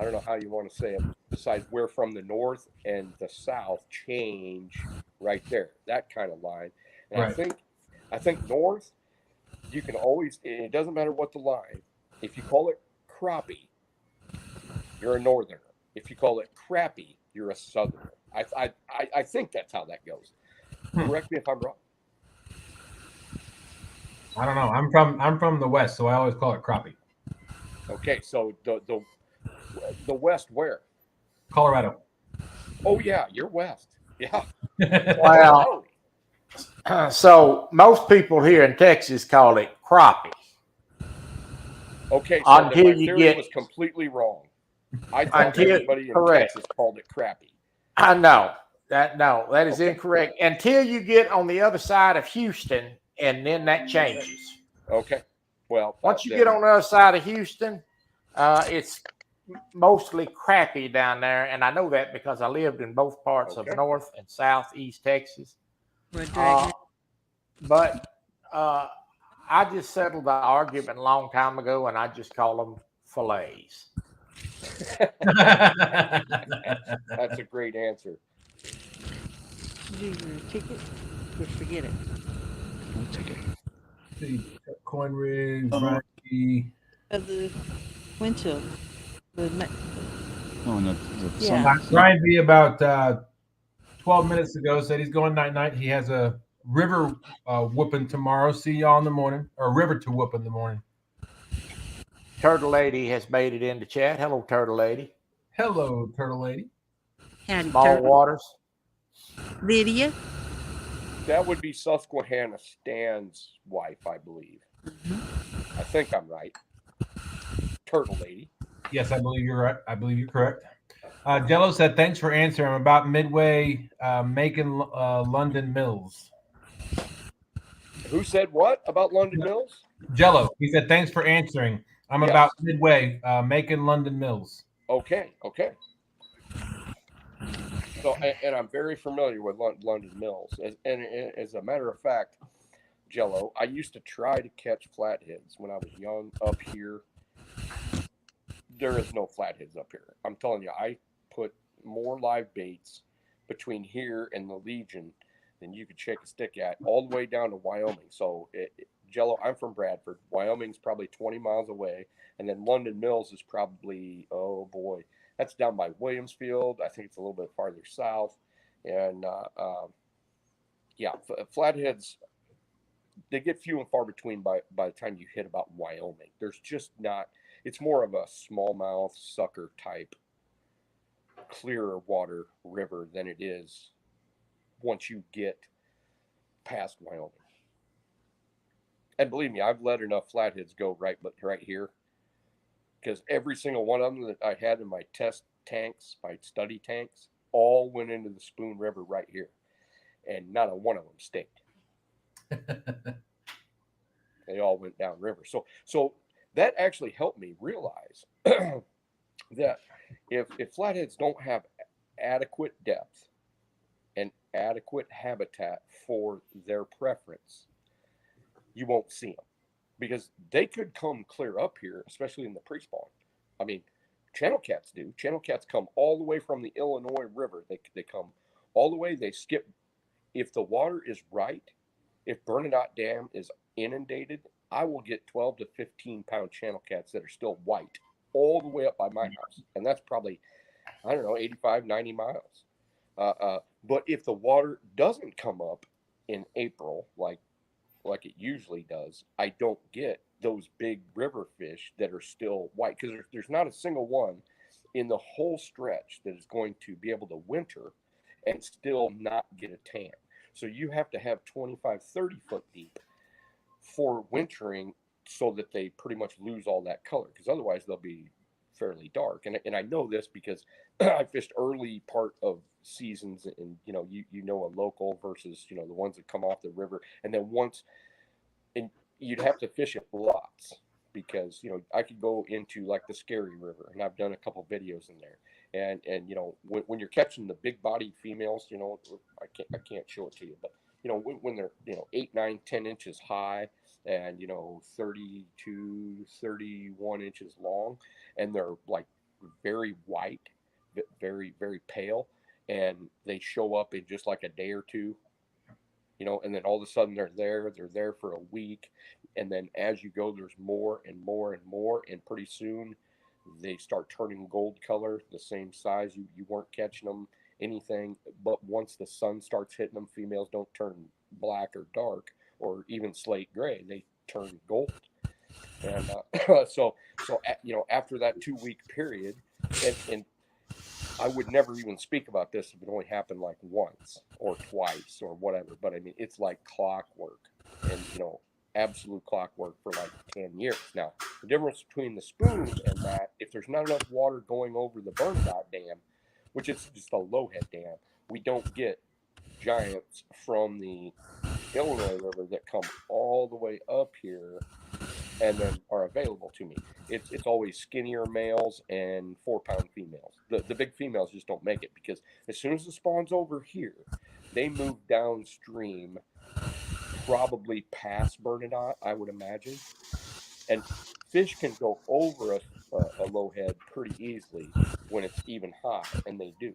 don't know how you want to say it, besides where from the north and the south change right there, that kind of line. And right. I think north, you can always, it doesn't matter what the line, if you call it crappie, you're a northerner. If you call it crappie, you're a southerner. I think that's how that goes. Correct me if I'm wrong. I don't know. I'm from the west, so I always call it crappie. Okay, so the west where? Colorado. Oh yeah, you're west. Yeah. Well, so most people here in Texas call it crappie. Okay, so until my you theory get was completely wrong. I thought until everybody in correct. Texas called it crappie. I know that is incorrect until you get on the other side of Houston, and then that changes. Okay. Well, once you get on the other side of Houston, it's mostly crappie down there, and I know that because I lived in both parts of North and Southeast Texas. But I just settled the argument a long time ago, and I just call them fillets. That's a great answer. Do your ticket? Or forget it. Ticket. Coin rigs, Rocky. Of the windshield. Brian B about 12 minutes ago said he's going night. He has a river whooping tomorrow. See y'all in the morning, or river to whoop in the morning. Turtle Lady has made it into chat. Hello, Turtle Lady. Hello, Turtle Lady. Howdy, Small Turtle. Waters. Lydia. That would be Susquehanna Stan's wife, I believe. Mm-hmm. I think I'm right. Turtle Lady. Yes, I believe you're right. I believe you're correct. Jello said, thanks for answering. I'm about midway making London Mills. Who said what about London Mills? Jello. He said, thanks for answering. I'm about midway making London Mills. Okay. So, and I'm very familiar with London Mills. And as a matter of fact, Jello, I used to try to catch flatheads when I was young up here. There is no flatheads up here. I'm telling you, I put more live baits between here and the Legion than you could shake a stick at, all the way down to Wyoming. So, Jello, I'm from Bradford. Wyoming's probably 20 miles away. And then London Mills is probably, oh boy, that's down by Williamsfield. I think it's a little bit farther south. And flatheads, they get few and far between by the time you hit about Wyoming. There's just not, it's more of a smallmouth sucker type clearer water river than it is once you get past Wyoming. And believe me, I've let enough flatheads go right here, because every single one of them that I had in my test tanks, my study tanks, all went into the Spoon River right here, and not a one of them staked. They all went downriver. So that actually helped me realize that if flatheads don't have adequate depth and adequate habitat for their preference, you won't see them, because they could come clear up here, especially in the pre-spawn. I mean, channel cats do. Channel cats come all the way from the Illinois River. They come all the way. They skip. If the water is right, if Bernadette Dam is inundated, I will get 12 to 15 pound channel cats that are still white all the way up by my house. And that's probably, I don't know, 85, 90 miles. But if the water doesn't come up in April, like it usually does, I don't get those big river fish that are still white, because there's not a single one in the whole stretch that is going to be able to winter and still not get a tan. So you have to have 25, 30 foot deep for wintering so that they pretty much lose all that color, because otherwise they'll be fairly dark. And I know this because I fished early part of seasons, and you know a local versus the ones that come off the river, and then and you'd have to fish it lots, because I could go into like the Scary River, and I've done a couple videos in there, and when you're catching the big bodied females, I can't show it to you, but when they're 8, 9, 10 inches high, and 32, 31 inches long, and they're like very white, very, very pale, and they show up in just like a day or two, and then all of a sudden they're there for a week, and then as you go, there's more and more and more, and pretty soon they start turning gold color, the same size. You weren't catching them anything, but once the sun starts hitting them, females don't turn black or dark or even slate gray, they turn gold. And so after that 2-week period, and I would never even speak about this if it only happened like once or twice or whatever, but I mean, it's like clockwork, and absolute clockwork for like 10 years. Now, the difference between the spoon and that, if there's not enough water going over the Bernadette Dam, which is just a low-head dam, we don't get giants from the Illinois River that come all the way up here and then are available to me. It's always skinnier males and 4-pound females. The big females just don't make it, because as soon as the spawn's over here, they move downstream, probably past Bernadette, I would imagine. And fish can go over a low head pretty easily when it's even high, and they do.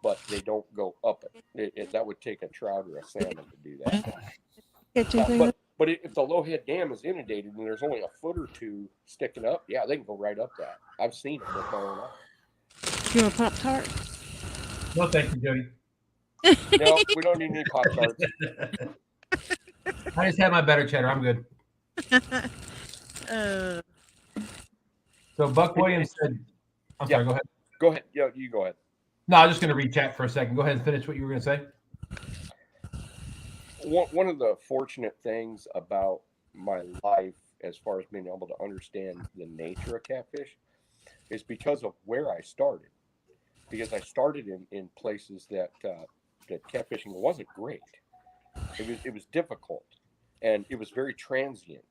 But they don't go up it. That would take a trout or a salmon to do that. But if the low head dam is inundated and there's only a foot or two sticking up, yeah, they can go right up that. I've seen it with my own eyes. You want a Pop-Tart? No, thank you, Jody. No, we don't need any Pop-Tarts. I just had my better cheddar. I'm good. So Buck Williams said, I'm sorry, go ahead. Go ahead. Yeah, you go ahead. No, I was just going to read chat for a second. Go ahead and finish what you were going to say. One of the fortunate things about my life, as far as being able to understand the nature of catfish, is because of where I started. Because I started in places that catfishing wasn't great. It was difficult, and it was very transient.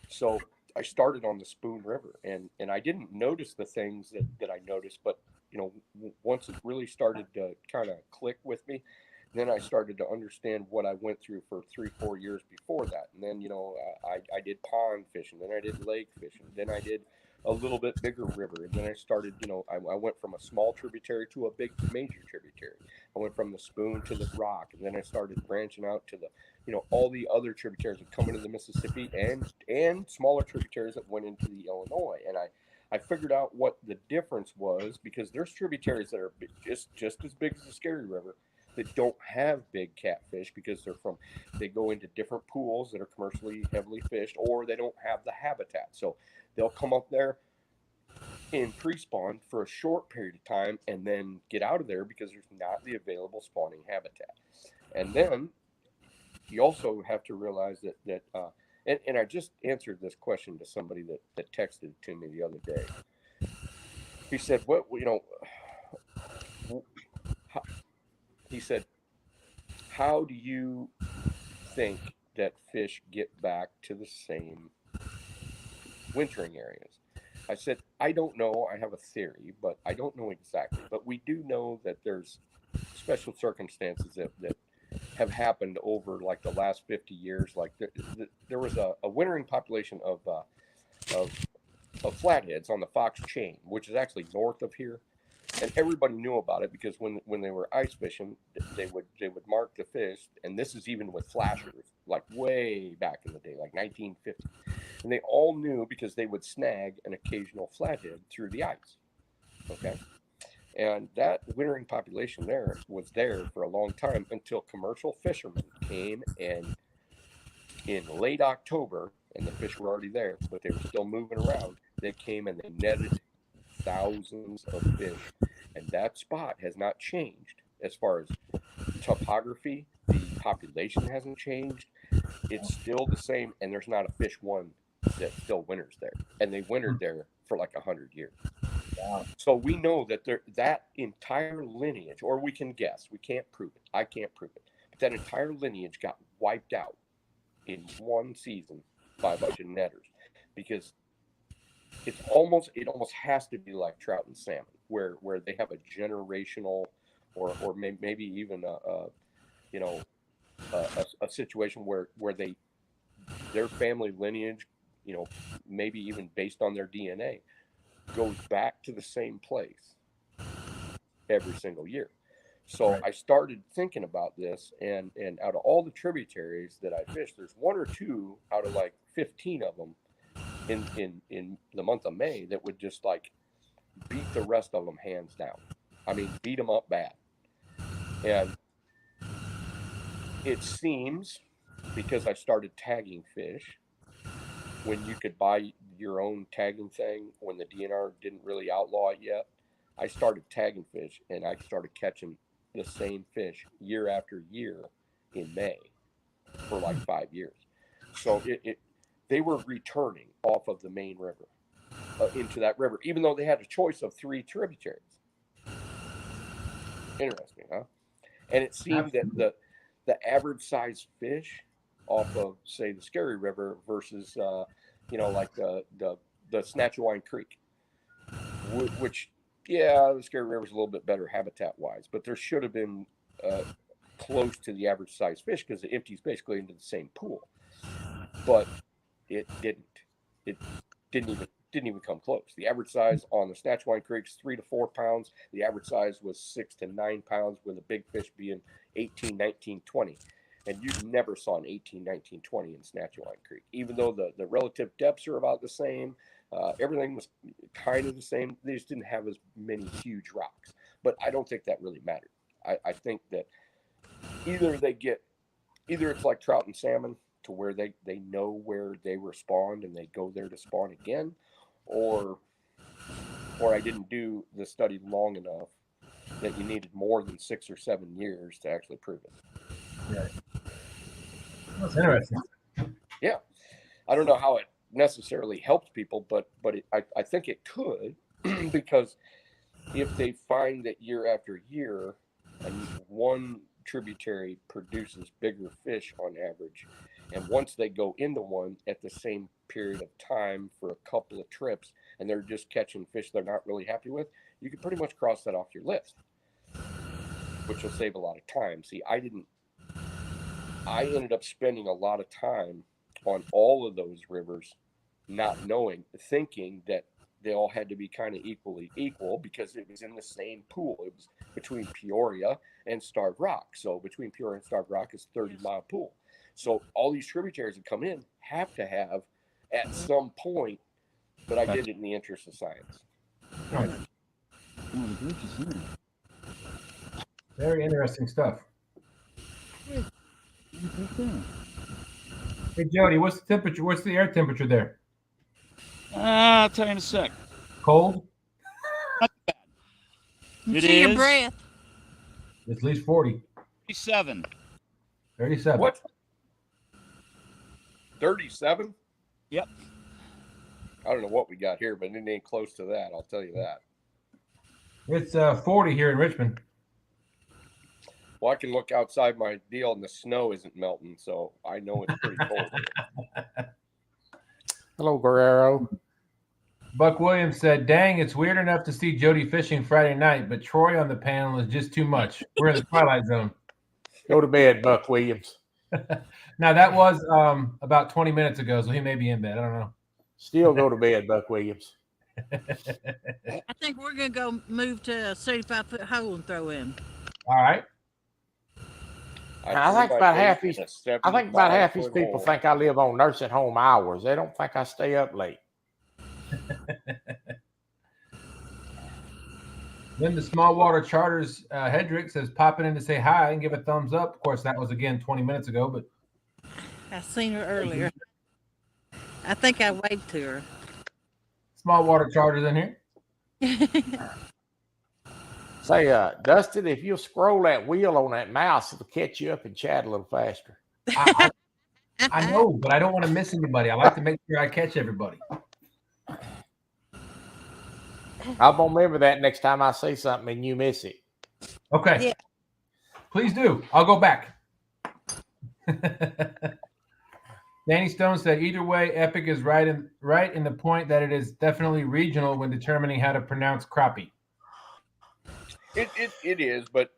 So I started on the Spoon River, and I didn't notice the things that I noticed, but once it really started to kind of click with me, then I started to understand what I went through for 3-4 years before that. And then I did pond fishing, then I did lake fishing, then I did a little bit bigger river, and then I started, I went from a small tributary to a big major tributary. I went from the Spoon to the Rock, and then I started branching out to the all the other tributaries that come into the Mississippi, and smaller tributaries that went into the Illinois. And I figured out what the difference was, because there's tributaries that are just as big as the Scary River that don't have big catfish, because they go into different pools that are commercially heavily fished, or they don't have the habitat. So they'll come up there in pre-spawn for a short period of time and then get out of there because there's not the available spawning habitat. And then you also have to realize that and I just answered this question to somebody that texted to me the other day. He said, he said, how do you think that fish get back to the same wintering areas? I said, I don't know. I have a theory, but I don't know exactly. But we do know that there's special circumstances that have happened over like the last 50 years. Like there was a wintering population of flatheads on the Fox Chain, which is actually north of here. And everybody knew about it because when they were ice fishing, they would mark the fish, and this is even with flashers, like way back in the day, like 1950. And they all knew because they would snag an occasional flathead through the ice. Okay, and that wintering population there was there for a long time until commercial fishermen came, and in late October, and the fish were already there, but they were still moving around. They came and they netted thousands of fish, and that spot has not changed as far as topography. The population hasn't changed. It's still the same, and there's not a fish one that still winters there, and they wintered there for like 100 years. Wow. So we know that that entire lineage, or we can guess, we can't prove it. I can't prove it, but that entire lineage got wiped out in one season by a bunch of netters, because it almost has to be like trout and salmon, where they have a generational, or maybe even a situation where their family lineage, maybe even based on their DNA, goes back to the same place every single year. So I started thinking about this, and out of all the tributaries that I fish, there's one or two out of like 15 of them in the month of May that would just like beat the rest of them hands down. I mean, beat them up bad. And it seems, because I started tagging fish, when you could buy your own tagging thing, when the DNR didn't really outlaw it yet, I started tagging fish, and I started catching the same fish year after year in May for like 5 years. So they were returning off of the main river into that river, even though they had a choice of 3 tributaries. Interesting, huh? And it seemed that the average size fish off of, say, the Scary River versus like the Snatchawine Creek, which, yeah, the Scary River is a little bit better habitat wise, but there should have been close to the average size fish, because it empties basically into the same pool. But it didn't. It didn't even come close. The average size on the Snatchawine Creek is 3 to 4 pounds. The average size was 6 to 9 pounds, with a big fish being 18, 19, 20. And you never saw an 18, 19, 20 in Snatchawine Creek, even though the relative depths are about the same. Everything was kind of the same. They just didn't have as many huge rocks. But I don't think that really mattered. I think that either it's like trout and salmon, to where they know where they were spawned and they go there to spawn again, or I didn't do the study long enough that you needed more than 6 or 7 years to actually prove it. Yeah. That's interesting. Yeah. I don't know how it necessarily helps people, but I think it could, because if they find that year after year, and one tributary produces bigger fish on average, and once they go into one at the same period of time for a couple of trips, and they're just catching fish they're not really happy with, you can pretty much cross that off your list, which will save a lot of time. See, I ended up spending a lot of time on all of those rivers, not knowing, thinking that they all had to be kind of equally equal, because it was in the same pool. It was between Peoria and Starved Rock. So between Peoria and Starved Rock is 30-mile pool. So all these tributaries that come in have to have at some point, but I did it in the interest of science. Very interesting stuff. Hey, Jody, what's the temperature? What's the air temperature there? I'll tell you in a sec. Cold? It See your is breath. It's at least 40. 37. 37. What? 37? Yep. I don't know what we got here, but it ain't close to that. I'll tell you that. It's 40 here in Richmond. Well, I can look outside my deal and the snow isn't melting, so I know it's pretty cold here. Hello, Guerrero. Buck Williams said, dang, it's weird enough to see Jody fishing Friday night, but Troy on the panel is just too much. We're in the twilight zone. Go to bed, Buck Williams. Now, that was about 20 minutes ago, so he may be in bed. I don't know. Still go to bed, Buck Williams. I think we're going to go move to a 35-foot hole and throw in. All right. I think about half these people think I live on nursing home hours. They don't think I stay up late. Then the Small Water Charters Hedrick says, popping in to say hi and give a thumbs up. Of course, that was again 20 minutes ago, but I seen her earlier. I think I waved to her. Small Water Charters in here. Say, Dustin, if you'll scroll that wheel on that mouse, it'll catch you up and chat a little faster. I know, but I don't want to miss anybody. I like to make sure I catch everybody. I'm gonna remember that next time I say something and you miss it. Okay. Yeah. Please do. I'll go back. Danny Stone said, either way, Epic is right in the point that it is definitely regional when determining how to pronounce crappie. It is, but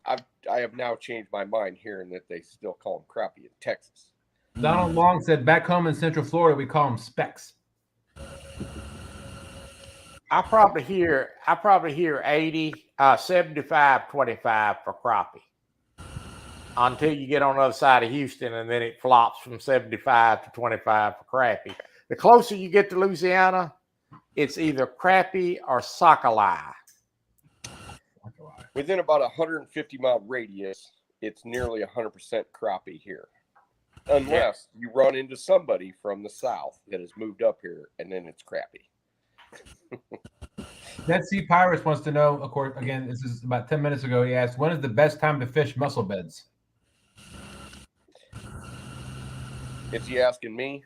I have now changed my mind hearing that they still call them crappie in Texas. Donald Long said, back home in Central Florida, we call them specks. I probably hear 80, 75, 25 for crappie until you get on the other side of Houston, and then it flops from 75 to 25 for crappie. The closer you get to Louisiana, it's either crappie or sockeye. Within about a 150-mile radius, it's nearly 100% crappie here. Unless you run into somebody from the south that has moved up here, and then it's crappie. Dead Sea Pirates wants to know, of course, again, this is about 10 minutes ago. He asked, when is the best time to fish mussel beds? Is he asking me?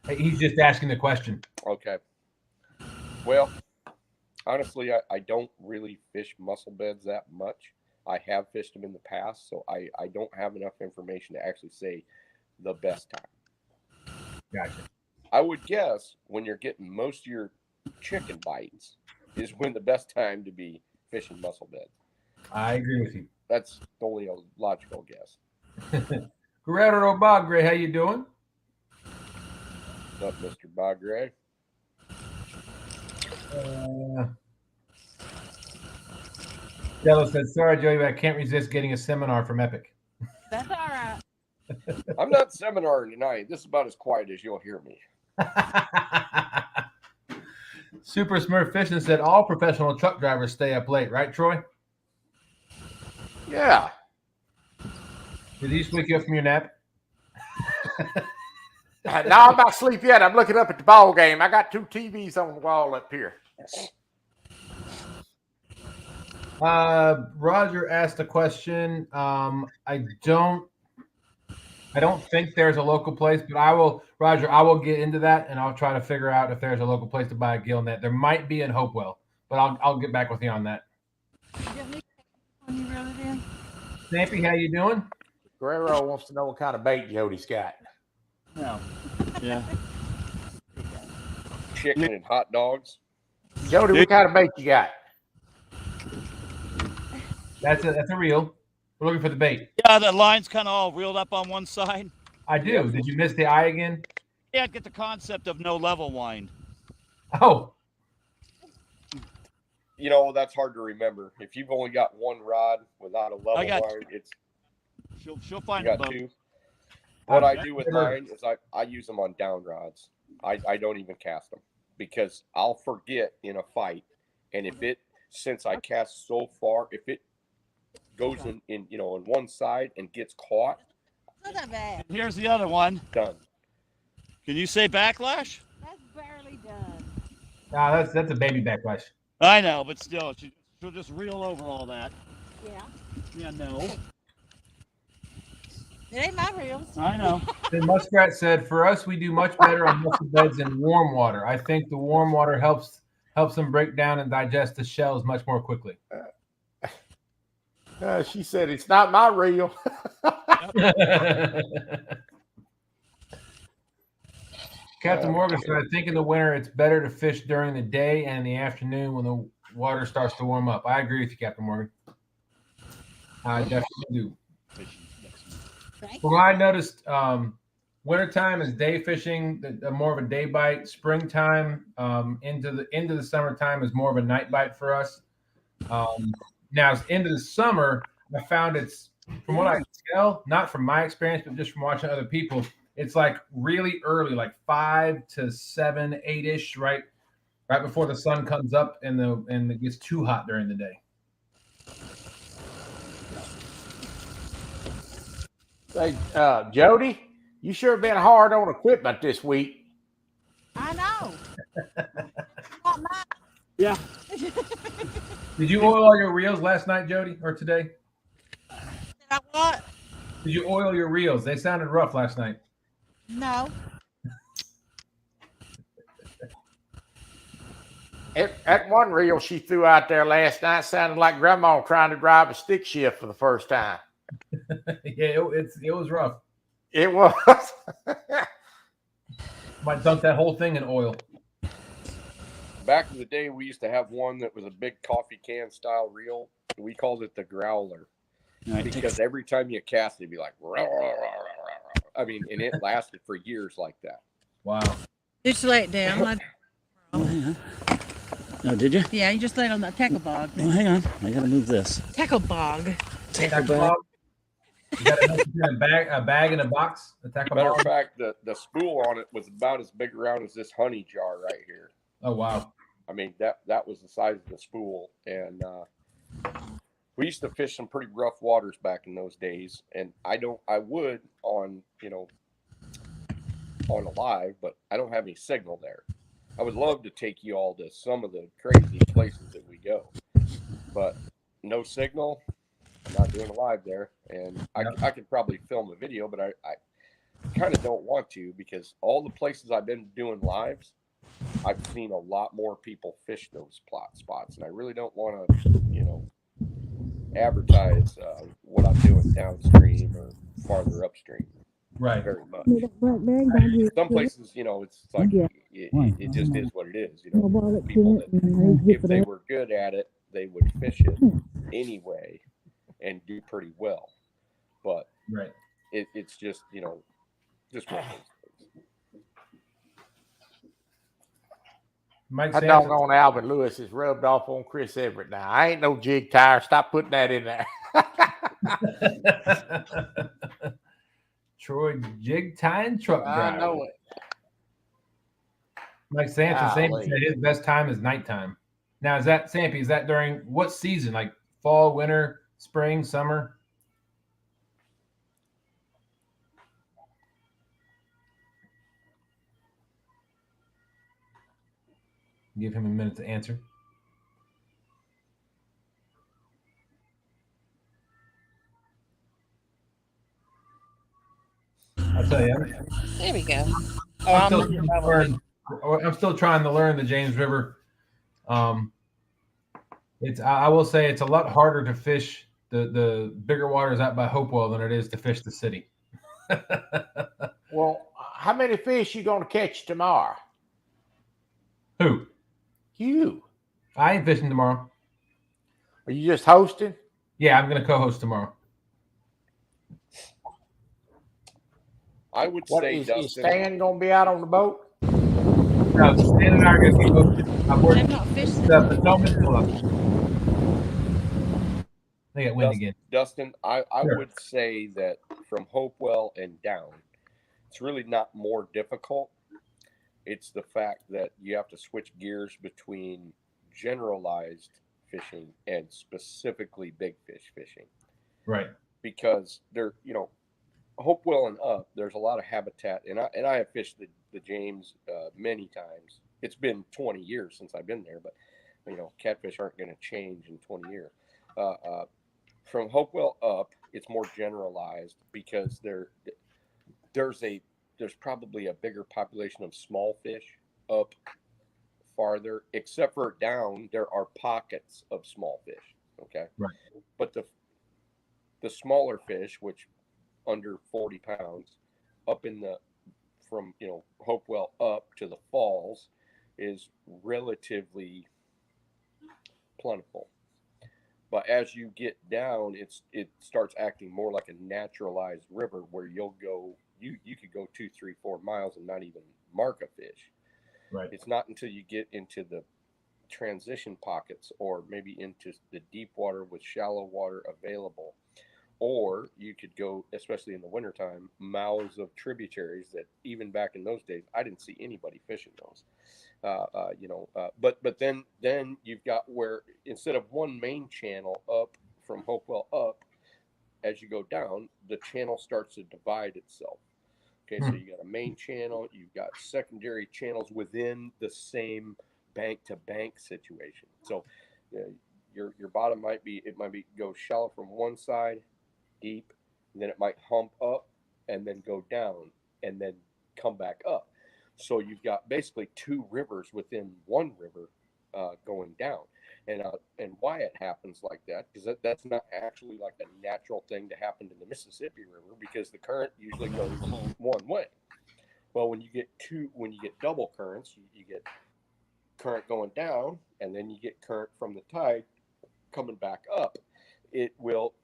He's just asking the question. Okay. Well, honestly, I don't really fish mussel beds that much. I have fished them in the past, so I don't have enough information to actually say the best time. Gotcha. I would guess when you're getting most of your chicken bites is when the best time to be fishing mussel beds. I agree with you. That's only a logical guess. Guerrero Bagre, how you doing? What's up, Mr. Bagre? Della said, sorry, Joey, but I can't resist getting a seminar from Epic. That's all right. I'm not seminaring tonight. This is about as quiet as you'll hear me. Super Smurf Fishing said all professional truck drivers stay up late, right, Troy? Yeah. Did you wake you up from your nap? No, I'm not asleep yet. I'm looking up at the ball game. I got 2 TVs on the wall up here. Roger asked a question. I don't think there's a local place, but I will get into that, and I'll try to figure out if there's a local place to buy a gill net. There might be in Hopewell, but I'll get back with you on that. Snappy, how you doing? Guerrero wants to know what kind of bait Jody's got. No. Yeah. Chicken and hot dogs. Jody, what kind of bait you got? That's a reel. We're looking for the bait. Yeah, the line's kind of all reeled up on one side. I do. Did you miss the eye again? Yeah, I get the concept of no level wind. Oh. You know, that's hard to remember. If you've only got one rod without a level wind, it's she'll find you it. got 2. What I do with mine is I use them on down rods. I don't even cast them because I'll forget in a fight. And since I cast so far, if it goes in on one side and gets caught, Not that bad. Here's the other one. Done. Can you say backlash? That's barely done. Nah, that's a baby backlash. I know, but still, she'll just reel over all that. Yeah. Yeah, no. It ain't my reels. I know. The Muskrat said, for us, we do much better on mussel beds in warm water. I think the warm water helps them break down and digest the shells much more quickly. She said, it's not my reel. Captain Morgan said, I think in the winter it's better to fish during the day and in the afternoon when the water starts to warm up. I agree with you, Captain Morgan. I definitely do. Well, I noticed wintertime is day fishing, more of a day bite. Springtime into the summertime is more of a night bite for us. Now, into the summer, I found it's, from what I can tell, not from my experience, but just from watching other people, it's like really early, like 5 to 7, 8-ish, right before the sun comes up and it gets too hot during the day. Hey, Jody, you sure been hard on equipment this week. I know. Not mine. Yeah. Did you oil all your reels last night, Jody, or today? Did I what? Did you oil your reels? They sounded rough last night. No. That one reel she threw out there last night sounded like Grandma trying to drive a stick shift for the first time. Yeah, it was rough. It was. Might dunk that whole thing in oil. Back in the day, we used to have one that was a big coffee can style reel. We called it the growler because every time you cast, it'd be like, rah, rah, rah, rah. I mean, and it lasted for years like that. Wow. Just lay it down. Oh, hang on. Oh, did you? Yeah, you just lay it on that tackle bog. Oh, hang on. I gotta move this. Tackle bog. Tackle bag. You got a bag in a box? Matter of fact, the spool on it was about as big around as this honey jar right here. Oh, wow. I mean, that was the size of the spool. And we used to fish some pretty rough waters back in those days. And I would on a live, but I don't have any signal there. I would love to take you all to some of the crazy places that we go, but no signal. I'm not doing a live there, and I could probably film a video, but I kind of don't want to because all the places I've been doing lives, I've seen a lot more people fish those spots, and I really don't want to, advertise what I'm doing downstream or farther upstream. Right. Very much. Some places, it's like it just is what it is. People that if they were good at it, they would fish it anyway and do pretty well. But right, it's just just one of those things. Mike I doggone Alvin Lewis is rubbed off on Chris Everett now. I ain't no jig tire. Stop putting that in there. Troy jig tying truck driver. I know it. Like Sampy said, his best time is nighttime. Now, is that during what season? Like fall, winter, spring, summer? Give him a minute to answer. I'll tell you. There we go. I'm still trying to learn the James River. I will say it's a lot harder to fish the bigger waters out by Hopewell than it is to fish the city. Well, how many fish you gonna catch tomorrow? Who? You. I ain't fishing tomorrow. Are you just hosting? Yeah, I'm gonna co-host tomorrow. I would say, Dustin, is Stan gonna be out on the boat? No, Stan and I are gonna be hosting. I'm not fishing. They got wind again. Dustin, I Sure. would say that from Hopewell and down, it's really not more difficult. It's the fact that you have to switch gears between generalized fishing and specifically big fish fishing. Right. Because Hopewell and up, there's a lot of habitat, and I have fished the James many times. It's been 20 years since I've been there, but catfish aren't going to change in 20 years. From Hopewell up, it's more generalized because there's probably a bigger population of small fish up farther, except for down, there are pockets of small fish. Okay. Right. But the smaller fish, which under 40 pounds, up from Hopewell up to the falls, is relatively plentiful. But as you get down, it starts acting more like a naturalized river where you'll go. You could go 2, 3, 4 miles and not even mark a fish. Right. It's not until you get into the transition pockets or maybe into the deep water with shallow water available. Or you could go, especially in the wintertime, mouths of tributaries that even back in those days, I didn't see anybody fishing those. But then you've got where instead of one main channel up from Hopewell up, as you go down, the channel starts to divide itself. Okay, so you got a main channel, you've got secondary channels within the same bank to bank situation. So your bottom might be go shallow from one side, deep, and then it might hump up and then go down and then come back up. So you've got basically two rivers within one river going down. And why it happens like that, because that's not actually like a natural thing to happen in the Mississippi River, because the current usually goes one way. Well, when you get double currents, you get current going down, and then you get current from the tide coming back up. It'll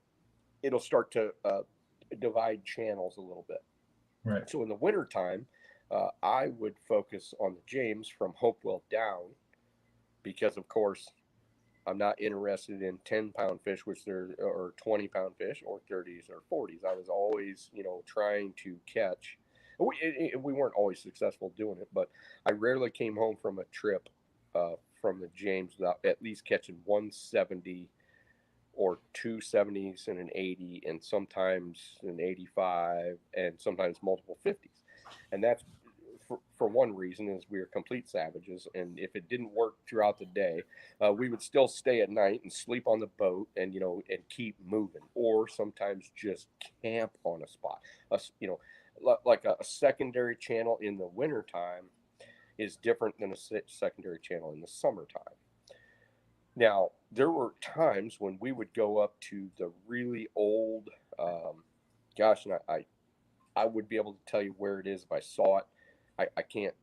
start to divide channels a little bit. Right. So in the wintertime, I would focus on the James from Hopewell down, because of course I'm not interested in 10-pound fish, or 20-pound fish, or 30s or 40s. I was always, trying to catch. We weren't always successful doing it, but I rarely came home from a trip from the James without at least catching 170 or 270s and an 80, and sometimes an 85, and sometimes multiple 50s. And that's for one reason, is we were complete savages, and if it didn't work throughout the day, we would still stay at night and sleep on the boat, and and keep moving, or sometimes just camp on a spot. Like a secondary channel in the wintertime is different than a secondary channel in the summertime. Now, there were times when we would go up to the really old, and I would be able to tell you where it is if I saw it. I can't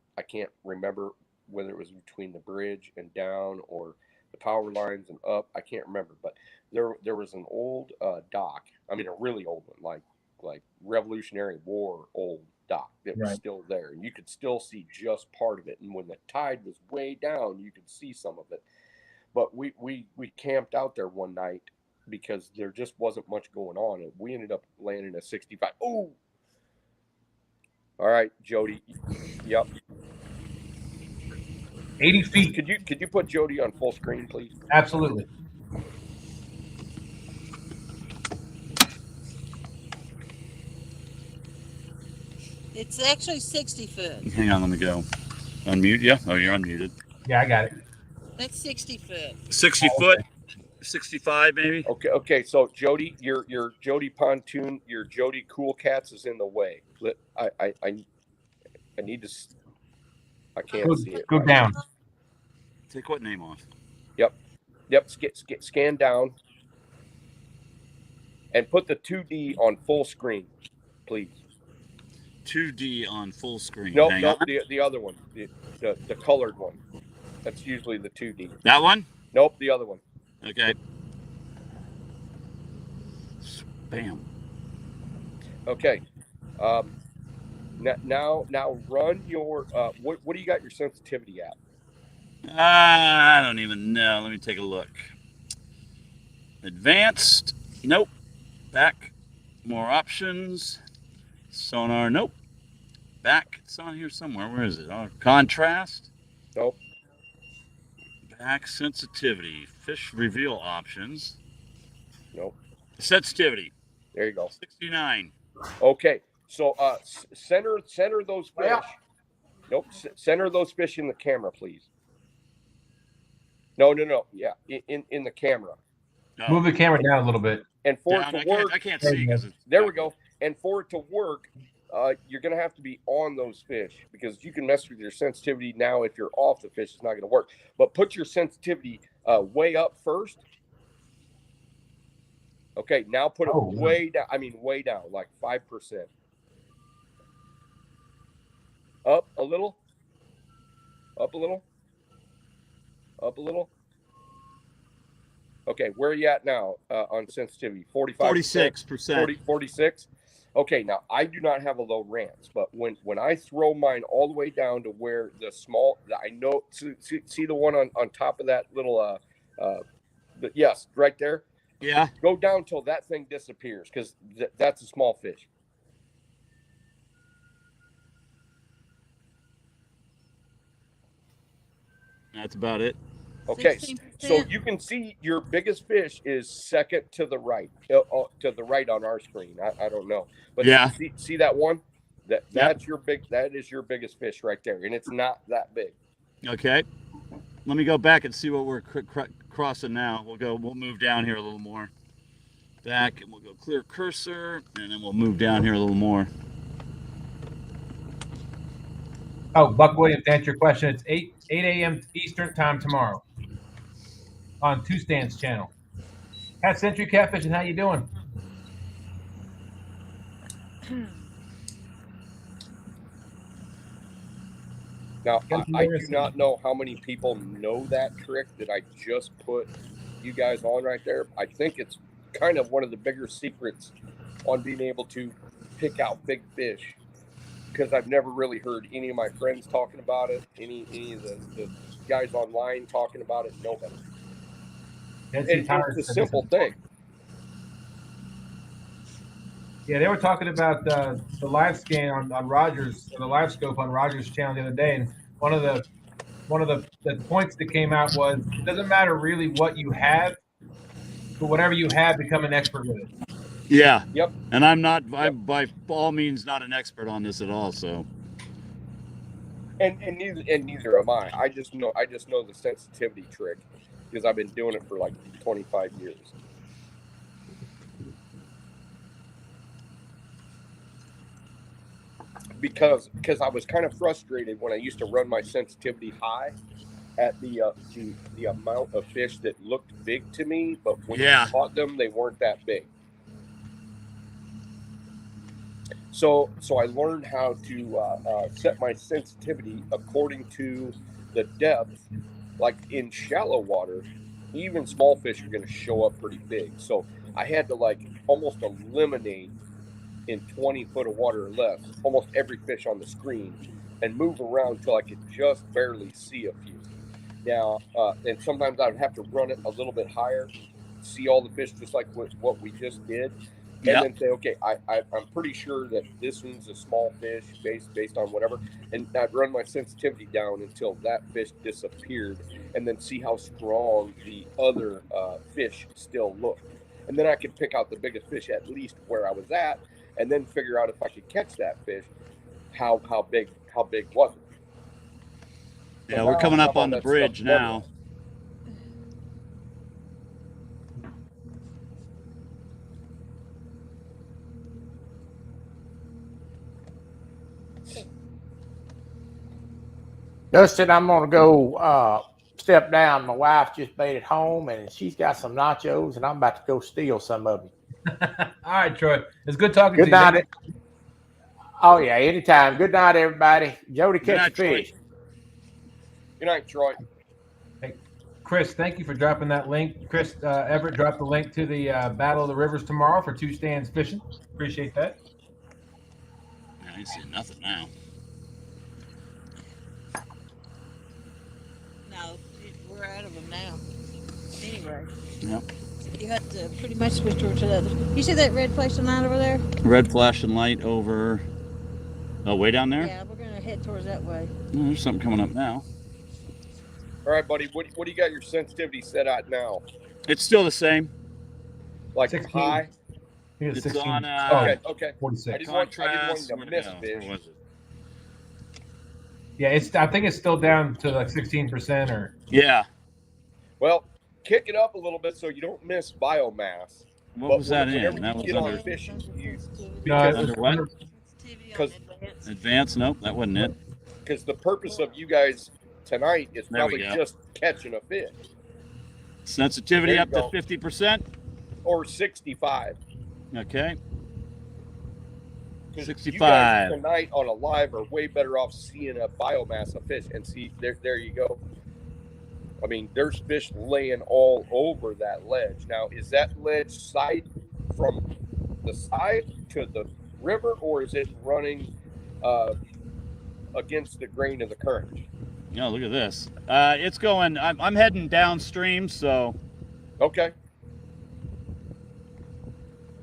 remember whether it was between the bridge and down, or the power lines and up. I can't remember, but there was an old dock. I mean, a really old one, like Revolutionary War old dock that was still there, and you could still see just part of it. And when the tide was way down, you could see some of it. But we camped out there one night because there just wasn't much going on, and we ended up landing a 65. Oh, all right, Jody. Yep. 80 feet. Could you put Jody on full screen, please? Absolutely. It's actually 60 foot. Hang on, let me go. Unmute you? Oh, you're unmuted. Yeah, I got it. That's 60 foot. 60 foot? 65 maybe? Okay. So Jody, your Jody pontoon, your Jody Cool Cats is in the way. I need to. I can't see it. Go down. Take what name off? Yep. Scan down, and put the 2D on full screen, please. 2D on full screen. No, the other one, the colored one. That's usually the 2D. That one? Nope, the other one. Okay. Bam. Okay. Now run your what do you got your sensitivity at? I don't even know. Let me take a look. Advanced. Nope. Back. More options. Sonar. Nope. Back. It's on here somewhere. Where is it? Oh, contrast. Nope. Back. Sensitivity. Fish reveal options. Nope. Sensitivity. There you go. 69. Okay. So center those fish. Yeah. Nope. Center those fish in the camera, please. No. Yeah, in the camera. No. Move the camera down a little bit. And for it to work, I can't see because there we go. And for it to work, you're going to have to be on those fish, because you can mess with your sensitivity now. If you're off the fish, it's not going to work. But put your sensitivity way up first. Okay, now put it way down. I mean, way down, like 5%. Up a little. Up a little. Up a little. Okay, where are you at now on sensitivity? 45%? 46%. 46? Okay, now I do not have a low rance, but when I throw mine all the way down to where the small, I know, see the one on top of that little, yes, right there? Yeah. Go down till that thing disappears, because that's a small fish. That's about it. Okay, 16%. so you can see your biggest fish is second to the right on our screen. I don't know, but yeah, see that one? That is your biggest fish right there, and it's not that big. Okay. Let me go back and see what we're crossing now. We'll move down here a little more. Back, and we'll go clear cursor, and then we'll move down here a little more. Oh, Buck Williams, to answer your question, it's 8 a.m. Eastern time tomorrow on Two Stands channel. Hat Century Catfishing, how you doing? Now, I do not know how many people know that trick that I just put you guys on right there. I think it's kind of one of the bigger secrets on being able to pick out big fish, because I've never really heard any of my friends talking about it, any of the guys online talking about it, nobody. It's a simple thing. Yeah, they were talking about the live scan on Rogers, or the live scope on Rogers' channel the other day, and one of the points that came out was it doesn't matter really what you have, but whatever you have, become an expert with it. Yeah. Yep. And I'm by all means not an expert on this at all. So. And neither am I. I just know the sensitivity trick because I've been doing it for like 25 years. Because I was kind of frustrated when I used to run my sensitivity high at the amount of fish that looked big to me, but when I caught them, they weren't that big. So I learned how to set my sensitivity according to the depth. Like in shallow water, even small fish are going to show up pretty big. So I had to like almost eliminate in 20 foot of water or less almost every fish on the screen and move around until I could just barely see a few. Now, and sometimes I would have to run it a little bit higher, see all the fish just like what we just did. And then say, okay, I'm pretty sure that this one's a small fish based on whatever. And I'd run my sensitivity down until that fish disappeared and then see how strong the other fish still looked. And then I could pick out the biggest fish at least where I was at and then figure out if I could catch that fish, how big was it. So yeah, we're coming up on the bridge now. Dustin, I'm going to go step down. My wife just made it home, and she's got some nachos, and I'm about to go steal some of them. All right, Troy. It's good talking to you. Good night. Oh, yeah, anytime. Good night, everybody. Jody, catch the fish. Good night, Troy. Hey, Chris, thank you for dropping that link. Chris Everett dropped the link to the Battle of the Rivers tomorrow for Two Stands Fishing. Appreciate that. I ain't seeing nothing now. No, we're out of them now. Anyway. Yep. You have to pretty much switch over to the other. You see that red flashing light over there? Red flashing light over. Oh, way down there? Yeah, we're going to head towards that way. Oh, there's something coming up now. All right, buddy. What do you got your sensitivity set at now? It's still the same. Like 16. high? It's 16. on okay. 46. I didn't want you to miss fish. Or was it? Yeah, I think it's still down to like 16% or. Yeah. Well, kick it up a little bit so you don't miss biomass. What was that in? That was under fishing. Under what? Because Advanced? Nope, that wasn't it. Because the purpose of you guys tonight is probably just catching a fish. Sensitivity up to 50%? Or 65. Okay. 65. You guys tonight on a live are way better off seeing a biomass of fish and see there you go. I mean, there's fish laying all over that ledge. Now, is that ledge side from the side to the river, or is it running against the grain of the current? No, look at this. It's going. I'm heading downstream, so. Okay.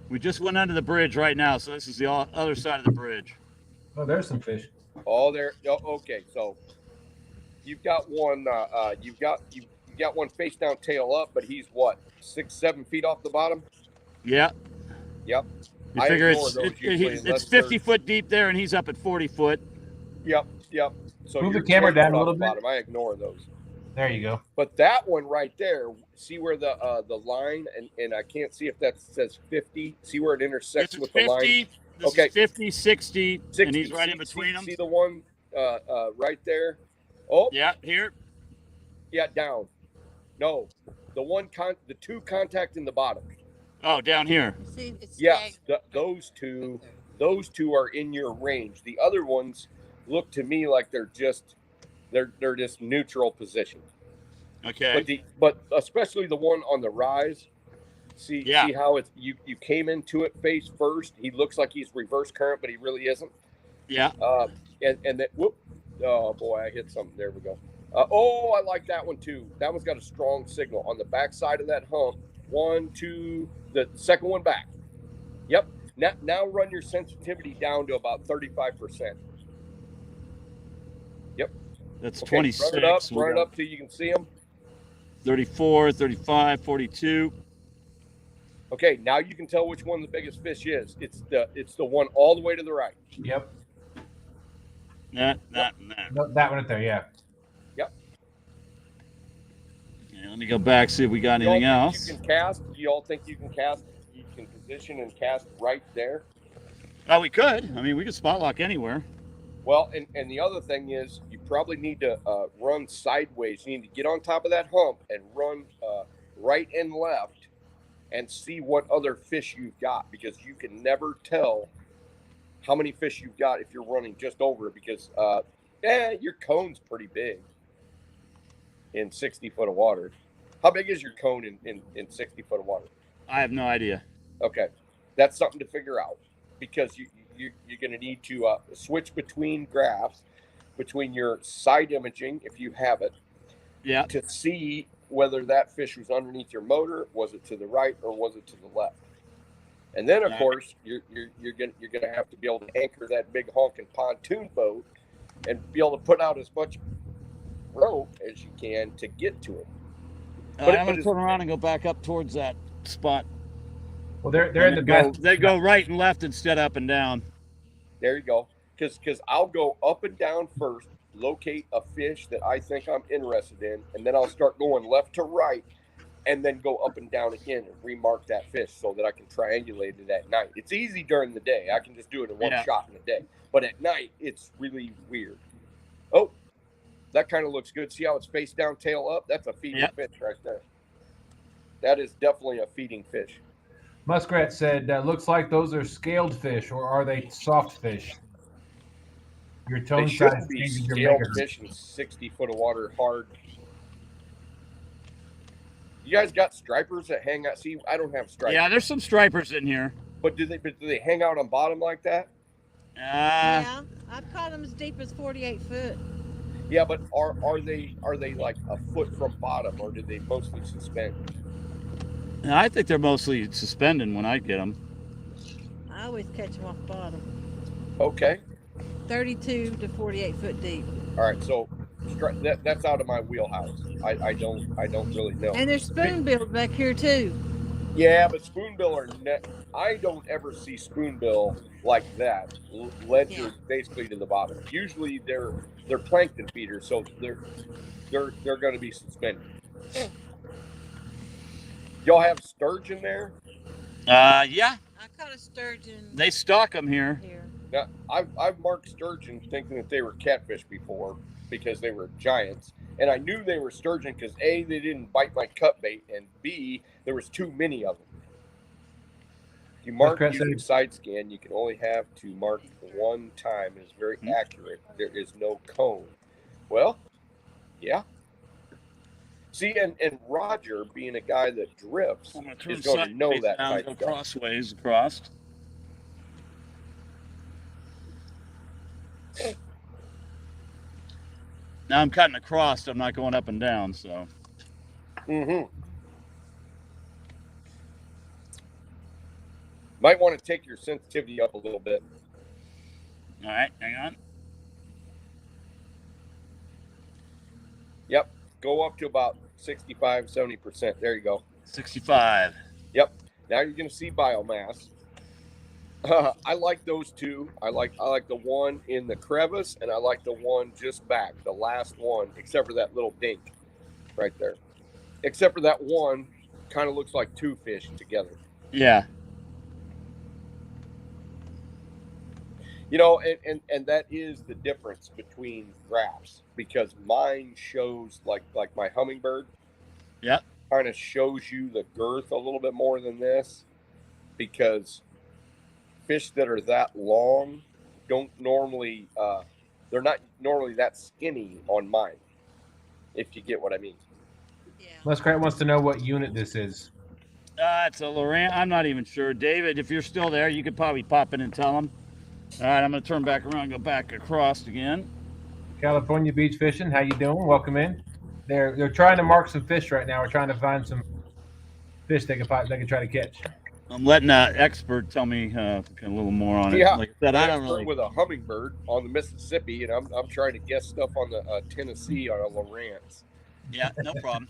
We just went under the bridge right now, so this is the other side of the bridge. Oh, there's some fish. Oh, there. Oh, okay, so you've got one. You've got one face down, tail up, but he's what, 6-7 feet off the bottom? Yeah. Yep. You figure it's 50 foot deep there, and he's up at 40 foot. Yep. So move the camera down a little bit. I ignore those. There you go. But that one right there, see where the line, and I can't see if that says 50. See where it intersects with 50, the line? This is 50, 60, and he's right in between them. See the one right there? Oh. Yeah, here. Yeah, down. No. The two contact in the bottom. Oh, down here. See, it's yes, those two are in your range. The other ones look to me like they're just neutral position. Okay. But especially the one on the rise. See how it's you came into it face first. He looks like he's reverse current, but he really isn't. Yeah. And that whoop. Oh boy, I hit something. There we go. I like that one too. That one's got a strong signal on the back side of that hump. 1, 2, the second one back. Yep. Now run your sensitivity down to about 35%. Yep. That's 26. Run it up till you can see them. 34, 35, 42. Okay, now you can tell which one the biggest fish is. It's the one all the way to the right. Yep. That one right there, yeah. Yep. Okay, let me go back, see if we got anything else. You can cast. Do you all think you can cast? You can position and cast right there? Oh, we could. I mean, we could spot lock anywhere. Well, and the other thing is you probably need to run sideways. You need to get on top of that hump and run right and left and see what other fish you've got, because you can never tell how many fish you've got if you're running just over it, because your cone's pretty big in 60 foot of water. How big is your cone in 60 foot of water? I have no idea. Okay. That's something to figure out, because you're going to need to switch between graphs, between your side imaging, if you have it, to see whether that fish was underneath your motor, was it to the right, or was it to the left. And then, of course, you're gonna have to be able to anchor that big honking pontoon boat and be able to put out as much rope as you can to get to it. But I'm gonna turn around and go back up towards that spot. Well, they're in the best. They go right and left instead of up and down. There you go. Because I'll go up and down first, locate a fish that I think I'm interested in, and then I'll start going left to right, and then go up and down again and remark that fish so that I can triangulate it at night. It's easy during the day. I can just do it in one shot in a day. But at night, it's really weird. Oh, that kind of looks good. See how it's face down, tail up? That's a feeding fish right there. That is definitely a feeding fish. Muskrat said, looks like those are scaled fish, or are they soft fish? Your tone they size be changes your scaled megahertz. fish in 60 foot of water hard. You guys got stripers that hang out? See, I don't have stripers. Yeah, there's some stripers in here. But do they hang out on bottom like that? Yeah, I've caught them as deep as 48 foot. Yeah, but are they like a foot from bottom, or do they mostly suspend? I think they're mostly suspending when I get them. I always catch them off bottom. Okay. 32 to 48 foot deep. All right, so that's out of my wheelhouse. I don't really know. And there's spoonbills back here too. Yeah, but spoonbill are I don't ever see spoonbill like that, ledger basically to the bottom. Usually they're plankton feeders, so they're going to be suspended. Y'all have sturgeon there? Yeah. I caught a sturgeon. They stock them here. Now, I've marked sturgeon thinking that they were catfish before because they were giants. And I knew they were sturgeon because A, they didn't bite my cut bait, and B, there was too many of them. If you mark using side scan, you can only have to mark one time. It's very accurate. There is no cone. Well, yeah. See, and Roger, being a guy that drifts, is going to know that type of stuff. Crossways across. Now I'm cutting across. I'm not going up and down, so. Might want to take your sensitivity up a little bit. All right, hang on. Yep, go up to about 65, 70%. There you go. 65. Yep. Now you're going to see biomass. I like those two. I like the one in the crevice, and I like the one just back, the last one, except for that little dink. right there. Except for that one, kind of looks like two fish together. Yeah. You know, and that is the difference between graphs, because mine shows like my hummingbird. Yep. Kind of shows you the girth a little bit more than this, because fish that are that long don't normally they're not normally that skinny on mine, if you get what I mean. Yeah. Muskrat wants to know what unit this is. It's a Lorraine. I'm not even sure. David, if you're still there, you could probably pop in and tell him. All right, I'm going to turn back around and go back across again. California Beach Fishing, how you doing? Welcome in. They're trying to mark some fish right now. We're trying to find some fish they can try to catch. I'm letting an expert tell me a little more on it. Yeah, Like I said, I don't really. With a hummingbird on the Mississippi, and I'm trying to guess stuff on the Tennessee on a Lowrance. Yeah, no problem.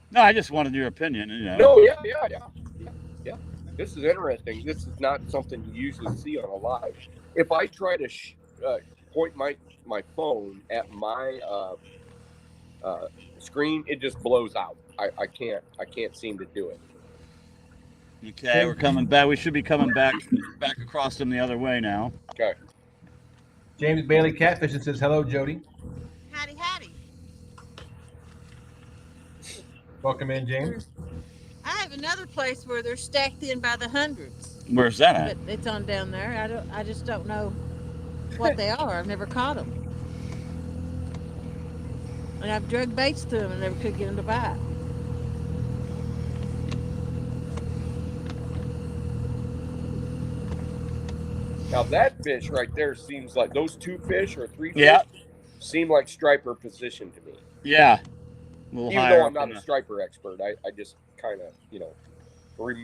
No, I just wanted your opinion. You know. No, yeah. This is interesting. This is not something you usually see on a live. If I try to point my phone at my screen, it just blows out. I can't seem to do it. Okay, we're coming back. We should be coming back across them the other way now. Okay. James Bailey Catfishing says, hello, Jodi. Howdy. Welcome in, James. I have another place where they're stacked in by the hundreds. Where's that at? But it's on down there. I just don't know what they are. I've never caught them. And I've drug baits to them and never could get them to bite. Now that fish right there seems like those two fish or three fish seem like striper position to me. Yeah. Even though I'm not a striper expert, I just kind of,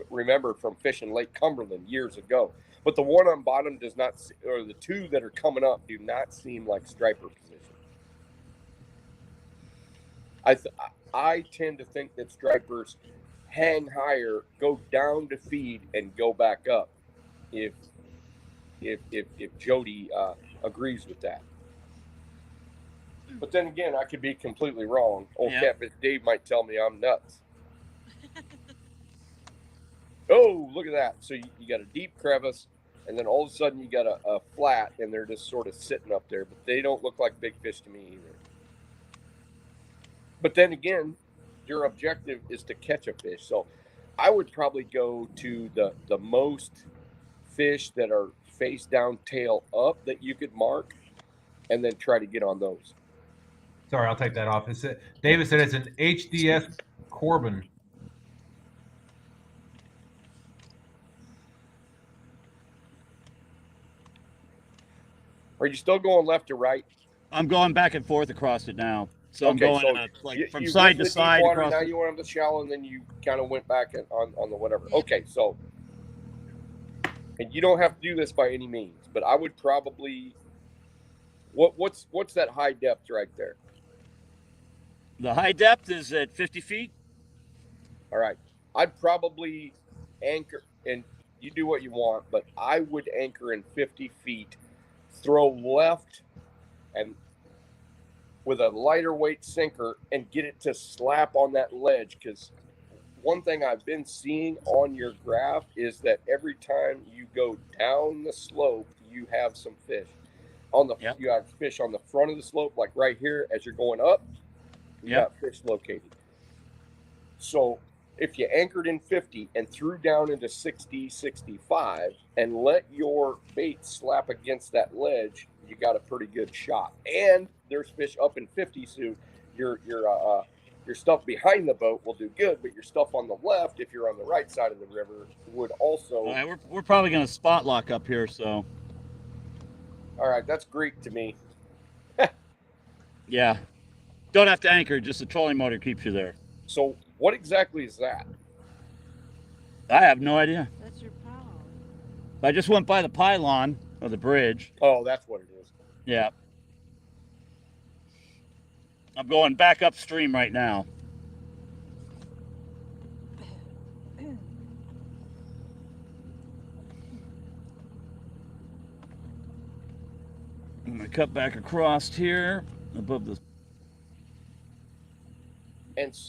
remember from fishing Lake Cumberland years ago. But the one on bottom does not, or the two that are coming up do not seem like striper position. I tend to think that stripers hang higher, go down to feed, and go back up. If Jodi agrees with that. But then again, I could be completely wrong. Catfish Dave might tell me I'm nuts. Oh, look at that. So you got a deep crevice, and then all of a sudden you got a flat, and they're just sort of sitting up there. But they don't look like big fish to me either. But then again, your objective is to catch a fish. So I would probably go to the most fish that are face down, tail up that you could mark, and then try to get on those. Sorry, I'll take that off. David said it's an HDS Corbin. Are you still going left to right? I'm going back and forth across it now. So I'm going from side to side. Water, now you went on the shallow, and then you kind of went back on the whatever. Okay, so, and you don't have to do this by any means, but I would probably, what's that high depth right there? The high depth is at 50 feet. All right. I'd probably anchor, and you do what you want, but I would anchor in 50 feet, throw left, and with a lighter weight sinker, and get it to slap on that ledge. Because one thing I've been seeing on your graph is that every time you go down the slope, you have some fish. You have fish on the front of the slope, like right here as you're going up. You got fish located. So if you anchored in 50 and threw down into 60, 65, and let your bait slap against that ledge, you got a pretty good shot. And there's fish up in 50, so your stuff behind the boat will do good, but your stuff on the left, if you're on the right side of the river, would also. All right, we're probably going to spot lock up here, so. All right, that's Greek to me. Yeah. Don't have to anchor, just the trolling motor keeps you there. So what exactly is that? I have no idea. That's your pylon. I just went by the pylon of the bridge. Oh, that's what it is. Yeah. I'm going back upstream right now. I'm going to cut back across here above the And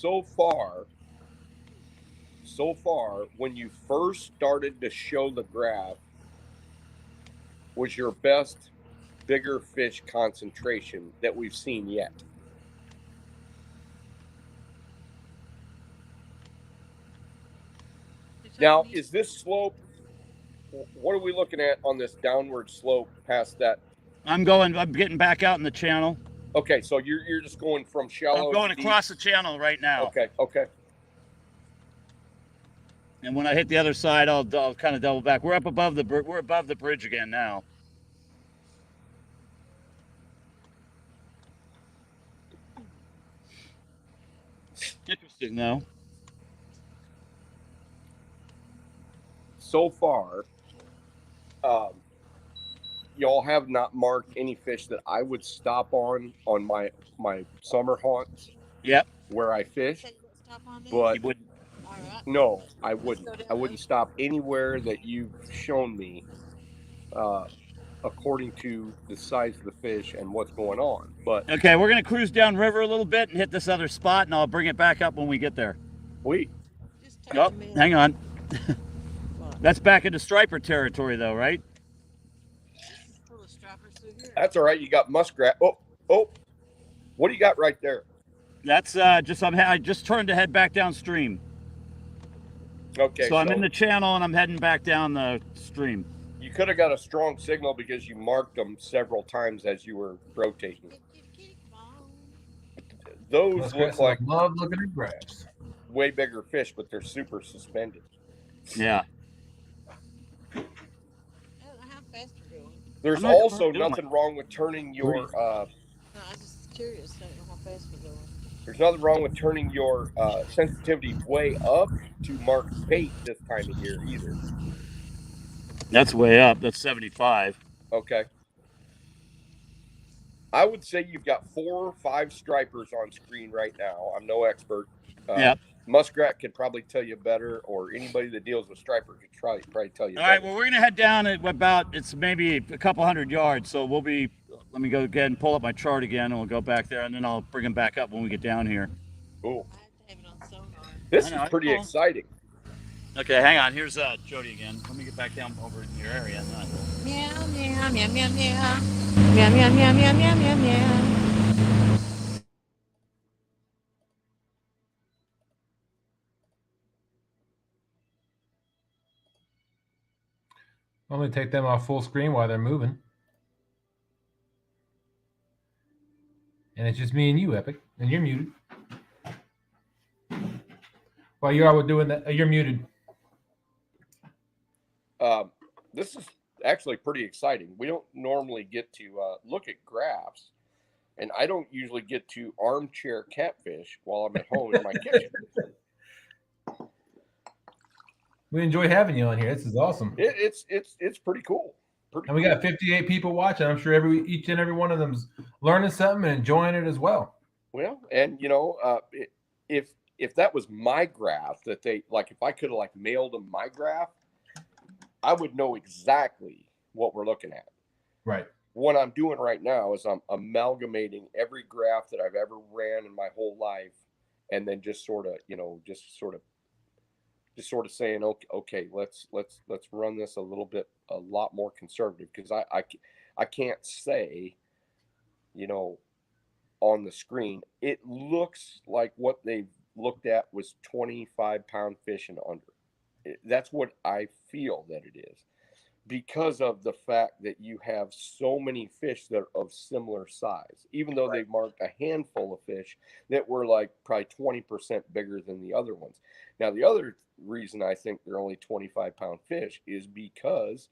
so far, when you first started to show the graph, was your best bigger fish concentration that we've seen yet. Now, is this slope, what are we looking at on this downward slope past that? I'm getting back out in the channel. Okay, so you're just going from shallow. I'm going across the channel right now. Okay. And when I hit the other side, I'll kind of double back. We're above the bridge again now. Interesting, though. So far, y'all have not marked any fish that I would stop on my summer haunts. Yep. Where I fish, but no, I wouldn't. I wouldn't stop anywhere that you've shown me, according to the size of the fish and what's going on. But okay, we're gonna cruise down river a little bit and hit this other spot, and I'll bring it back up when we get there. Sweet. Oh, hang on. That's back into striper territory, though, right? That's all right. You got muskrat. Oh, what do you got right there? That's I just turned to head back downstream. Okay. So I'm in the channel and I'm heading back down the stream. You could have got a strong signal because you marked them several times as you were rotating. Those look like love looking at graphs. Way bigger fish, but they're super suspended. Yeah. There's also nothing wrong with turning your. No, I was just curious. I don't know how fast we're going. There's nothing wrong with turning your sensitivity way up to mark bait this time of year either. That's way up. That's 75. Okay. I would say you've got 4 or 5 stripers on screen right now. I'm no expert. Yep. Muskrat could probably tell you better, or anybody that deals with striper could probably tell you All better. right, well, we're going to head down at it's maybe a couple hundred yards. So let me go again and pull up my chart again, and we'll go back there, and then I'll bring them back up when we get down here. Cool. This is pretty exciting. Okay, hang on. Here's Jodi again. Let me get back down over in your area. Meow, meow, meow, meow, meow. Meow, meow, meow, meow, meow, meow, meow. I'm going to take them off full screen while they're moving. And it's just me and you, Epic. And you're muted. While you're out doing that, you're muted. This is actually pretty exciting. We don't normally get to look at graphs, and I don't usually get to armchair catfish while I'm at home in my kitchen. We enjoy having you on here. This is awesome. It's pretty cool. And we got 58 people watching. I'm sure each and every one of them's learning something and enjoying it as well. Well, and if that was my graph that they if I could have mailed them my graph, I would know exactly what we're looking at. Right. What I'm doing right now is I'm amalgamating every graph that I've ever ran in my whole life, and then just sort of saying, okay, let's run this a lot more conservative, because I can't say, on the screen, it looks like what they've looked at was 25-pound fish and under. That's what I feel that it is, because of the fact that you have so many fish that are of similar size, even though they've marked a handful of fish that were probably 20% bigger than the other ones. Now, the other reason I think they're only 25-pound fish is because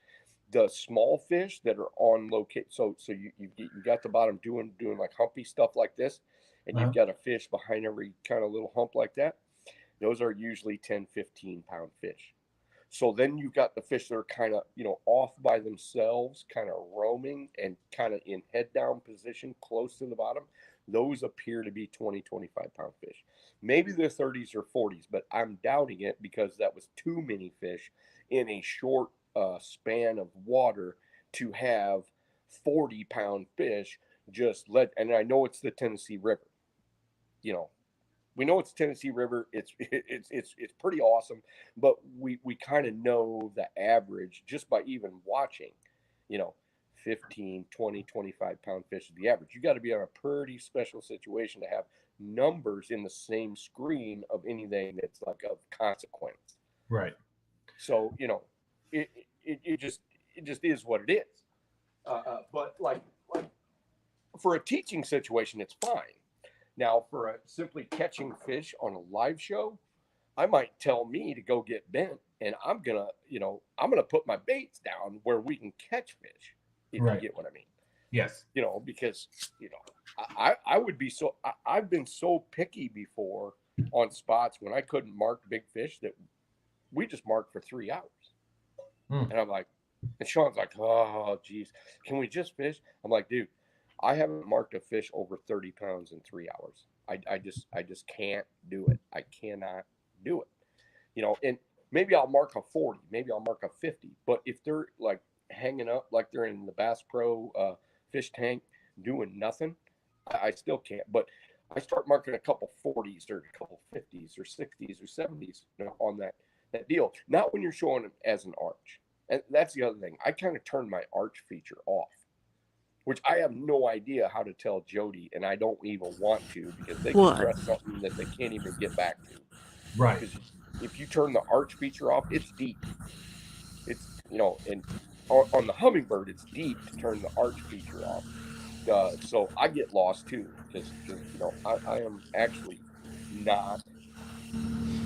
the small fish that are on location, so you got the bottom doing humpy stuff like this, and you've got a fish behind every kind of little hump like that. Those are usually 10, 15-pound fish. So then you've got the fish that are kind of, off by themselves, kind of roaming and kind of in head down position close to the bottom. Those appear to be 20, 25-pound fish. Maybe they're 30s or 40s, but I'm doubting it, because that was too many fish in a short span of water to have 40-pound fish and I know it's the Tennessee River, We know it's Tennessee River. It's pretty awesome, but we kind of know the average just by even watching, 15, 20, 25 pound fish is the average. You got to be on a pretty special situation to have numbers in the same screen of anything that's like of consequence. Right. So, it just is what it is. But like for a teaching situation, it's fine. Now, for a simply catching fish on a live show, I might tell me to go get bent, and I'm gonna put my baits down where we can catch fish. If you get what I mean. Yes. Because I would be so. I've been so picky before on spots when I couldn't mark big fish that we just marked for 3 hours, and I'm like, and Sean's like, oh geez, can we just fish? I'm like, dude, I haven't marked a fish over 30 pounds in 3 hours. I just can't do it. I cannot do it. And maybe I'll mark a 40, maybe I'll mark a 50. But if they're like hanging up like they're in the Bass Pro fish tank doing nothing, I still can't. But I start marking a couple 40s or a couple 50s or 60s or 70s on that deal. Not when you're showing them as an arch. And that's the other thing. I kind of turned my arch feature off, which I have no idea how to tell Jodi, and I don't even want to, because they can press something that they can't even get back to. Right. Because if you turn the arch feature off, it's deep. It's, and on the Humminbird, it's deep to turn the arch feature off. So I get lost too, because I am actually not.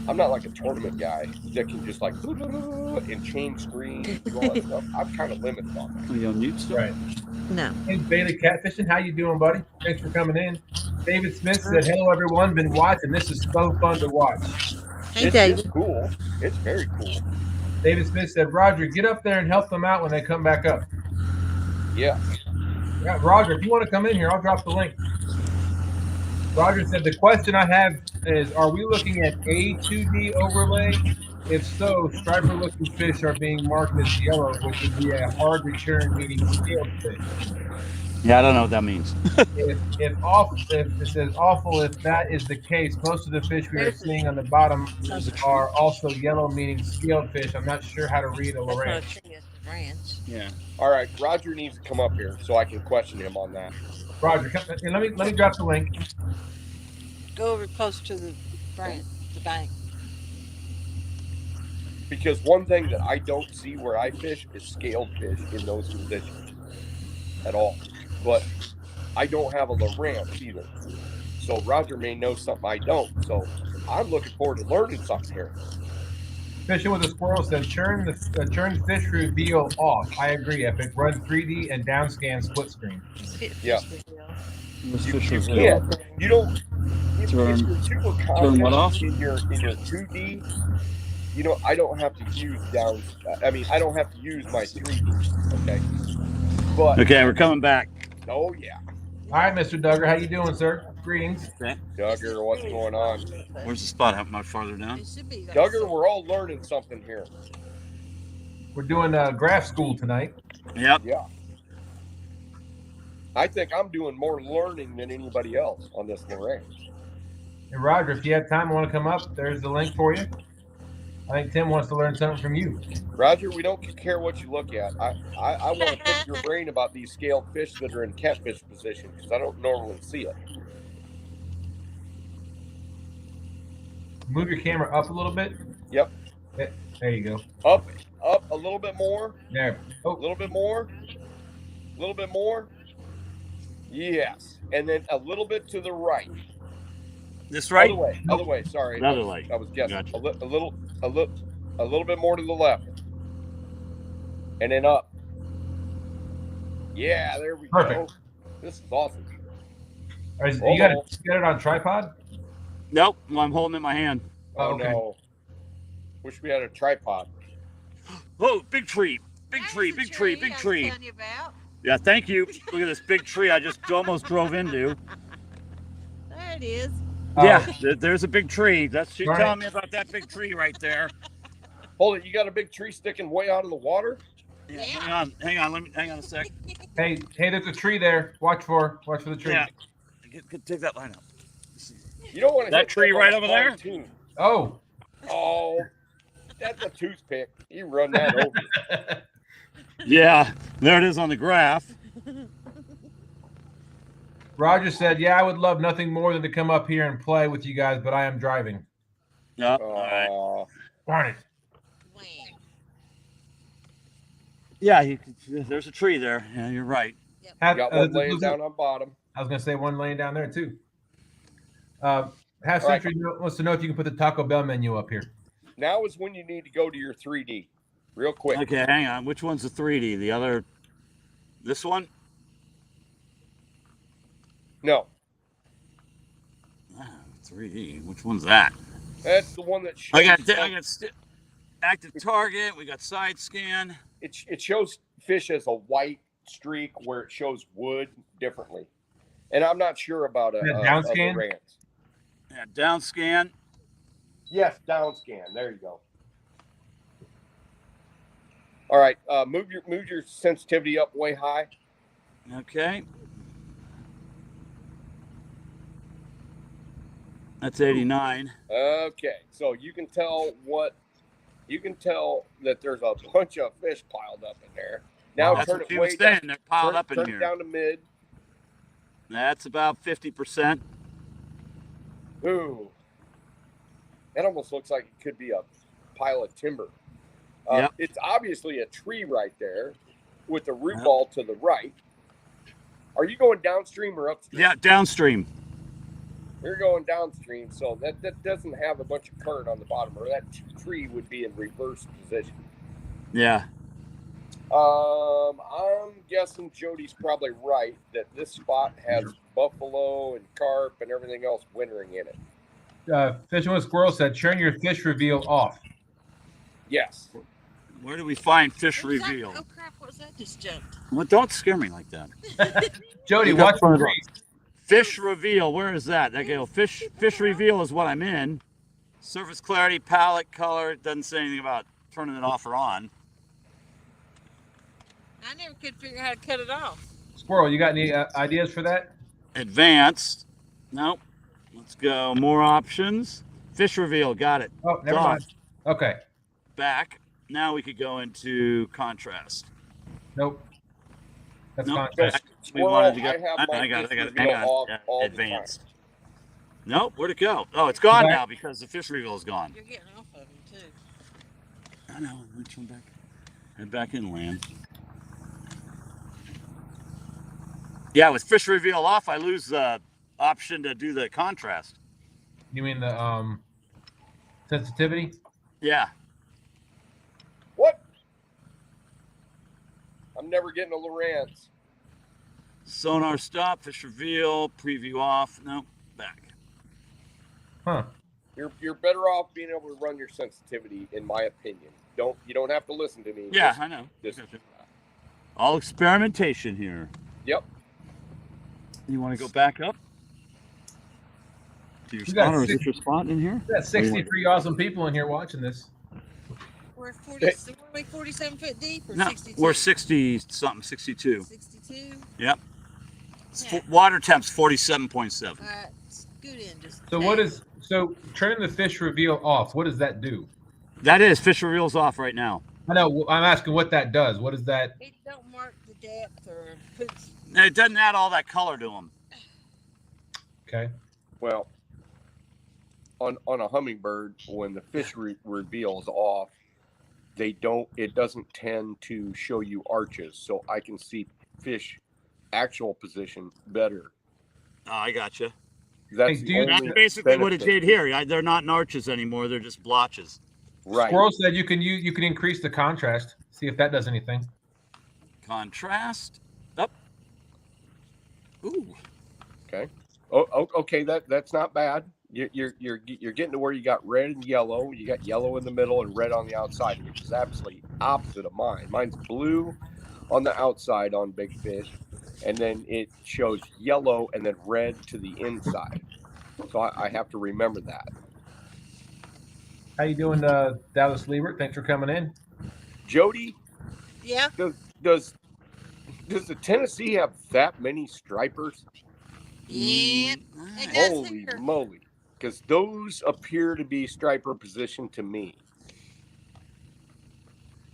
I'm not like a tournament guy that can just like and change screens and do all that stuff. I'm kind of limited on that. Are you on mute still? Right. No. Hey, Bailey Catfishing, how you doing, buddy? Thanks for coming in. David Smith said, hello, everyone. Been watching. This is so fun to watch. Hey, David. It's cool. It's very cool. David Smith said, Roger, get up there and help them out when they come back up. Yeah. Yeah, Roger, if you want to come in here, I'll drop the link. Roger said, the question I have is, are we looking at A2D overlay? If so, striper-looking fish are being marked as yellow, which would be a hard return, meaning scaled fish. Yeah, I don't know what that means. If it says awful, if that is the case, most of the fish we are seeing on the bottom are also yellow, meaning scaled fish. I'm not sure how to read a Lowrance. Yeah. All right, Roger needs to come up here so I can question him on that. Roger, let me drop the link. Go over close to the bank. Because one thing that I don't see where I fish is scaled fish in those positions at all. But I don't have a Lowrance either. So Roger may know something I don't. So I'm looking forward to learning something here. Fishing with a Squirrel said, turn fish reveal off. I agree, Epic. Run 3D and downscan split screen. Yeah. You don't. If you're super confident in your 2D, I don't have to use I don't have to use my 3D. Okay. But okay, we're coming back. Oh yeah. All right, Mr. Duggar, how you doing, sir? Greetings. Okay. Duggar, what's going on? Where's the spot? How much farther down? Duggar, we're all learning something here. We're doing graph school tonight. Yep. Yeah. I think I'm doing more learning than anybody else on this Lowrance. Hey, Roger, if you have time, want to come up, there's the link for you. I think Tim wants to learn something from you. Roger, we don't care what you look at. I want to pick your brain about these scaled fish that are in catfish position, because I don't normally see it. Move your camera up a little bit. Yep. There you go. Up a little bit more. There. A little bit more. A little bit more. Yes. And then a little bit to the right. This right? Other way. Sorry. Another way. I was guessing. Gotcha. A little bit more to the left. And then up. Yeah, there we go. This is awesome. You got it on tripod? Nope. Well, I'm holding it in my hand. Oh, okay. No. Wish we had a tripod. Oh, big tree. Big tree. Yeah, thank you. Look at this big tree I just almost drove into. There it is. Yeah, there's a big tree. That's you telling me about that big tree right there. Hold it, you got a big tree sticking way out of the water? Yeah. Hang on. Hang on a sec. Hey, there's a tree there. Watch for the tree. Yeah. Take that line out. You don't want to that hit tree them right on over there. pontoon. Oh, Oh, that's a toothpick. You run that over. Yeah, there it is on the graph. Roger said, "Yeah, I would love nothing more than to come up here and play with you guys, but I am driving." Yep. All right. Darn it. Yeah, there's a tree there. Yeah, you're right. You got one laying down on bottom. I was going to say one laying down there too. Half Century wants to know if you can put the Taco Bell menu up here. Now is when you need to go to your 3D, real quick. Okay, hang on. Which one's the 3D? The other, this one? No. 3D. Which one's that? That's the one that shows. I got active target. We got side scan. It shows fish as a white streak where it shows wood differently. And I'm not sure about a down scan. Yeah, down scan. Yes, down scan. There you go. All right, move your sensitivity up way high. Okay. That's 89. Okay, so you can tell that there's a bunch of fish piled up in there. Now That's turn what it you way were down. saying. They're piled up in turn here. it down to mid. That's about 50%. Ooh, that almost looks like it could be a pile of timber. Yep. It's obviously a tree right there with the root ball to the right. Are you going downstream or upstream? Yeah, downstream. You're going downstream, so that doesn't have a bunch of current on the bottom, or that tree would be in reverse position. Yeah. I'm guessing Jody's probably right that this spot has buffalo and carp and everything else wintering in it. Fishing with Squirrel said, "Turn your fish reveal off." Yes. Where do we find fish reveal? Oh crap! What was that just jumped? Well, don't scare me like that. Jody, watch the tree. Fish reveal. Where is that? That go. Fish reveal is what I'm in. Surface clarity, palette, color. It doesn't say anything about turning it off or on. I never could figure out how to cut it off. Squirrel, you got any ideas for that? Advanced. Nope. Let's go. More options. Fish reveal. Got it. Oh, never mind. Okay. Back. Now we could go into contrast. Nope. That's Nope. contrast. We wanted to go. I got it. all Advanced. Nope. Where'd it go? Oh, it's gone now because the fish reveal is gone. You're getting off of them too. I know. Which one back? Head back inland. Yeah, with fish reveal off, I lose the option to do the contrast. You mean the sensitivity? Yeah. What? I'm never getting a Lowrance. Sonar stop, fish reveal, preview off. Nope, back. Huh. You're better off being able to run your sensitivity, in my opinion. You don't have to listen to me. Yeah, I know. All experimentation here. Yep. You want to go back up to your spot, or is it your spot in here? We got 63 awesome people in here watching this. We're 47 foot deep or No, 62? we're 60 something, 62. 62. Yep. Water temp's 47.7. All right, scoot in just. So turning the fish reveal off, what does that do? That is fish reveal's off right now. I know. I'm asking what that does. What is that? It don't mark the depth or puts. It doesn't add all that color to them. Okay. Well, on a hummingbird, when the fish reveal is off, it doesn't tend to show you arches, so I can see fish actual position better. Oh, I gotcha. That's basically what it did here. They're not in arches anymore. They're just blotches. Right. Squirrel said you can increase the contrast. See if that does anything. Contrast. Up. Ooh. Okay. Oh, okay. That's not bad. You're getting to where you got red and yellow. You got yellow in the middle and red on the outside, which is absolutely opposite of mine. Mine's blue on the outside on big fish, and then it shows yellow and then red to the inside. So I have to remember that. How you doing, Dallas Liebert? Thanks for coming in. Jody? Yeah. Does the Tennessee have that many stripers? Yeah. Holy moly. because those appear to be striper position to me.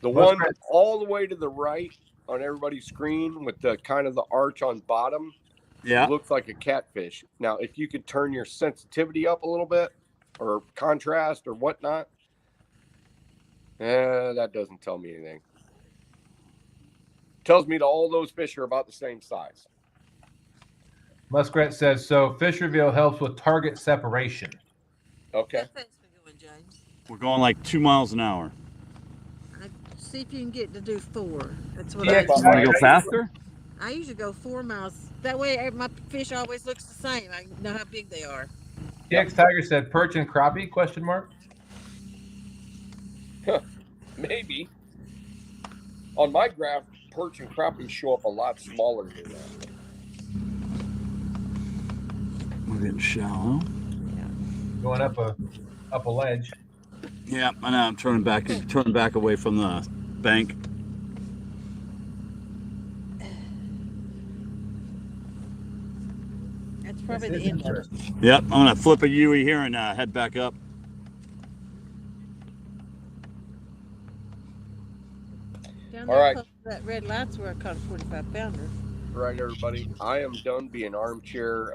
The one all the way to the right on everybody's screen with the kind of the arch on bottom, looks like a catfish. Now, if you could turn your sensitivity up a little bit or contrast or whatnot, that doesn't tell me anything. Tells me that all those fish are about the same size. Muskrat says, so fish reveal helps with target separation. Okay. We're going like 2 miles an hour. See if you can get to do 4. That's what Yeah, I You want to go faster? I usually go 4 miles. That way my fish always looks the same. I know how big they are. TX Tiger said perch and crappie, question mark? Maybe. On my graph, perch and crappie show up a lot smaller than that. We're getting shallow. Going up a ledge. Yeah, I know. I'm turning back away from the bank. That's probably the end of it. Yep, I'm gonna flip a Yui here and head back up. Down All there right. close to that red light's where I caught a 45 pounder. All right, everybody. I am done being armchair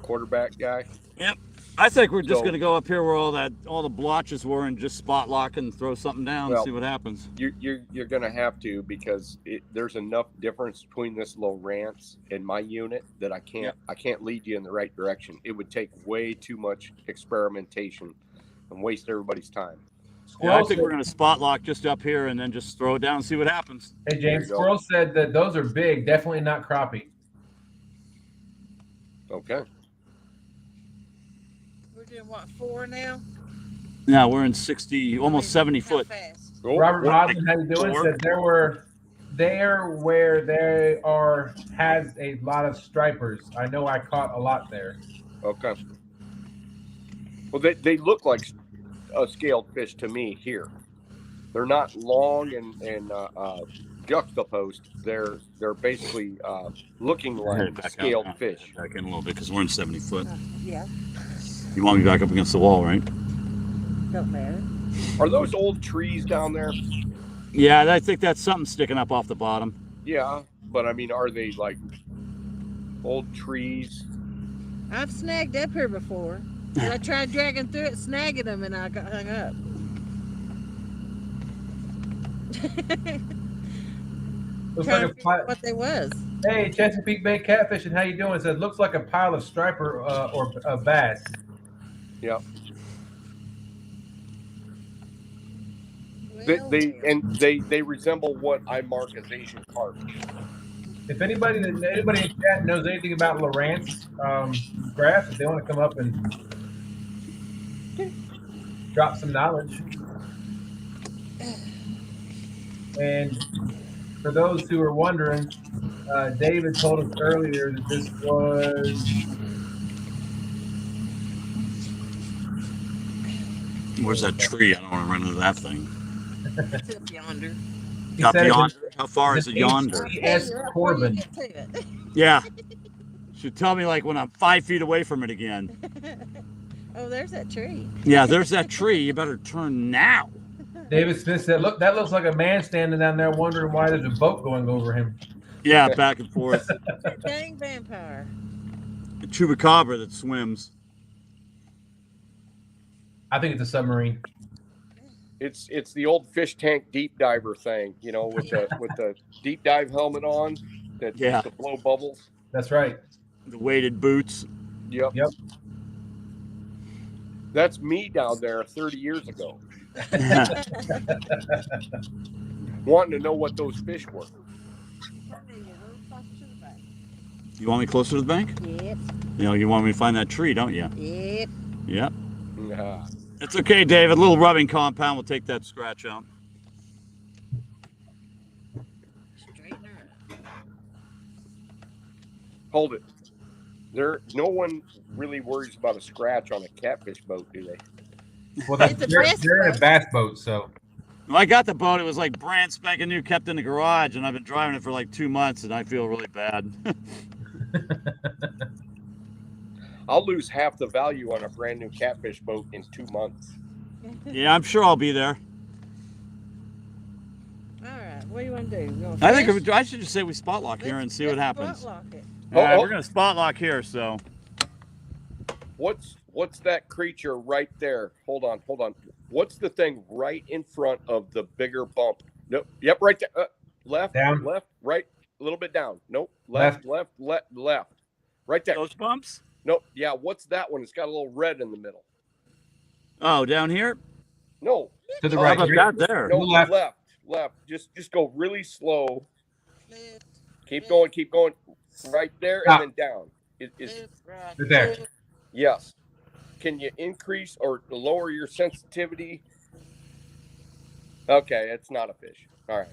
quarterback guy. Yep. I think we're just gonna go up here where all the blotches were and just spot lock and throw something down and see what happens. You're gonna have to, because there's enough difference between this Lowrance and my unit that I can't lead you in the right direction. It would take way too much experimentation and waste everybody's time. Yeah, I think we're gonna spot lock just up here and then just throw it down and see what happens. Hey James, Squirrel said that those are big, definitely not crappie. Okay. We're doing what, 4 now? Yeah, we're in 60, almost 70 foot. Robert Rodman, how you doing? Said there where they are has a lot of stripers. I know I caught a lot there. Okay. Well, they look like a scaled fish to me here. They're not long and juxtaposed. They're basically looking like scaled fish. Back in a little bit because we're in 70 foot. Yeah. You want me back up against the wall, right? Don't matter. Are those old trees down there? Yeah, I think that's something sticking up off the bottom. Yeah, but I mean, are they like old trees? I've snagged up here before. I tried dragging through it, snagging them, and I got hung up. Looks like a pile. What they was. Hey, Chesapeake Bay Catfishing, how you doing? It said looks like a pile of striper or a bass. Yep. Well, They resemble what I mark as Asian carp. If anybody in chat knows anything about Lowrance graphs, if they want to come up and drop some knowledge. And for those who are wondering, David told us earlier that this was. Where's that tree? I don't want to run into that thing. It's up yonder. Up yonder? How far is it yonder? H.S. Corbin. Yeah. Should tell me like when I'm 5 feet away from it again. Oh, there's that tree. Yeah, there's that tree. You better turn now. David Smith said, look, that looks like a man standing down there wondering why there's a boat going over him. Yeah, back and forth. Dang vampire. A chupacabra that swims. I think it's a submarine. It's the old fish tank deep diver thing, you know, with the deep dive helmet on that used to blow bubbles. That's right. The weighted boots. Yep. That's me down there 30 years ago. Wanting to know what those fish were. You want me closer to the bank? Yep. You know, you want me to find that tree, don't you? Yep. Yep. Yeah. It's okay, David. A little rubbing compound will take that scratch out. Straighten her up. Hold it. No one really worries about a scratch on a catfish boat, do they? Well, they're in a bass boat, so. When I got the boat, it was like brand spanking new, kept in the garage, and I've been driving it for like 2 months, and I feel really bad. I'll lose half the value on a brand new catfish boat in 2 months. Yeah, I'm sure I'll be there. All right, what do you want to do? I think I should just say we spot lock here and see what happens. Spot lock it. All right, we're gonna spot lock here. So, what's that creature right there? Hold on. What's the thing right in front of the bigger bump? Nope. Yep, right there. Left, down. Left, right, a little bit down. Nope. Left. Right there. Those bumps? Nope. Yeah. What's that one? It's got a little red in the middle. Oh, down here? No. To the right. How about that there? No, left. Just go really slow. Keep going. Right there and then down. Right there. Yes. Can you increase or lower your sensitivity? Okay, it's not a fish. All right.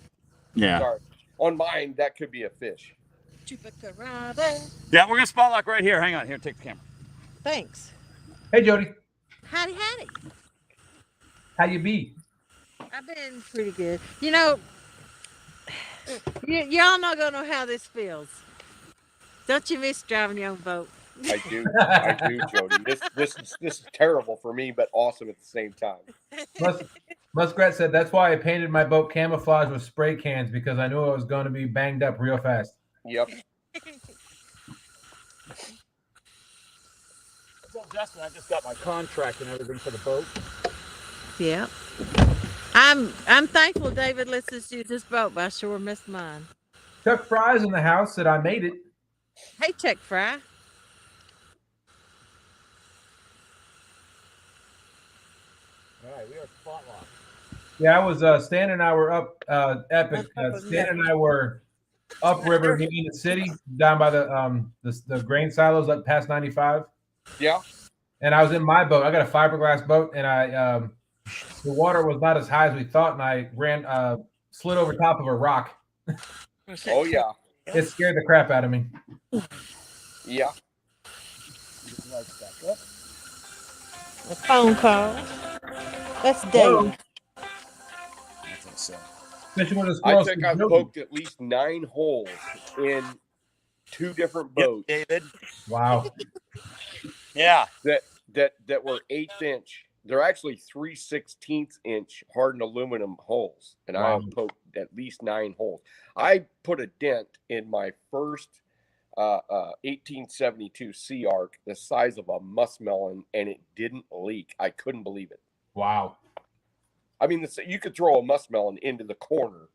Yeah. Sorry. On mine, that could be a fish. Yeah, we're gonna spot lock right here. Hang on. Here, take the camera. Thanks. Hey, Jody. Howdy. How you be? I've been pretty good. You know, y'all not gonna know how this feels. Don't you miss driving your own boat? I do, Jody. This is terrible for me, but awesome at the same time. Muskrat said that's why I painted my boat camouflage with spray cans because I knew I was going to be banged up real fast. Yep. So Dustin, I just got my contract and everything for the boat. Yep. I'm thankful David lets us use this boat, but I sure missed mine. Chuck Fry's in the house said I made it. Hey, Chuck Fry. All right, we are spot locked. Yeah, I was Stan and I were up Epic. Stan and I were upriver meeting the city down by the grain silos up past 95. Yeah. And I was in my boat. I got a fiberglass boat, and I the water was not as high as we thought, and I slid over top of a rock. Oh yeah. It scared the crap out of me. Yeah. A phone call. That's Dave. Fishing with a I squirrel. think I've poked at least 9 holes in 2 different boats. Yep, David. Wow. Yeah. That were 1/8 inch. They're actually 3/16 inch hardened aluminum holes, and I have poked at least 9 holes. I put a dent in my first 1872 Sea Ark the size of a muskmelon, and it didn't leak. I couldn't believe it. Wow. I mean, you could throw a muskmelon into the corner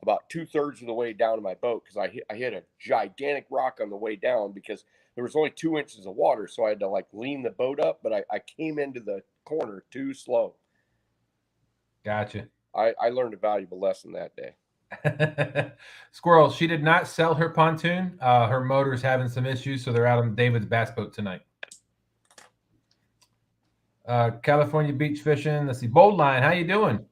about 2/3 of the way down to my boat because I hit a gigantic rock on the way down because there was only 2 inches of water, so I had to like lean the boat up, but I came into the corner too slow. Gotcha. I learned a valuable lesson that day. Squirrel, she did not sell her pontoon. Her motor's having some issues, so they're out on David's bass boat tonight. California beach fishing. Let's see. Bold Line, how you doing?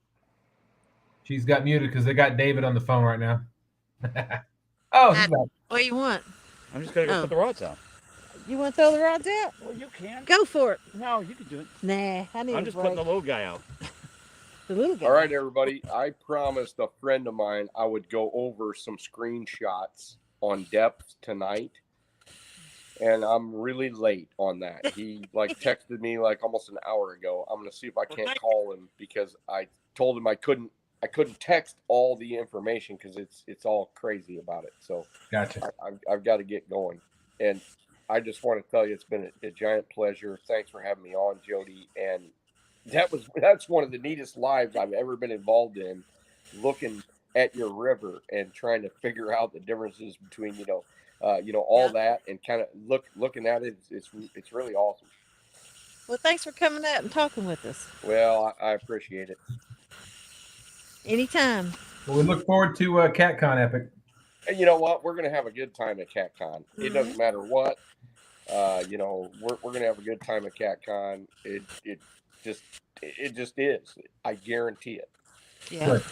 She's got muted because they got David on the phone right now. Oh, he's back. What do you want? I'm just gonna go put the rods out. You want to throw the rods out? Well, you can. Go for it. No, you can do it. Nah, I'm just putting the little guy out. The little guy. All right, everybody. I promised a friend of mine I would go over some screenshots on depth tonight. And I'm really late on that. He texted me almost an hour ago. I'm going to see if I can't call him because I told him I couldn't text all the information because it's all crazy about it. So gotcha. I've got to get going. And I just want to tell you it's been a giant pleasure. Thanks for having me on, Jody. And that's one of the neatest lives I've ever been involved in, looking at your river and trying to figure out the differences between all that and kind of looking at it. It's really awesome. Well, thanks for coming out and talking with us. Well, I appreciate it. Anytime. Well, we look forward to CatCon Epic. And you know what? We're going to have a good time at CatCon. It doesn't matter what. We're going to have a good time at CatCon. It just is. I guarantee it. Yeah. Good.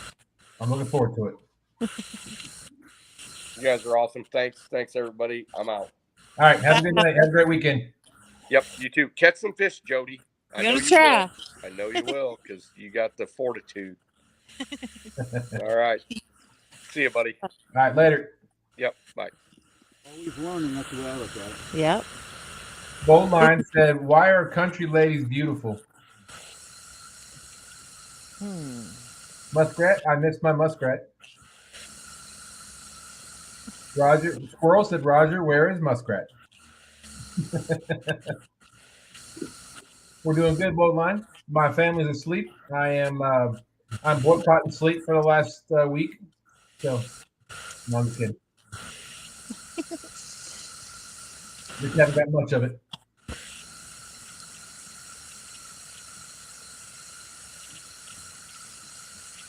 I'm looking forward to it. You guys are awesome. Thanks, everybody. I'm out. All right. Have a good night. Have a great weekend. Yep, you too. Catch some fish, Jody. I'm going to try. I know you will because you got the fortitude. All right. See you, buddy. All right. Later. Yep. Bye. Always learning. That's the way I look at it. Yep. Bold Line said, "Why are country ladies beautiful?" Muskrat. I missed my muskrat. Roger Squirrel said, "Roger, where is muskrat?" We're doing good, Bold Line. My family's asleep. I'm boycotting sleep for the last week. So, no, I'm just kidding. Just haven't got much of it.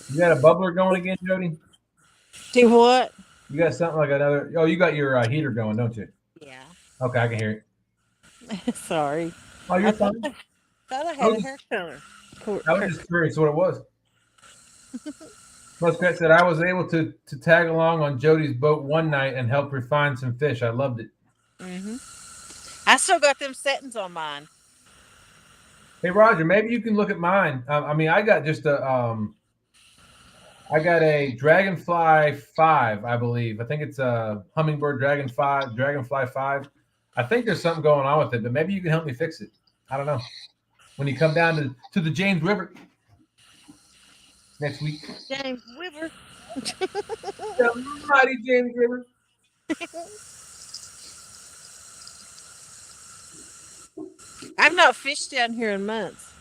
You got a bubbler going again, Jody? Do what? You got something like another? Oh, you got your heater going, don't you? Yeah. Okay, I can hear it. Sorry. Oh, you're fine. Thought I had a hair color. I was just curious what it was. Muskrat said, "I was able to tag along on Jody's boat one night and help refine some fish. I loved it." I still got them settings on mine. Hey, Roger, maybe you can look at mine. I got just I got a Dragonfly 5, I believe. I think it's a Hummingbird Dragonfly 5. I think there's something going on with it, but maybe you can help me fix it. I don't know. When you come down to the James River next week. James River. The mighty James River. I've not fished down here in months.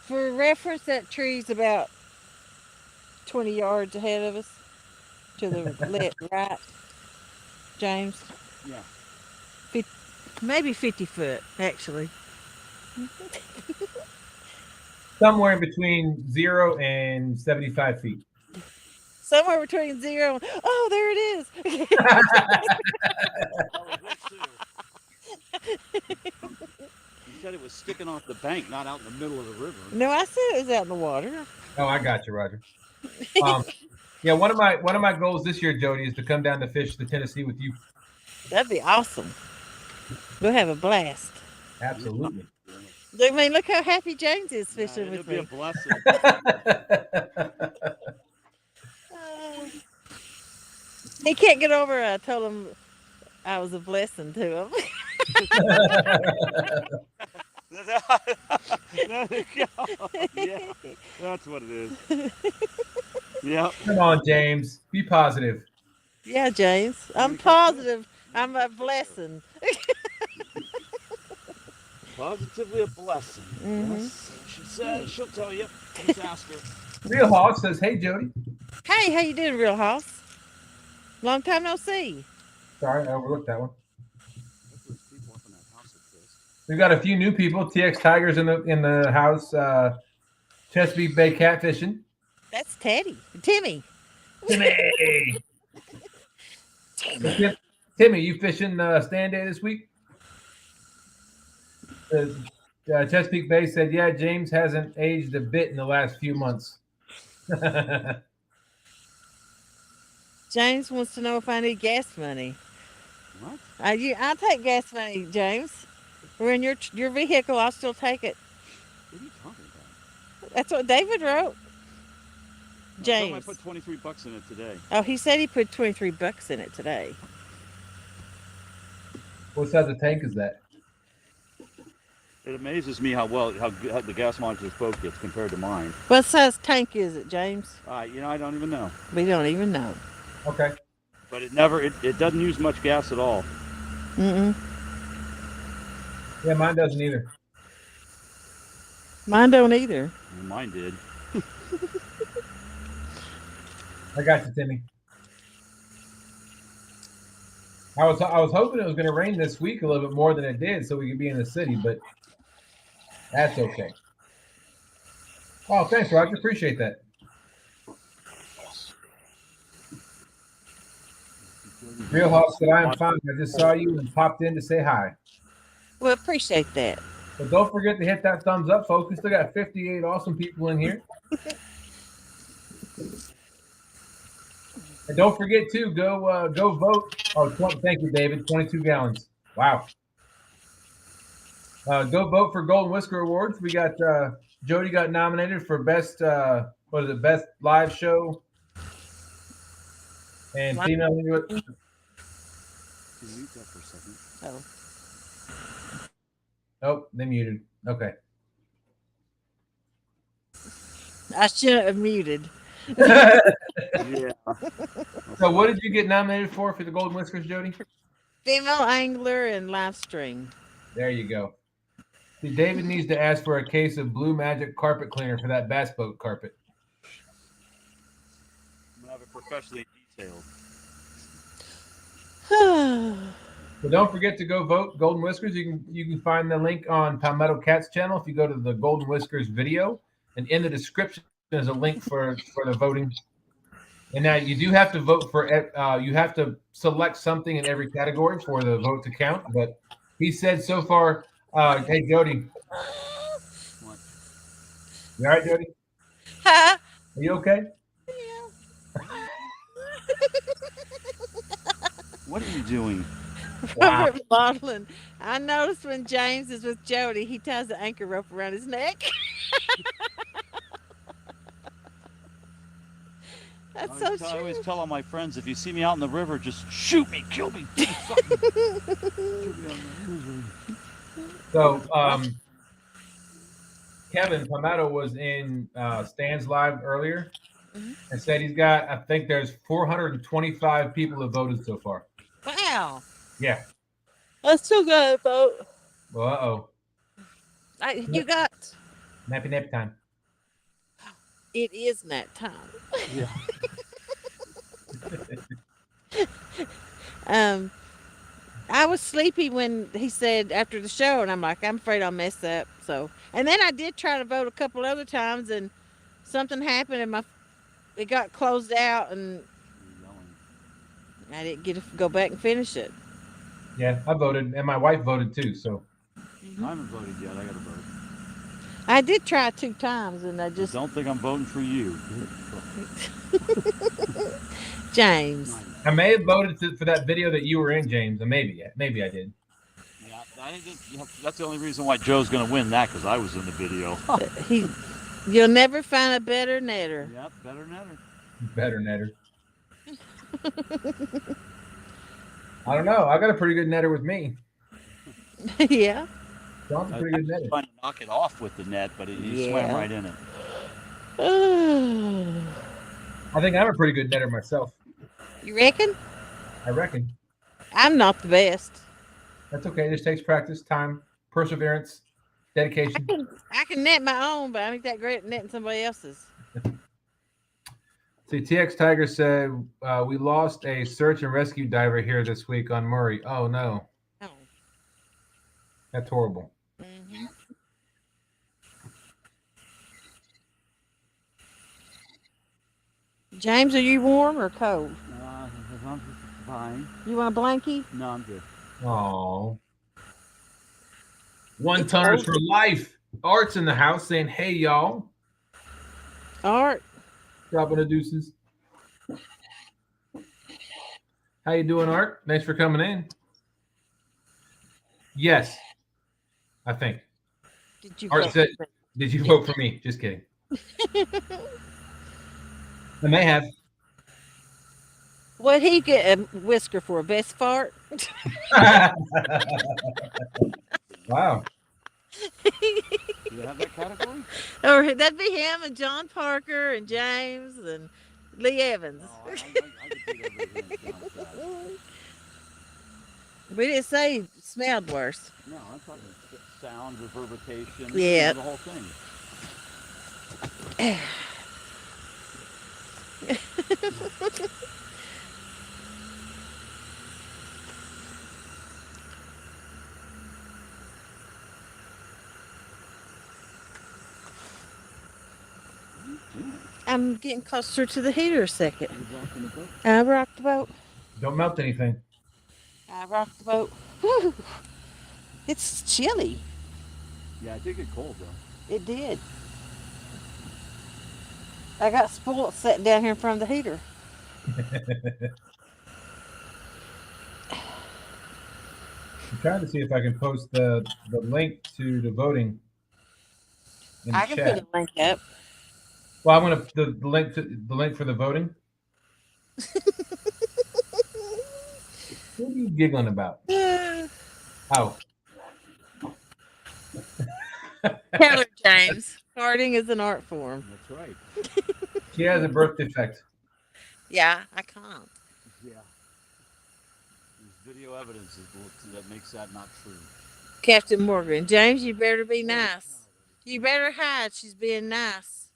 For reference, that tree's about 20 yards ahead of us to the left, right, James. Yeah. Maybe 50 foot, actually. Somewhere in between 0 and 75 feet. Somewhere between 0 and, oh, there it is. You said it was sticking off the bank, not out in the middle of the river. No, I said it was out in the water. Oh, I got you, Roger. Yeah, one of my goals this year, Jody, is to come down to fish the Tennessee with you. That'd be awesome. We'll have a blast. Absolutely. I mean, look how happy James is fishing with me. It'd be a blessing. He can't get over it. I told him I was a blessing to him. Yeah, that's what it is. Yeah. Come on, James. Be positive. Yeah, James. I'm positive. I'm a blessing. Positively a blessing. Yes. She says she'll tell you. Just ask her. Real Hoss says, "Hey, Jody." Hey, how you doing, Real Hoss? Long time no see. Sorry, I overlooked that one. We've got a few new people. TX Tigers in the house. Chesapeake Bay Catfishing. That's Teddy. Timmy. Timmy, you fishing stand day this week? Chesapeake Bay said, "Yeah, James hasn't aged a bit in the last few months." James wants to know if I need gas money. What? I'll take gas money, James. We're in your vehicle. I'll still take it. What are you talking about? That's what David wrote. James. I put $23 in it today. Oh, he said he put $23 in it today. What size of tank is that? It amazes me how the gas mileage this boat gets compared to mine. What size tank is it, James? I don't even know. We don't even know. Okay. But it doesn't use much gas at all. Yeah, mine doesn't either. Mine don't either. Well, mine did. I got you, Timmy. I was hoping it was going to rain this week a little bit more than it did, so we could be in the city, but that's okay. Oh, thanks, Roger. Appreciate that. Real Hawk said, "I am fine. I just saw you and popped in to say hi." Well, appreciate that. But don't forget to hit that thumbs up, folks. We still got 58 awesome people in here. And don't forget to go vote. Oh, thank you, David. 22 gallons. Wow. Go vote for Golden Whisker Awards. We got Jody got nominated for best best live show and female mute that for a second. Oh. Oh, they muted. Okay. I shouldn't have muted. Yeah. So what did you get nominated for the Golden Whiskers, Jody? Female angler and live stream. There you go. See, David needs to ask for a case of Blue Magic carpet cleaner for that bass boat carpet. I'm going to have it professionally detailed. So don't forget to go vote Golden Whiskers. You can find the link on Palmetto Cat's channel if you go to the Golden Whiskers video, and in the description there's a link for the voting. And now you do have to vote for you have to select something in every category for the vote to count. But he said so far, hey Jody, you all right, Jody? Huh? Are you okay? What are you doing? Wow. Robert modeling. I noticed when James is with Jody, he ties the anchor rope around his neck. That's so true. I always tell all my friends, if you see me out in the river, just shoot me, kill me, do something. So Kevin Palmetto was in Stan's live earlier and said he's got, I think there's 425 people have voted so far. Wow. Yeah. I still got a vote. Well, You got. Nappy nap time. It is nap time. Yeah. I was sleepy when he said after the show, and I'm like, I'm afraid I'll mess up. So, and then I did try to vote a couple other times, and something happened, and it got closed out, and I didn't get to go back and finish it. Yeah, I voted, and my wife voted too. So I haven't voted yet. I got to vote. I did try 2 times, and I just don't think I'm voting for you, James. I may have voted for that video that you were in, James, and maybe I did. Yeah, I think that's the only reason why Joe's going to win that, because I was in the video. You'll never find a better netter. Yep, better netter. Better netter. I don't know. I got a pretty good netter with me. Yeah. John's a pretty good netter. Trying to knock it off with the net, but he swam right in it. I think I'm a pretty good netter myself. You reckon? I reckon. I'm not the best. That's okay. It just takes practice, time, perseverance, dedication. I can net my own, but I ain't that great at netting somebody else's. See, TX Tiger said we lost a search and rescue diver here this week on Murray. Oh no. Oh. That's horrible. Mm-hmm. James, are you warm or cold? I'm fine. You want a blankie? No, I'm good. Oh. One Tonners for life. Art's in the house saying, hey, y'all. Art. Dropping the deuces. How you doing, Art? Thanks for coming in. Yes, I think. Art said, did you vote for me? Just kidding. I may have. What'd he get a Whisker for? Best fart? Wow. Do you have that category? Or that'd be him and John Parker and James and Lee Evans. Oh, I could beat everything. We didn't say it smelled worse. No, I'm talking sound, reverberation, yeah, the whole thing. I'm getting closer to the heater a second. I rocked the boat. Don't melt anything. I rocked the boat. Whew. It's chilly. Yeah, it did get cold though. It did. I got spoiled sitting down here in front of the heater. I'm trying to see if I can post the link to the voting in the I can chat. put a link up. Well, I'm gonna the link for the voting. What are you giggling about? Oh. Tell her, James. Farting is an art form. That's right. She has a birth defect. Yeah, I can't. Yeah. There's video evidence that makes that not true. Captain Morgan. James, you better be nice. You better hide. She's being nice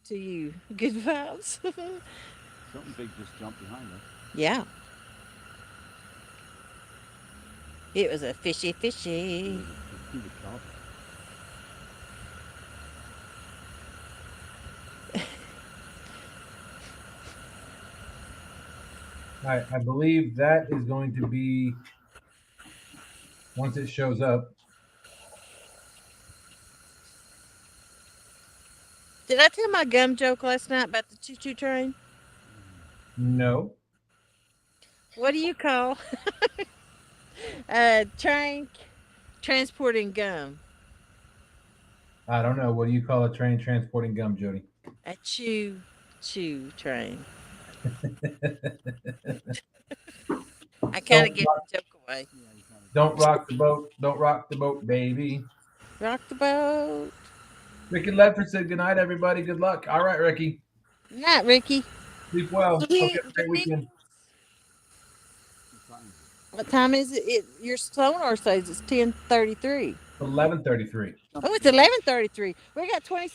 to you. Good vibes. Something big just jumped behind her. Yeah. It was a fishy. I believe that is going to be once it shows up. Did I tell my gum joke last night about the choo-choo train? No. What do you call train transporting gum? I don't know. What do you call a train transporting gum, Jody? A choo-choo train. I kind of get the joke away. Don't rock the boat. Don't rock the boat, baby. Rock the boat. Ricky Ledford said good night, everybody. Good luck. All right, Ricky. Good night, Ricky. Sleep well. Hope you have a great weekend. What time is it? Your sonar says it's 10:33. 11:33. Oh, it's 11:33. We got 20.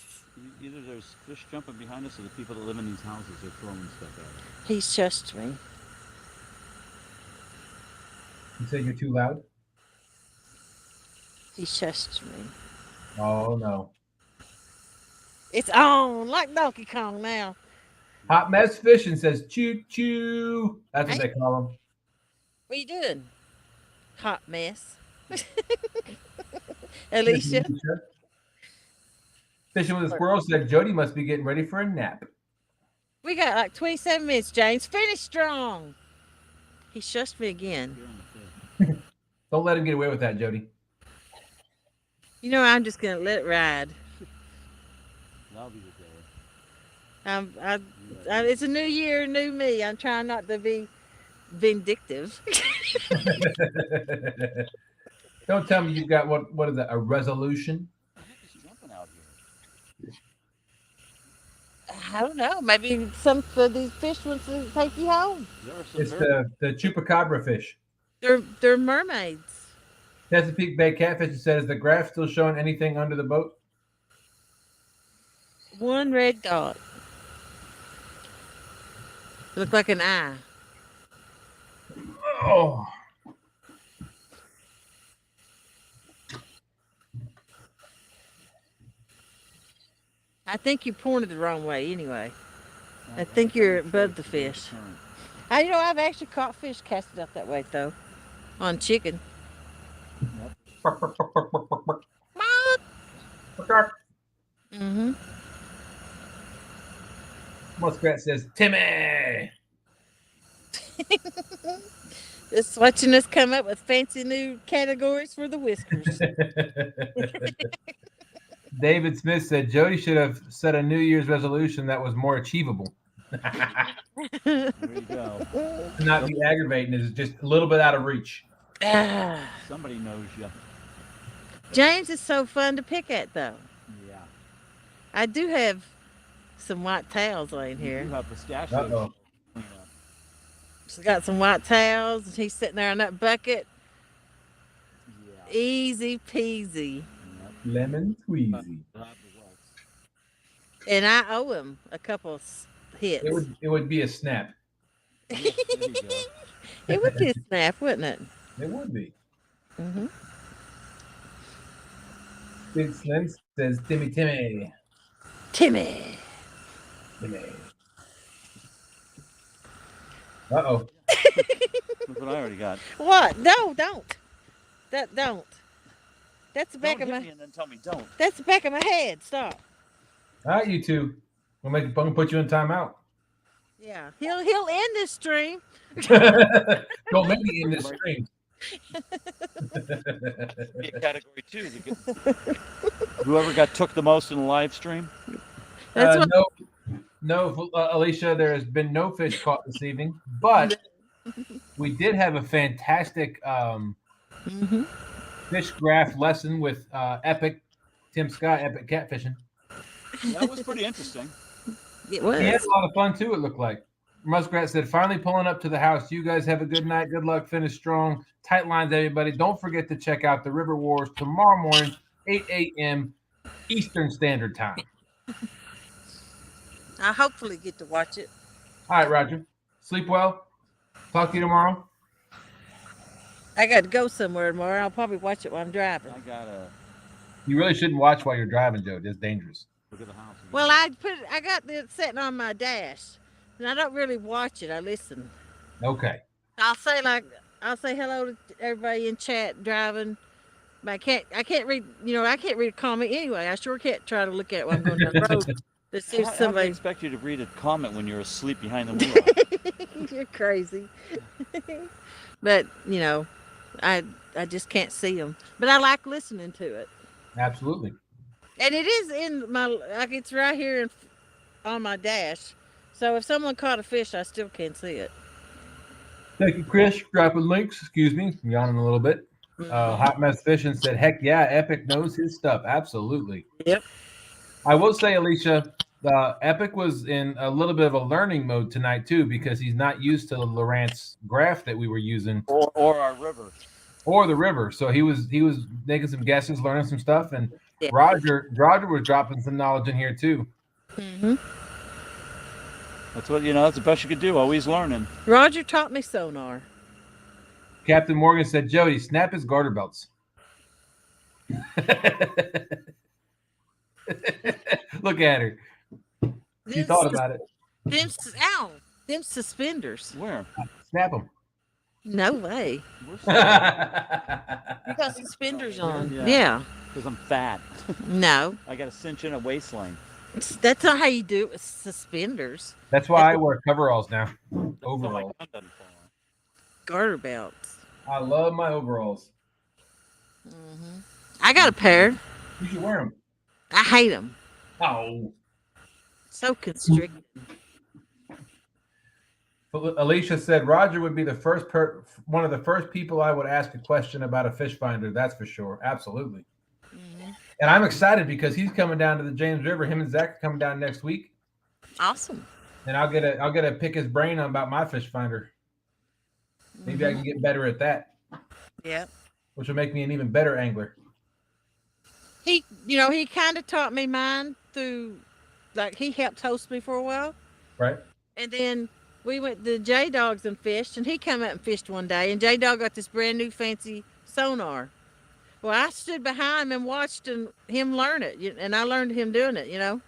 Either there's fish jumping behind us or the people that live in these houses are throwing stuff at us. He shushed me. You said you're too loud? He shushed me. Oh, no. It's on like Donkey Kong now. Hot Mess Fishing says choo choo. That's what they call them. What are you doing? Hot mess. Alicia. Fishing with a Squirrel said Jody must be getting ready for a nap. We got like 27 minutes, James. Finish strong. He shushed me again. Don't let him get away with that, Jody. You know, I'm just going to let it ride. That'll be the day. It's a new year, new me. I'm trying not to be vindictive. Don't tell me you've got what is that? A resolution? I don't know. Maybe some of these fish wants to take you home. It's the chupacabra fish. They're mermaids. Chesapeake Bay Catfish said, is the graph still showing anything under the boat? One red dot. Look like an eye. Oh. I think you pointed the wrong way anyway. I think you're above the fish. You know, I've actually caught fish casted up that way, though, on chicken. Mm-hmm. Muskrat says, Timmy! Just watching us come up with fancy new categories for the whiskers. David Smith said, Jody should have set a New Year's resolution that was more achievable. There you go. To not be aggravating is just a little bit out of reach. Somebody knows you. James is so fun to pick at, though. Yeah. I do have some white towels laying here. You have pistachios. Uh-oh. She's got some white towels, and he's sitting there on that bucket. Yeah. Easy peasy. Lemon squeezy. And I owe him a couple hits. It would be a snap. Yes, there you go. It would be a snap, wouldn't it? It would be. Mm-hmm. Big Slim says, Timmy. Timmy. Timmy. Uh-oh. Look what I already got. What? No, don't. Don't. That's the back Don't of hit my. me and then tell me don't. That's the back of my head. Stop. All right, you two. I'm gonna put you in timeout. Yeah, he'll end this stream. Don't make me in this stream. Be a category 2. Whoever took the most in the live stream. No, Alicia. There has been no fish caught this evening, but we did have a fantastic fish graph lesson with Epic Tim Scott, Epic Catfishing. That was pretty interesting. It was. He had a lot of fun too, it looked like. Muskrat said, finally pulling up to the house. You guys have a good night. Good luck. Finish strong. Tight lines, everybody. Don't forget to check out the River Wars tomorrow morning, 8 a.m. Eastern Standard Time. I hopefully get to watch it. All right, Roger. Sleep well. Talk to you tomorrow. I got to go somewhere tomorrow. I'll probably watch it while I'm driving. You really shouldn't watch while you're driving, Joe. It's dangerous. Look at the house. Well, I got it sitting on my dash, and I don't really watch it. I listen. Okay. I'll say hello to everybody in chat driving. But I can't read. I can't read a comment anyway. I sure can't try to look at it while I'm going down the road. To see if somebody. I expect you to read a comment when you're asleep behind the wheel. You're crazy. But I just can't see them. But I like listening to it. Absolutely. And it is in it's right here on my dash. So if someone caught a fish, I still can't see it. Thank you, Chris. Dropping links. Excuse me. I'm yawning a little bit. Hot Mess Fishing said, heck yeah, Epic knows his stuff. Absolutely. Yep. I will say, Alicia, Epic was in a little bit of a learning mode tonight, too, because he's not used to the Lowrance graph that we were using. Or our river. Or the river. So he was making some guesses, learning some stuff. And yeah. Roger was dropping some knowledge in here, too. Mm-hmm. That's what, that's the best you could do, always learning. Roger taught me sonar. Captain Morgan said, Jody, snap his garter belts. Look at her. She thought about it. Them suspenders. Where? Snap them. No way. You got suspenders on. Yeah. Because I'm fat. No. I got a cinch in a waistline. That's not how you do it with suspenders. That's why I wear coveralls now. Overalls. Garter belts. I love my overalls. Mm-hmm. I got a pair. You should wear them. I hate them. Oh. So constricting. Alicia said Roger would be the first one of the first people I would ask a question about a fish finder. That's for sure. Absolutely. Mm-hmm. And I'm excited because he's coming down to the James River. Him and Zach are coming down next week. Awesome. And I'll get to pick his brain about my fish finder. Maybe I can get better at that. Yeah. Which will make me an even better angler. He kind of taught me mine through, he helped host me for a while. Right. And then we went to J-Dogs and fished, and he came out and fished one day, and J-Dog got this brand new fancy sonar. Well, I stood behind him and watched him learn it, and I learned him doing it, And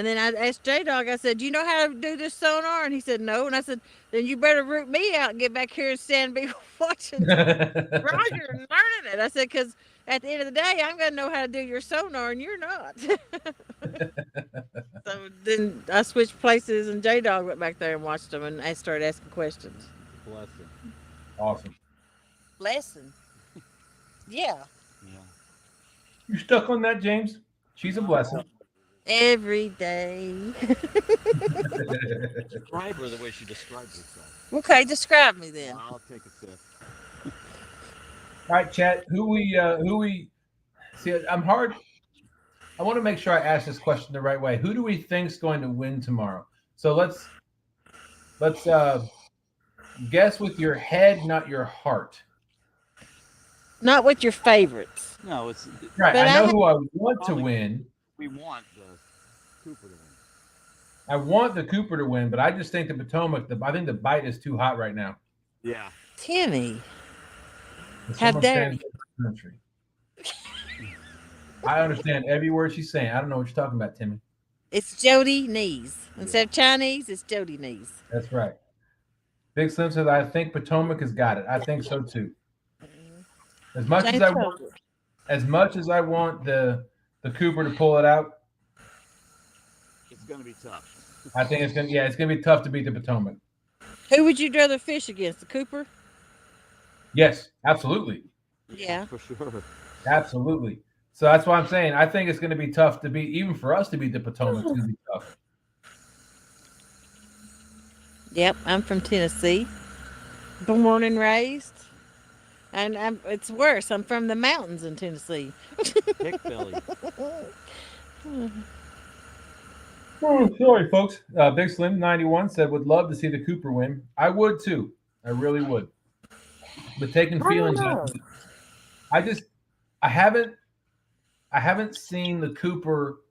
then I asked J-Dog, I said, you know how to do this sonar? And he said, no. And I said, then you better root me out and get back here and stand and be watching Roger and learning it. I said, because at the end of the day, I'm going to know how to do your sonar, and you're not. So then I switched places, and J-Dog went back there and watched them, and I started asking questions. Blessing. Awesome. Blessing. Yeah. You stuck on that, James? She's a blessing. Every day. Describe her the way she describes herself. Okay, describe me then. I'll take a sip. All right, chat. Who we see? I'm hard. I want to make sure I ask this question the right way. Who do we think's going to win tomorrow? So let's guess with your head, not your heart. Not with your favorites. No, it's right. I know who I want to win. We want the Cooper to win. I want the Cooper to win, but I just think the Potomac. I think the bite is too hot right now. Yeah, Timmy. How dare you? I understand every word she's saying. I don't know what you're talking about, Timmy. It's Jody Knees. Instead of Chinese, it's Jody Knees. That's right. Big Slim says, I think Potomac has got it. I think so too. As much as I want the Cooper to pull it out, it's going to be tough. I think it's going to be tough to beat the Potomac. Who would you rather fish against, the Cooper? Yes, absolutely. Yeah. For sure. Absolutely. So that's why I'm saying I think it's going to be tough to beat, even for us to beat the Potomac. It's going to be tough. Yep, I'm from Tennessee. Born and raised. And it's worse. I'm from the mountains in Tennessee. Hick Billy. Oh, sorry, folks. Big Slim 91 said would love to see the Cooper win. I would too. I really would. But taking feelings, I haven't seen the Cooper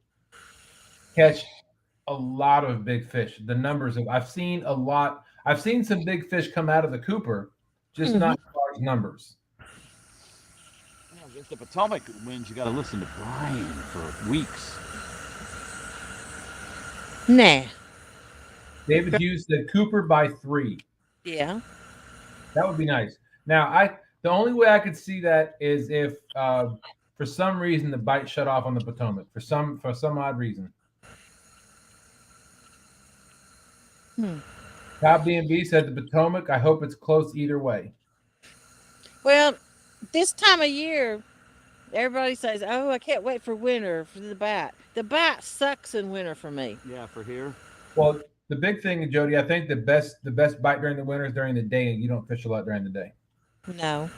catch a lot of big fish. The numbers of I've seen a lot. I've seen some big fish come out of the Cooper, just not large numbers. If the Potomac wins, you got to listen to Brian for weeks. Nah. David Hughes said Cooper by 3. Yeah. That would be nice. Now, the only way I could see that is if for some reason the bite shut off on the Potomac for some odd reason. Top B&B said the Potomac. I hope it's close either way. Well, this time of year, everybody says, "Oh, I can't wait for winter for the bite." The bite sucks in winter for me. Yeah, for here. Well, the big thing, Jody, I think the best bite during the winter is during the day, and you don't fish a lot during the day. No,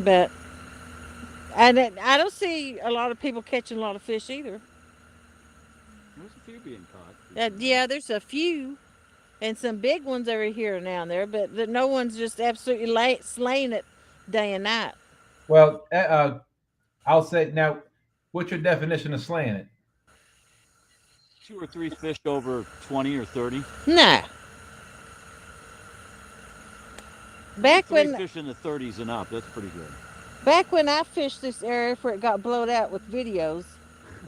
but I don't see a lot of people catching a lot of fish either. There's a few being caught. Yeah, there's a few, and some big ones over here and now and there, but no one's just absolutely slaying it day and night. Well, I'll say now, what's your definition of slaying it? 2 or 3 fish over 20 or 30. Nah. Back when fish in the 30s and up, that's pretty good. Back when I fished this area before it got blowed out with videos,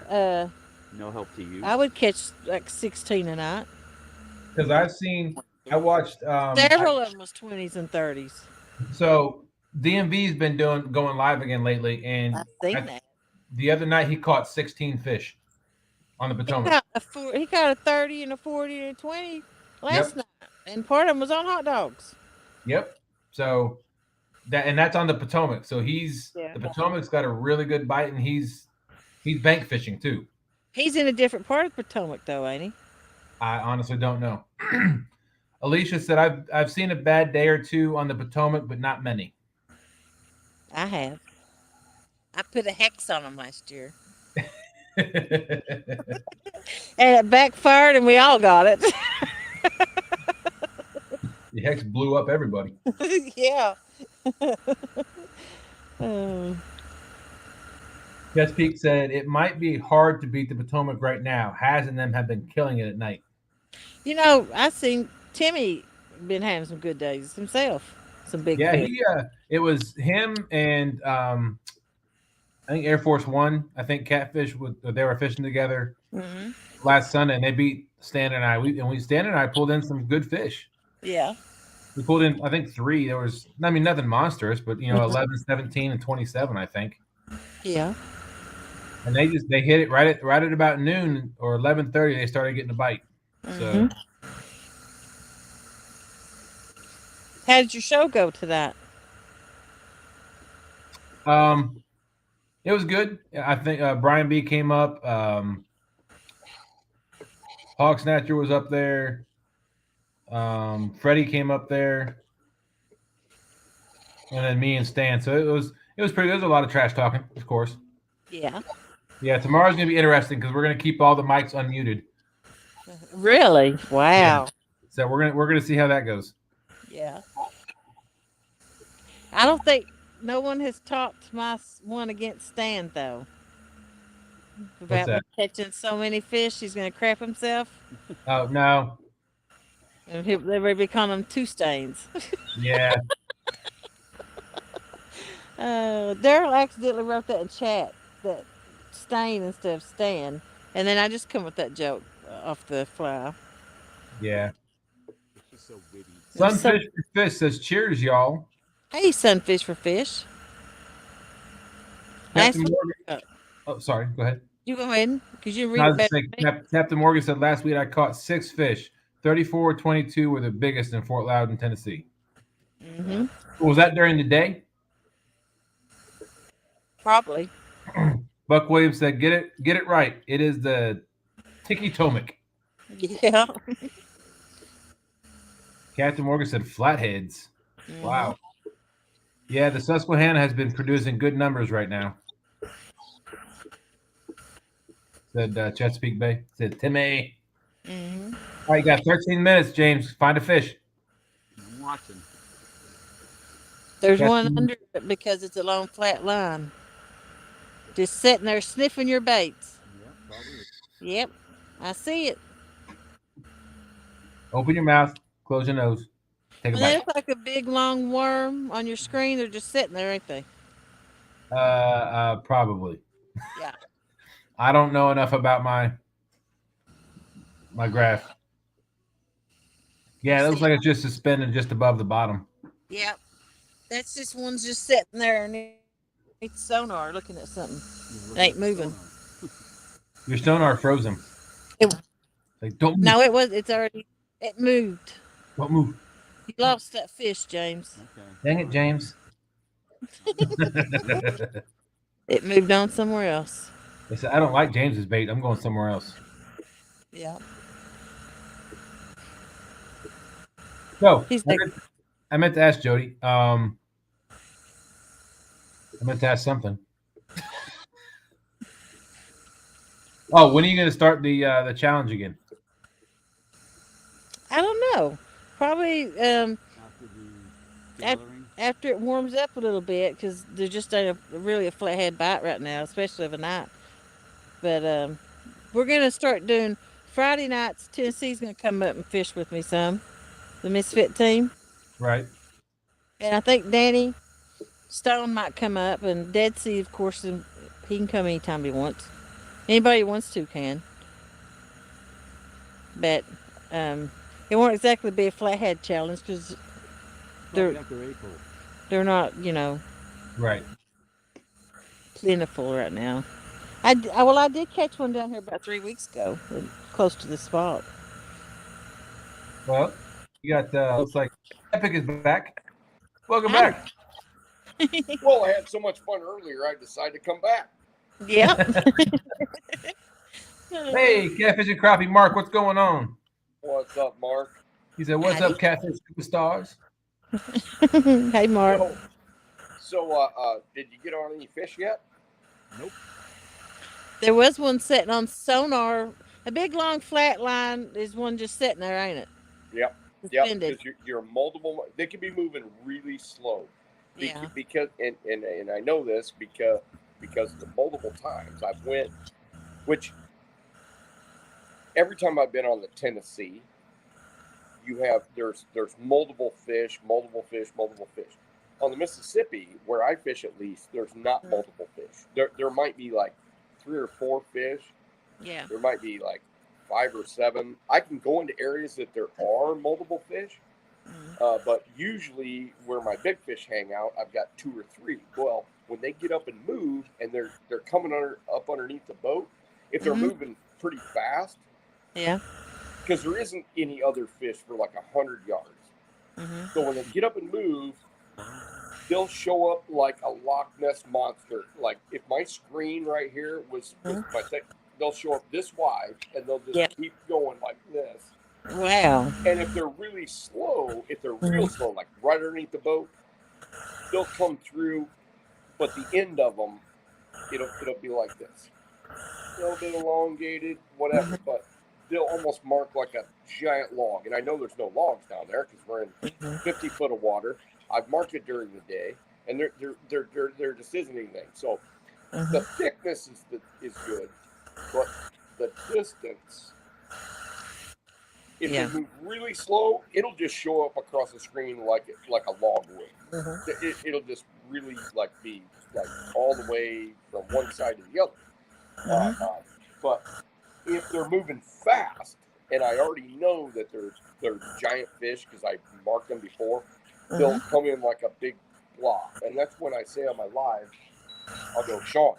no help to you. I would catch like 16 a night. Because I watched several of them was 20s and 30s. So DMV's been going live again lately, and I've seen that. The other night he caught 16 fish on the Potomac. He caught a 30 and a 40 and a 20 last night, and part of them was on hot dogs. Yep. So that's on the Potomac. So the Potomac's got a really good bite, and he's bank fishing too. He's in a different part of the Potomac, though, ain't he? I honestly don't know. Alicia said I've seen a bad day or two on the Potomac, but not many. I have. I put a hex on them last year. And it backfired, and we all got it. The hex blew up everybody. Yeah. Jess Peak said it might be hard to beat the Potomac right now. Haz and them have been killing it at night. You know, I seen Timmy been having some good days himself. Some big fish. It was him and I think Air Force One. I think Catfish they were fishing together last Sunday, and they beat Stan and I. Stan and I pulled in some good fish. Yeah. We pulled in, I think, 3. There was, nothing monstrous, but 11, 17, and 27, I think. Yeah. And they hit it right at about noon or 11:30. They started getting a bite. So. How did your show go to that? It was good. I think Brian B came up. Hog Snatcher was up there. Freddie came up there, and then me and Stan. So it was pretty. There's a lot of trash talking, of course. Yeah. Yeah. Tomorrow's gonna be interesting because we're gonna keep all the mics unmuted. Really? Wow. Yeah. So we're gonna see how that goes. Yeah. I don't think no one has talked my one against Stan though. About catching so many fish, he's gonna crap himself. Oh no. And they may become them 2 stains. Yeah. Daryl accidentally wrote that in chat, that stain instead of Stan, and then I just come with that joke off the fly. Yeah. She's so witty. Sunfish for Fish says, "Cheers, y'all." Hey, Sunfish for Fish. Oh, sorry. Go ahead. You go ahead, because you read it. Captain Morgan said, "Last week I caught 6 fish. 34, 22 were the biggest in Fort Loudon, Tennessee." Was that during the day? Probably. Buck Williams said, "Get it right. It is the Tiki-Tomic." Yeah. Captain Morgan said flatheads. Mhm. Wow. Yeah, the Susquehanna has been producing good numbers right now. Said Chesapeake Bay. Said Timmy. Mhm. All right, you got 13 minutes, James. Find a fish. I'm watching. There's Got one some- under it because it's a long flat line. Just sitting there sniffing your baits. Yeah, probably. Yep, I see it. Open your mouth. Close your nose. Take a And they bite. look like a big long worm on your screen. They're just sitting there, ain't they? Probably. Yeah. I don't know enough about my graph. Yeah, it looks like it's just suspended just above the bottom. Yep. That's just one's just sitting there underneath the sonar looking at something. It ain't moving. Your sonar froze him. It, Like, don't move. no, it was. It's already. It moved. Don't move. You lost that fish, James. Okay. Dang it, James. It moved on somewhere else. They said, I don't like James's bait. I'm going somewhere else. Yeah. So, He's like, I meant to ask Jody. I meant to ask something. Oh, when are you going to start the challenge again? I don't know. Probably after it warms up a little bit, because there's just ain't really a flathead bite right now, especially of a night. But we're gonna start doing Friday nights. Tennessee's gonna come up and fish with me some, the Misfit team, Right. and I think Danny Stone might come up, and Dead Sea, of course, and he can come anytime he wants. Anybody who wants to can. But it won't exactly be a flathead challenge because they're not, Right. plentiful right now. I did catch one down here about 3 weeks ago, close to the spot. Well, you got, looks like Epic is back. Welcome Hi. back. Well, I had so much fun earlier, I decided to come back. Yep. Hey, Catfish and Crappie Mark, what's going on? What's up, Mark? He said, what's up, Catfish Superstars? Hey, Mark. So, did you get on any fish yet? Nope. There was one sitting on sonar. A big long flat line is one just sitting there, ain't it? Yep. Suspended. Because you're multiple. They can be moving really slow. Yeah. Because and I know this because the multiple times I've went, which every time I've been on the Tennessee, there's multiple fish. On the Mississippi, where I fish at least, there's not multiple fish. There might be like 3 or 4 fish. Yeah. There might be like 5 or 7. I can go into areas that there are multiple fish, but usually where my big fish hang out, I've got 2 or 3. Well, when they get up and move, and they're coming up underneath the boat, if they're moving pretty fast, yeah, because there isn't any other fish for like 100 yards. So when they get up and move, they'll show up like a Loch Ness monster. Like if my screen right here was my thing, they'll show up this wide, and they'll just keep going like this. Wow. And if they're really slow, real slow, like right underneath the boat, they'll come through, but the end of them, it'll be like this. A little bit elongated, whatever, but they'll almost mark like a giant log. And I know there's no logs down there because we're in 50 foot of water. I've marked it during the day, and there just isn't anything. So the thickness is good, but the distance, if they move really slow, it'll just show up across the screen like a log would. It'll just really like be like all the way from one side to the other. But if they're moving fast, and I already know that they're giant fish because I marked them before, they'll come in like a big block. And that's when I say on my live, I'll go, Sean,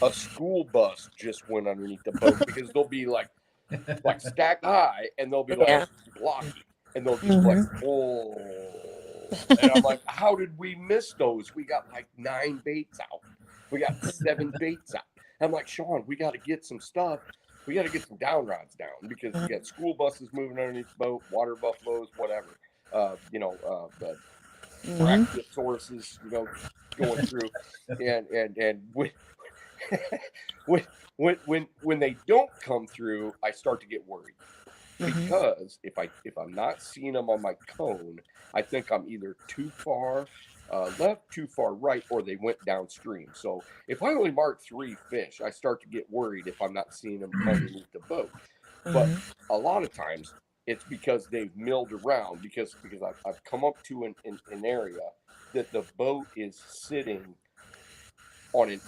a school bus just went underneath the boat, because they'll be like stacked high, and they'll be like blocky, and they'll just like, oh. And I'm like, how did we miss those? We got like 9 baits out. We got 7 baits out. I'm like, Sean, we got to get some stuff we got to get some down rods down because you got school buses moving underneath the boat, water buffaloes, whatever. The brachiosaurus, going through, and when they don't come through, I start to get worried because if I'm not seeing them on my cone, I think I'm either too far left, too far right, or they went downstream. So if I only mark 3 fish, I start to get worried if I'm not seeing them underneath the boat. But a lot of times it's because they've milled around because I've come up to an area that the boat is sitting on an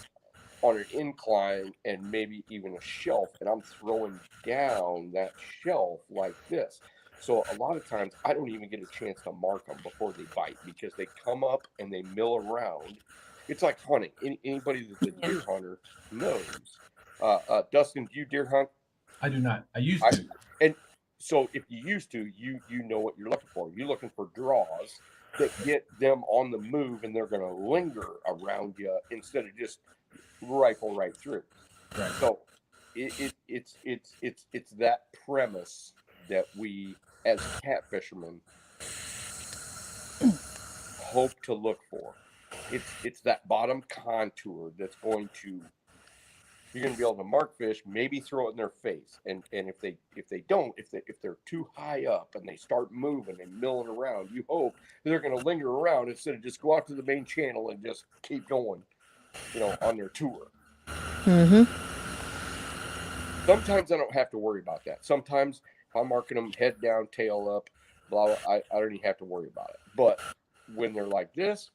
incline and maybe even a shelf, and I'm throwing down that shelf like this. So a lot of times I don't even get a chance to mark them before they bite because they come up and they mill around. It's like hunting. Anybody that's a deer hunter knows. Dustin, do you deer hunt? I do not. I used to. And so if you used to, you know what you're looking for. You're looking for draws that get them on the move, and they're going to linger around you instead of just rifle right through. Right. So it's that premise that we as cat fishermen hope to look for. It's that bottom contour that's going to, you're going to be able to mark fish, maybe throw it in their face, and if they're too high up and they start moving and milling around, you hope they're going to linger around instead of just go out to the main channel and just keep going, on their tour. Sometimes I don't have to worry about that. Sometimes if I'm marking them head down, tail up, blah, blah, I don't even have to worry about it. But when they're like this,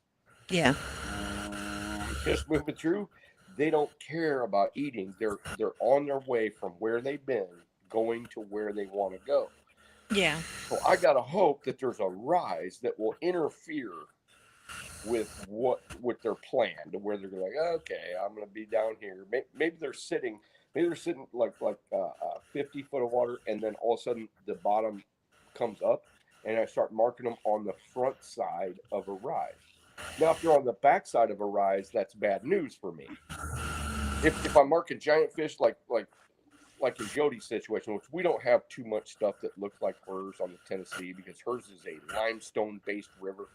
just moving through, they don't care about eating. They're on their way from where they've been, going to where they want to go. Yeah. So I gotta hope that there's a rise that will interfere with their plan, to where they're like, okay, I'm gonna be down here. Maybe they're sitting like 50 foot of water, and then all of a sudden the bottom comes up, and I start marking them on the front side of a rise. Now, if they're on the back side of a rise, that's bad news for me. If I'm marking giant fish like in Jodi's situation, which we don't have too much stuff that looks like hers on the Tennessee, because hers is a limestone-based river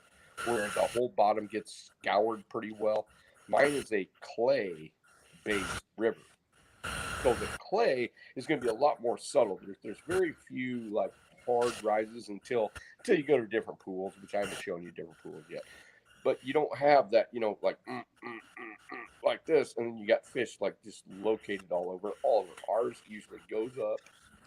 where the whole bottom gets scoured pretty well. Mine is a clay-based river. So the clay is going to be a lot more subtle. There's very few like hard rises until you go to different pools, which I haven't shown you different pools yet. But you don't have that, like this, and then you got fish like just located all over. All of it. Ours usually goes up,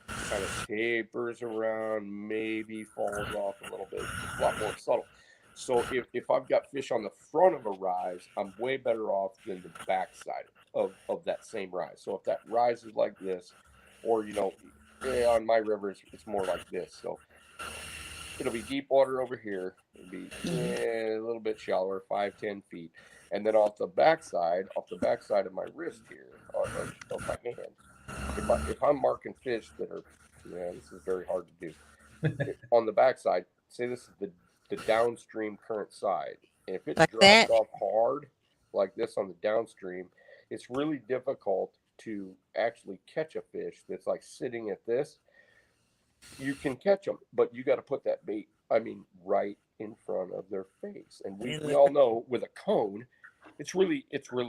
kind of tapers around, maybe falls off a little bit. It's a lot more subtle. So if I've got fish on the front of a rise, I'm way better off than the back side of that same rise. So if that rise is like this, or on my rivers, it's more like this. So it'll be deep water over here. It'll be a little bit shallower, 5-10 feet. And then off the backside of my wrist here, of my hand, if I'm marking fish that are, this is very hard to do. On the backside, say this is the downstream current side. And if it like drops that off hard, like this on the downstream, it's really difficult to actually catch a fish that's like sitting at this. You can catch them, but you got to put that bait, right in front of their face. And we all know with a cone, it's really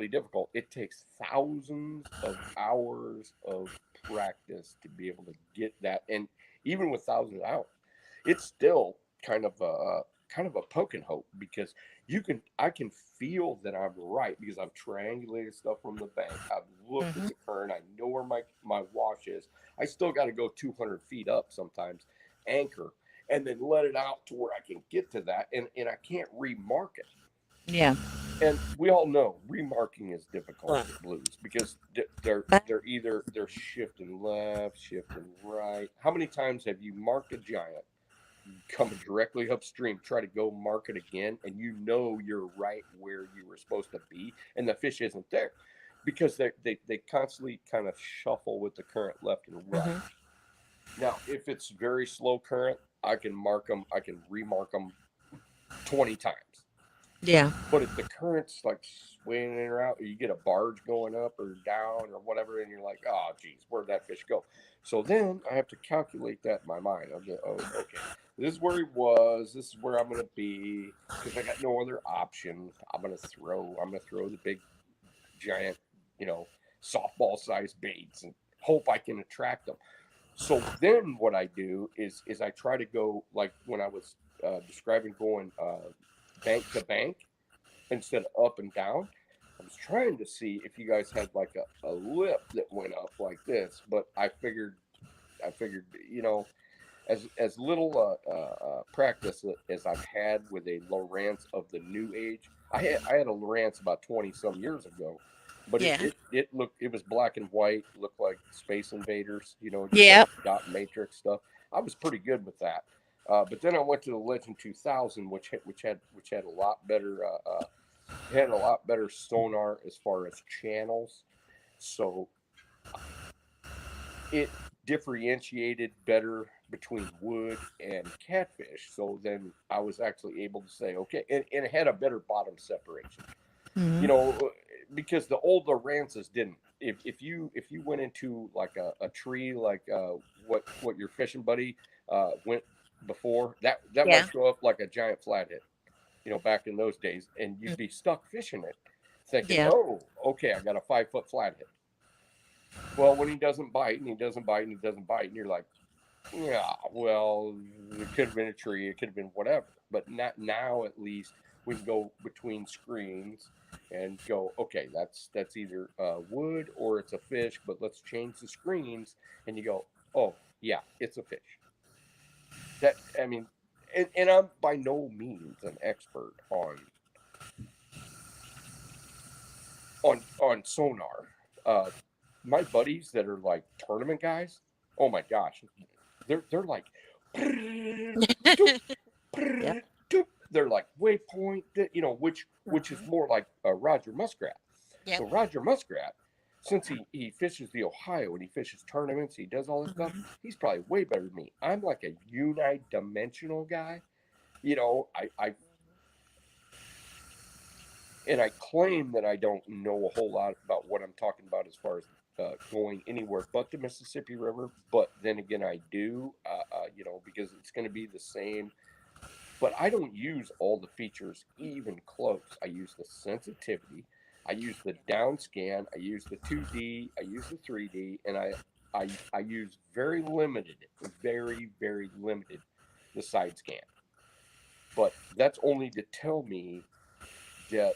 difficult. It takes thousands of hours of practice to be able to get that. And even with thousands of hours, it's still kind of a poke and hope, because I can feel that I'm right because I've triangulated stuff from the bank. I've looked at the current. I know where my wash is. I still got to go 200 feet up sometimes, anchor, and then let it out to where I can get to that, and I can't remark it. Yeah. And we all know remarking is difficult with blues because they're shifting left, shifting right. How many times have you marked a giant coming directly upstream, try to go mark it again, and you're right where you were supposed to be, and the fish isn't there because they constantly kind of shuffle with the current left and right. Now, if it's very slow current, I can remark them 20 times. Yeah. But if the current's like swaying in or out, or you get a barge going up or down or whatever, and you're like, oh, geez, where'd that fish go? So then I have to calculate that in my mind. I'll go, oh, okay, this is where he was. This is where I'm going to be because I got no other option. I'm going to throw the big, giant, softball-sized baits and hope I can attract them. So then what I do is I try to go like when I was describing going bank to bank instead of up and down. I was trying to see if you guys had like a lip that went up like this, but I figured, as little practice as I've had with a Lowrance of the new age. I had a Lowrance about 20 some years ago, but Yeah. it was black and white, looked like Space Invaders, Yep. dot matrix stuff. I was pretty good with that. But then I went to the Legend 2000, which had a lot better sonar as far as channels, so it differentiated better between wood and catfish. So then I was actually able to say, okay, and it had a better bottom separation. Mm-hmm. Because the older Rances didn't. If you went into like a tree, like what your fishing buddy went before, that Yeah. might show up like a giant flathead, back in those days, and you'd be stuck fishing it, thinking, Yeah. oh, okay, I got a 5-foot flathead. Well, when he doesn't bite and he doesn't bite and he doesn't bite, and you're like, yeah, well, it could have been a tree, it could have been whatever. But not now, at least we can go between screens and go, okay, that's either wood or it's a fish, but let's change the screens. And you go, oh yeah, it's a fish. And I'm by no means an expert on sonar. My buddies that are like tournament guys, oh my gosh, they're like, Yep. they're like waypoint, which is more like Roger Muskrat. Yep. So Roger Muskrat, since he fishes the Ohio and he fishes tournaments, he does all this stuff. He's probably way better than me. I'm like a unidimensional guy. I claim that I don't know a whole lot about what I'm talking about as far as going anywhere but the Mississippi River. But then again, I do, because it's going to be the same. But I don't use all the features even close. I use the sensitivity. I use the down scan. I use the 2D. I use the 3D. And I use very, very limited the side scan. But that's only to tell me that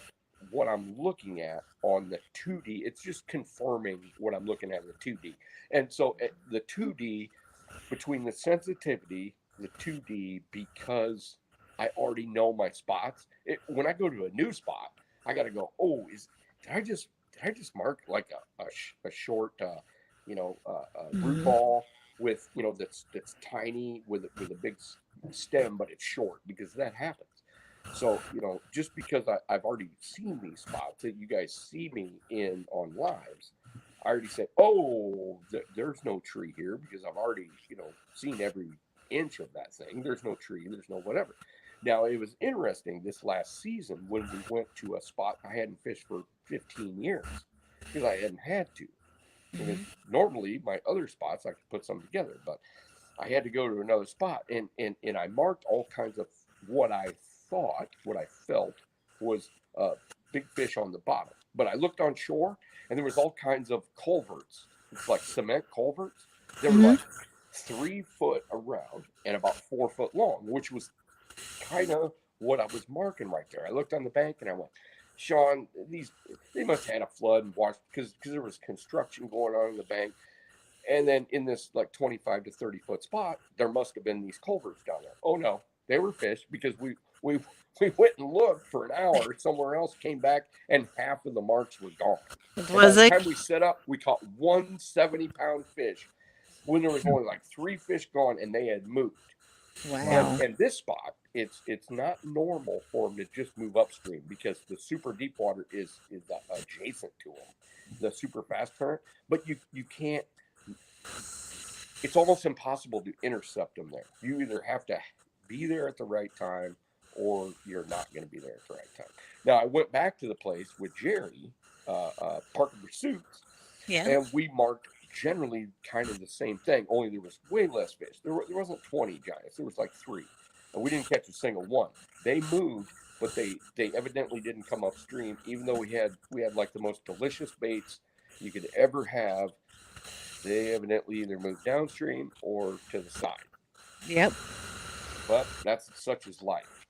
what I'm looking at on the 2D, it's just confirming what I'm looking at in the 2D. And so the 2D, between the sensitivity, the 2D, because I already know my spots. When I go to a new spot, I got to go, oh, did I just mark like a short, root ball with, that's tiny with a big stem, but it's short, because that happens. So, just because I've already seen these spots that you guys see me in on lives, I already said, oh, there's no tree here, because I've already, seen every inch of that thing. There's no tree, there's no whatever. Now, it was interesting this last season when we went to a spot I hadn't fished for 15 years, because I hadn't had to. Because normally my other spots, I could put some together, but I had to go to another spot, and I marked all kinds of what I felt was big fish on the bottom. But I looked on shore, and there was all kinds of culverts. It's like cement culverts. They were like 3 foot around and about 4 foot long, which was kind of what I was marking right there. I looked on the bank and I went, Sean, they must have had a flood and washed, because there was construction going on in the bank. And then in this like 25 to 30 foot spot, there must have been these culverts down there. Oh no, they were fish, because we went and looked for an hour somewhere else, came back, and half of the marks were gone. Was by the it? time we set up, we caught 1 70-pound fish when there was only like 3 fish gone, and they had moved. Wow. And this spot, it's not normal for them to just move upstream, because the super deep water is adjacent to them, the super fast current. But you can't. It's almost impossible to intercept them there. You either have to be there at the right time, or you're not going to be there at the right time. Now, I went back to the place with Jerry, Parker Pursuits, and we marked generally kind of the same thing, only there was way less fish. There wasn't 20 giants. There was like 3. And we didn't catch a single one. They moved, but they evidently didn't come upstream, even though we had like the most delicious baits you could ever have. They evidently either moved downstream or to the side. Yep. But that's such is life.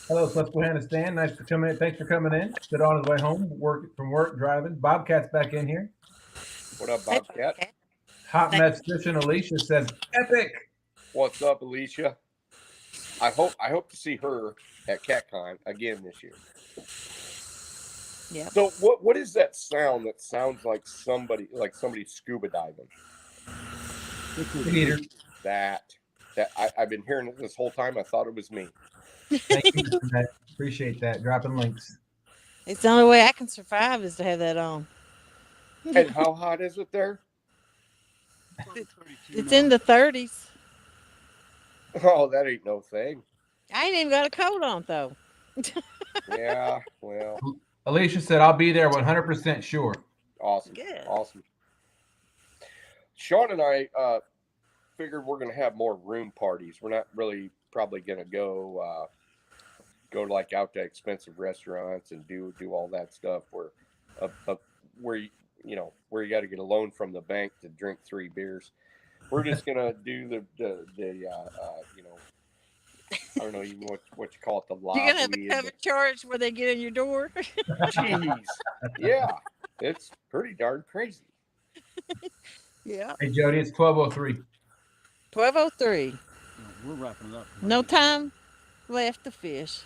Hello, Susquehanna Stan. Nice to come in. Thanks for coming in. Sit on his way home, from work, driving. Bobcat's back in here. What up, Bobcat? Hot Mess Fishing Alicia says, epic. What's up, Alicia? I hope to see her at CatCon again this year. Yeah. So what is that sound that sounds like somebody scuba diving? Peter. That I've been hearing it this whole time. I thought it was me. Thank you for that. Appreciate that. Dropping links. It's the only way I can survive is to have that on. And how hot is it there? It's in the 30s. Oh, that ain't no thing. I ain't even got a coat on though. Yeah, well. Alicia said, I'll be there 100% sure. Awesome. Good. Awesome. Sean and I figured we're going to have more room parties. We're not really probably going to go like out to expensive restaurants and do all that stuff where you got to get a loan from the bank to drink 3 beers. We're just going to do the I don't know even what you call it, the lobby. You're going to have a cover charge where they get in your door? Jeez. Yeah. It's pretty darn crazy. Yeah. Hey, Jody, it's 12:03. 12:03. We're wrapping it up. No time left to fish.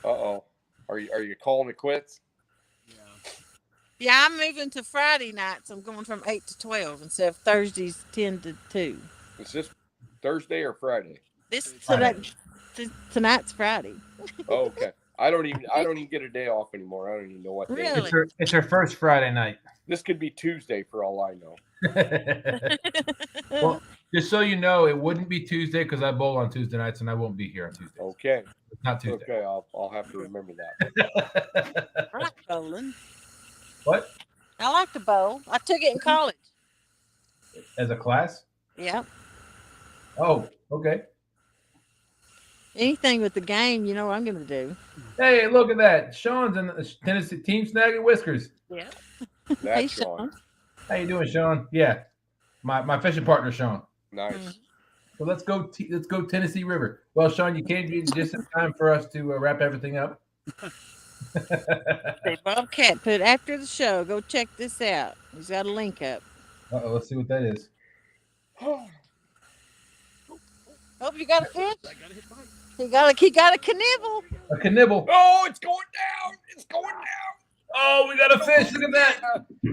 Uh-oh. Are you calling it quits? Yeah, I'm moving to Friday nights. I'm going from 8 to 12 instead of Thursdays 10 to 2. Is this Thursday or Friday? Tonight's Friday. Oh, okay. I don't even get a day off anymore. I don't even know what day. Really? It's her first Friday night. This could be Tuesday for all I know. Well, just so you know, it wouldn't be Tuesday because I bowl on Tuesday nights and I won't be here on Tuesday. Okay. It's not Tuesday. Okay, I'll have to remember that. I like bowling. What? I like to bowl. I took it in college. As a class? Yep. Oh, okay. Anything with the game, you know what I'm going to do. Hey, look at that. Sean's in the Tennessee team Snagging Whiskers. Yeah. That's Hey, Sean. How you doing, Sean? Yeah. My fishing partner, Sean. Nice. So let's go Tennessee River. Well, Sean, you came just in time for us to wrap everything up. Say Bobcat put after the show. Go check this out. He's got a link up. Uh-oh, let's see what that is. Hope you got a fish. He got a knibble. A knibble. Oh, it's going down. It's going down. Oh, we got a fish. Look at that.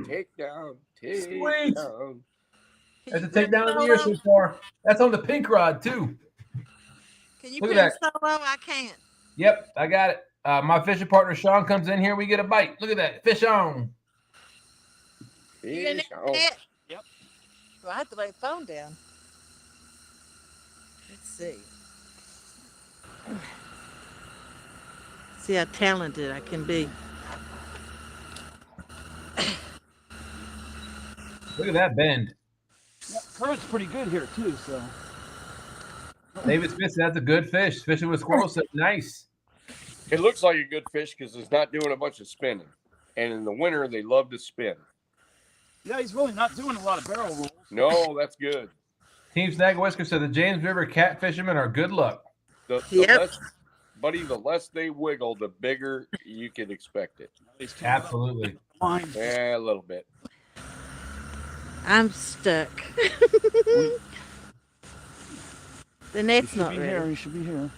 Take down. Sweet. Down. That's a takedown of the year so far. That's on the pink rod, too. Can you Look put at it solo? I can't. Yep, I got it. My fishing partner, Sean, comes in here. We get a bite. Look at that. Fish on. You in Fish there on. yet? Yep. Well, I have to lay the phone down. Let's see. See how talented I can be. Look at that bend. Yeah, current's pretty good here too. So David Smith said that's a good fish. Fishing with squirrels said nice. It looks like a good fish because it's not doing a bunch of spinning. And in the winter, they love to spin. yeah, he's really not doing a lot of barrel rolls. No, that's good. Team Snag Whisker said the James River cat fishermen are good luck. The Yep. the less they wiggle, the bigger you can expect it. Absolutely. Fine. Yeah, a little bit. I'm stuck. The net's not ready. He should be here.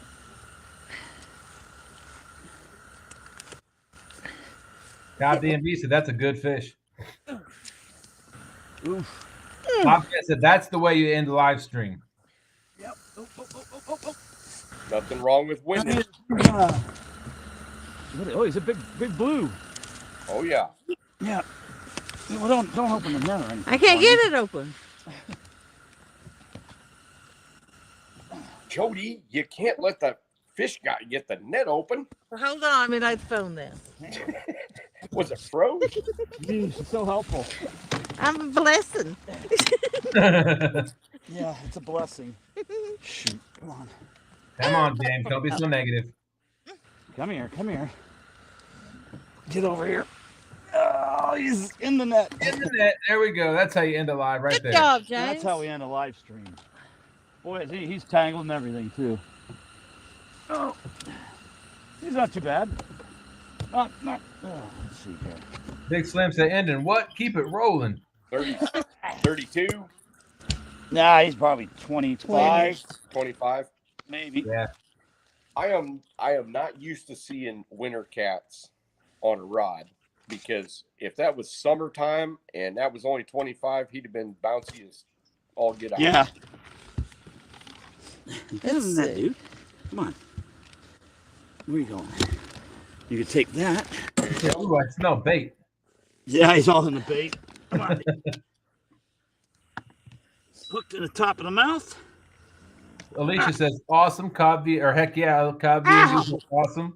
Todd DMV said that's a good fish. Oof. Bobcat said that's the way you end the live stream. Yep. Oh. Nothing wrong with winning. Oh, he's a big blue. Oh yeah. Yeah. Well, don't open the mirror. I can't get it open. Jody, you can't let the fish guy get the net open. Well, hold on, I'm the phone now. Was it froze? Jeez, she's so helpful. I'm a blessing. Yeah, it's a blessing. Shoot, come on. Come on, James. Don't be so negative. Come here, come here. Get over here. Oh, he's in the net. In the net. There we go. That's how you end a live right Good there. job, James. That's how we end a live stream. Boy, he's tangled and everything, too. Oh, he's not too bad. Not, let's see here. Big Slim said, ending what? Keep it rolling. 30, 32, Nah, he's probably 25. 25. Maybe. Yeah. I am not used to seeing winter cats on a rod, because if that was summertime and that was only 25, he'd have been bouncy as all get out. Yeah. Let's that, see. dude. Come on. Where you going? You can take that. Ooh, I smell bait. Yeah, he's all in the bait. Come on. Hooked to the top of the mouth. Alicia says, awesome. Cobby, or heck yeah, Cobby is awesome.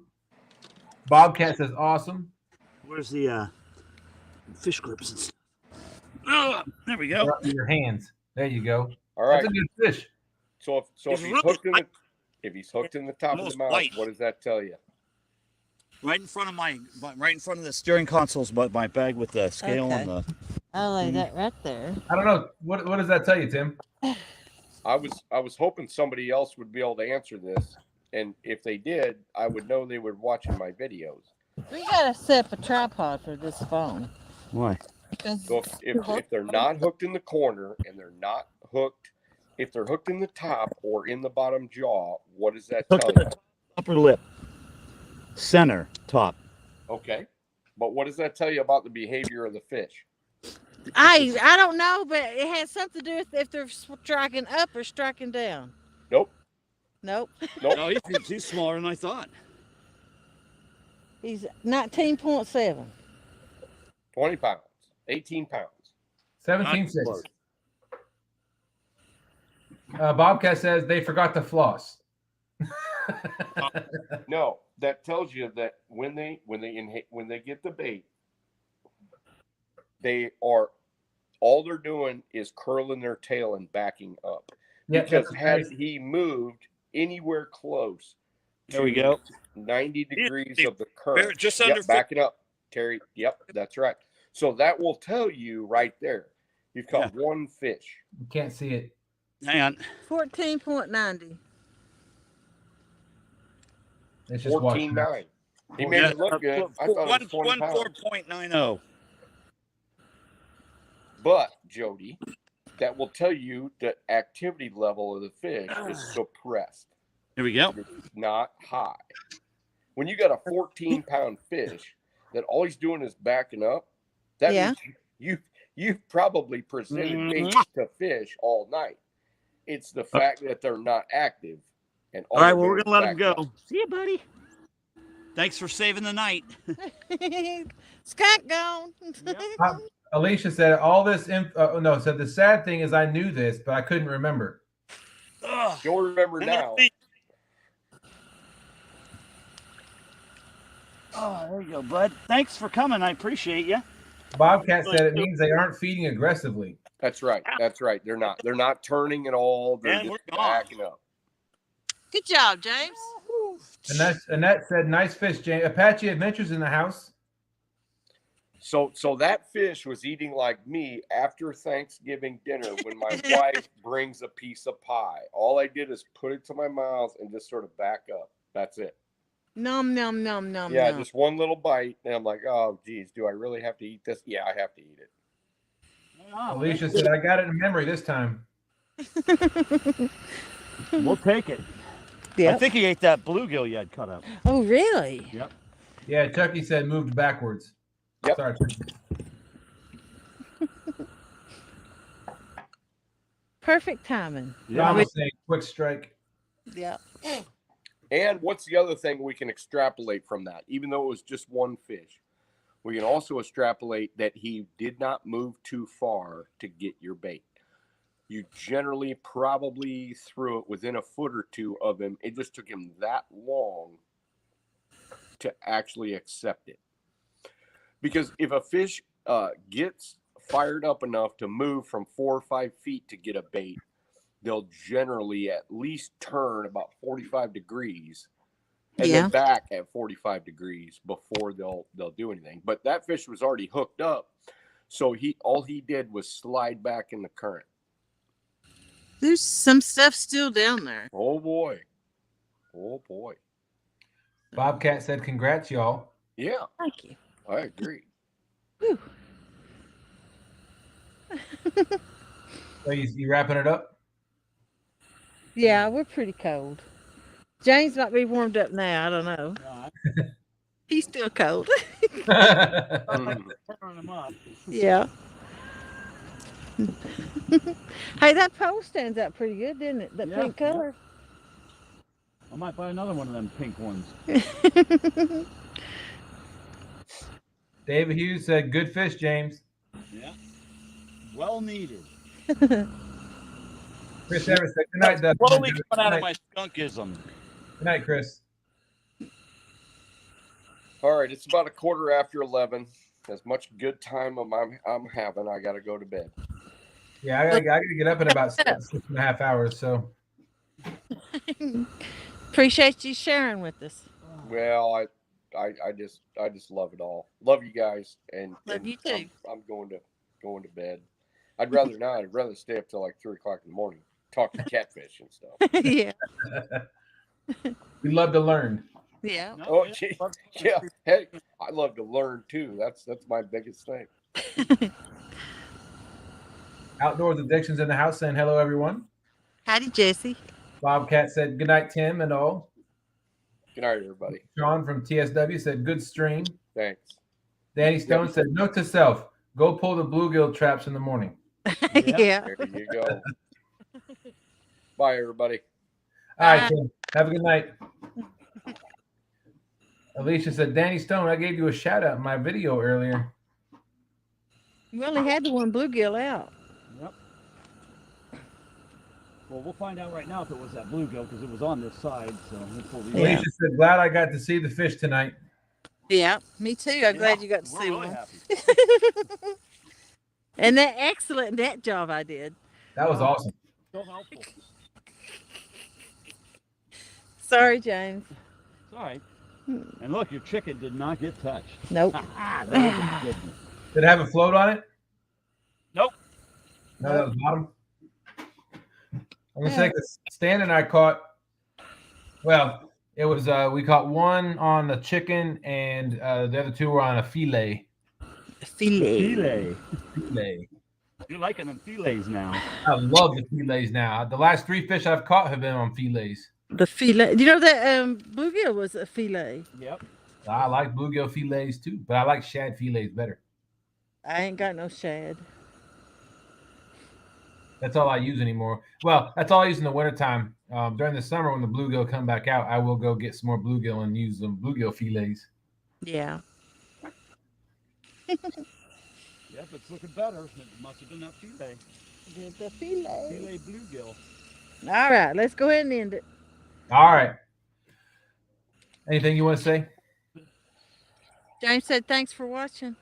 Bobcat says, awesome. Where's the fish grips and stuff? Oh, there we go. Your hands. There you go. All right. That's a good fish. So if he's hooked in the top of the mouth, what does that tell you? Right in front of the steering console's my bag with the scale and the. I'll lay that right there. I don't know. What does that tell you, Tim? I was hoping somebody else would be able to answer this, and if they did, I would know they were watching my videos. We gotta set up a tripod for this phone. Why? So if they're not hooked in the corner and they're not hooked, if they're hooked in the top or in the bottom jaw, what does that tell you? Upper lip. Center, top. Okay. But what does that tell you about the behavior of the fish? I don't know, but it has something to do with if they're striking up or striking down. Nope. Nope. No, he's smaller than I thought. He's 19.7. 20 pounds. 18 pounds. 17.6. Bobcat says they forgot to floss. No, that tells you that when they get the bait, all they're doing is curling their tail and backing up. Yeah, because had he moved anywhere close, There we go. 90 degrees of the current, Just under backing up, Terry. Yep, that's right. So that will tell you right there. You've caught one fish. You can't see it. Hang on. 14.90. It's just 14.9. He made it look good. I thought it was 20 pounds. 14.90. But, Jody, that will tell you the activity level of the fish is suppressed. Here we go. It's not high. When you got a 14-pound fish that all he's doing is backing up, that means you've probably presented bait to fish all night. It's the fact that they're not active. And All right, well, we're going to let him go. up. See you, buddy. Thanks for saving the night. Scott gone. Alicia said all this. Said the sad thing is I knew this, but I couldn't remember. You'll remember now. Oh, there you go, bud. Thanks for coming. I appreciate you. Bobcat said it means they aren't feeding aggressively. That's right. That's right. They're not turning at all. They're just backing up. Good job, James. And that said, nice fish, James. Apache Adventures in the house. So that fish was eating like me after Thanksgiving dinner when my wife brings a piece of pie. All I did is put it to my mouth and just sort of back up. That's it. Nom, nom, nom, nom, Yeah, nom. just one little bite. And I'm like, oh, geez, do I really have to eat this? Yeah, I have to eat it. Alicia said, I got it in memory this time. We'll take it. Yep. I think he ate that bluegill you had cut up. Oh, really? Yep. Yeah, Chucky said moved backwards. Yep. Sorry. Perfect timing. Dom was saying quick strike. Yeah. And what's the other thing we can extrapolate from that? Even though it was just one fish, we can also extrapolate that he did not move too far to get your bait. you generally probably threw it within a foot or two of him. It just took him that long to actually accept it. Because if a fish gets fired up enough to move from 4 or 5 feet to get a bait, they'll generally at least turn about 45 degrees and then back at 45 degrees before they'll do anything. But that fish was already hooked up, so all he did was slide back in the current. There's some stuff still down there. Oh boy. Bobcat said, "Congrats, y'all." Yeah. Thank you. I agree. Whew. So you wrapping it up? Yeah, we're pretty cold. James might be warmed up now. I don't know. He's still cold. Yeah. Hey, that pole stands out pretty good, didn't it? That pink color. I might buy another one of them pink ones. David Hughes said, "Good fish, James." Yeah. Well needed. Chris Evers said, "Good night, Dustin." Slowly coming out of my skunkism. Good night, Chris. All right, it's about 11:15. As much good time I'm having, I got to go to bed. Yeah, I gotta get up in about 6.5 hours. So appreciate you sharing with us. Well, I just love it all. Love you guys, and love you too. I'm going to bed. I'd rather not. I'd rather stay up till like 3 o'clock in the morning, talking catfish and stuff. Yeah. We love to learn. Yeah. Oh, yeah. Hey, I love to learn too. That's my biggest thing. Outdoors Addictions in the house saying hello, everyone. Howdy, Jesse. Bobcat said, "Good night, Tim and all." Good night, everybody. Sean from TSW said, "Good stream." Thanks. Danny Stone said, "Note to self: go pull the bluegill traps in the morning." Yeah. There you go. Bye, everybody. All right, Tim. Have a good night. Alicia said, "Danny Stone, I gave you a shout out in my video earlier." We only had the one bluegill out. Yep. Well, we'll find out right now if it was that bluegill because it was on this side. So Alicia said, "Glad I got to see the fish tonight." Yeah, me too. I'm glad you got to see really one. happy. And that excellent net job I did. That was awesome. So helpful. Sorry, James. It's all right. And look, your chicken did not get touched. Nope. Did it have a float on it? Nope. No, that was bottom. I'm gonna say that Stan and I caught. Well, it was we caught one on the chicken, and the other two were on a fillet. Filet. You're liking them fillets now. I love the fillets now. The last 3 fish I've caught have been on fillets. The filet. You know that bluegill was a filet. Yep. I like bluegill fillets too, but I like shad fillets better. I ain't got no shad. That's all I use anymore. Well, that's all I use in the wintertime. During the summer, when the bluegill come back out, I will go get some more bluegill and use them bluegill fillets. Yeah. Yep, it's looking better. It must have been that filet. The filet. Filet bluegill. All right, let's go ahead and end it. All right. Anything you want to say? James said, "Thanks for watching."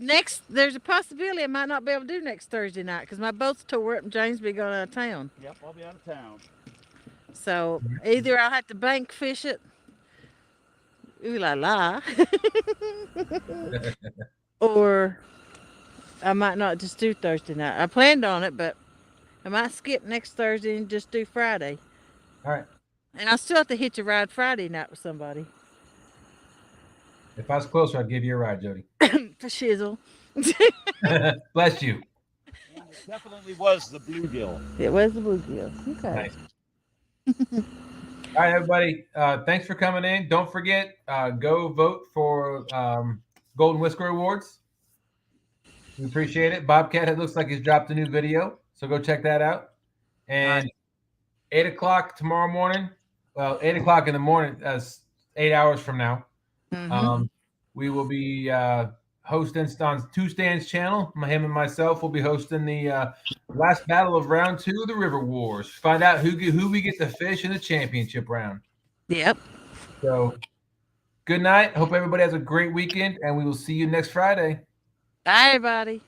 Next, there's a possibility I might not be able to do next Thursday night because my boat's tore up and James be going out of town. Yep, I'll be out of town. So either I'll have to bank fish it, ooh la la, or I might not just do Thursday night. I planned on it, but I might skip next Thursday and just do Friday. All right. And I still have to hitch a ride Friday night with somebody. If I was closer, I'd give you a ride, Jody. Fishizzle. Bless you. And it definitely was the bluegill. It was the bluegill. Okay. Nice. All right, everybody. Thanks for coming in. Don't forget, go vote for Golden Whisker Awards. We appreciate it. Bobcat, it looks like he's dropped a new video, so go check that out. And 8 o'clock tomorrow morning. Well, 8 o'clock in the morning, 8 hours from now. Mm-hmm. We will be hosting on Two Stands channel. Him and myself will be hosting the last battle of round 2 of the River Wars. Find out who we get to fish in the championship round. Yep. So, good night. Hope everybody has a great weekend, and we will see you next Friday. Bye, everybody.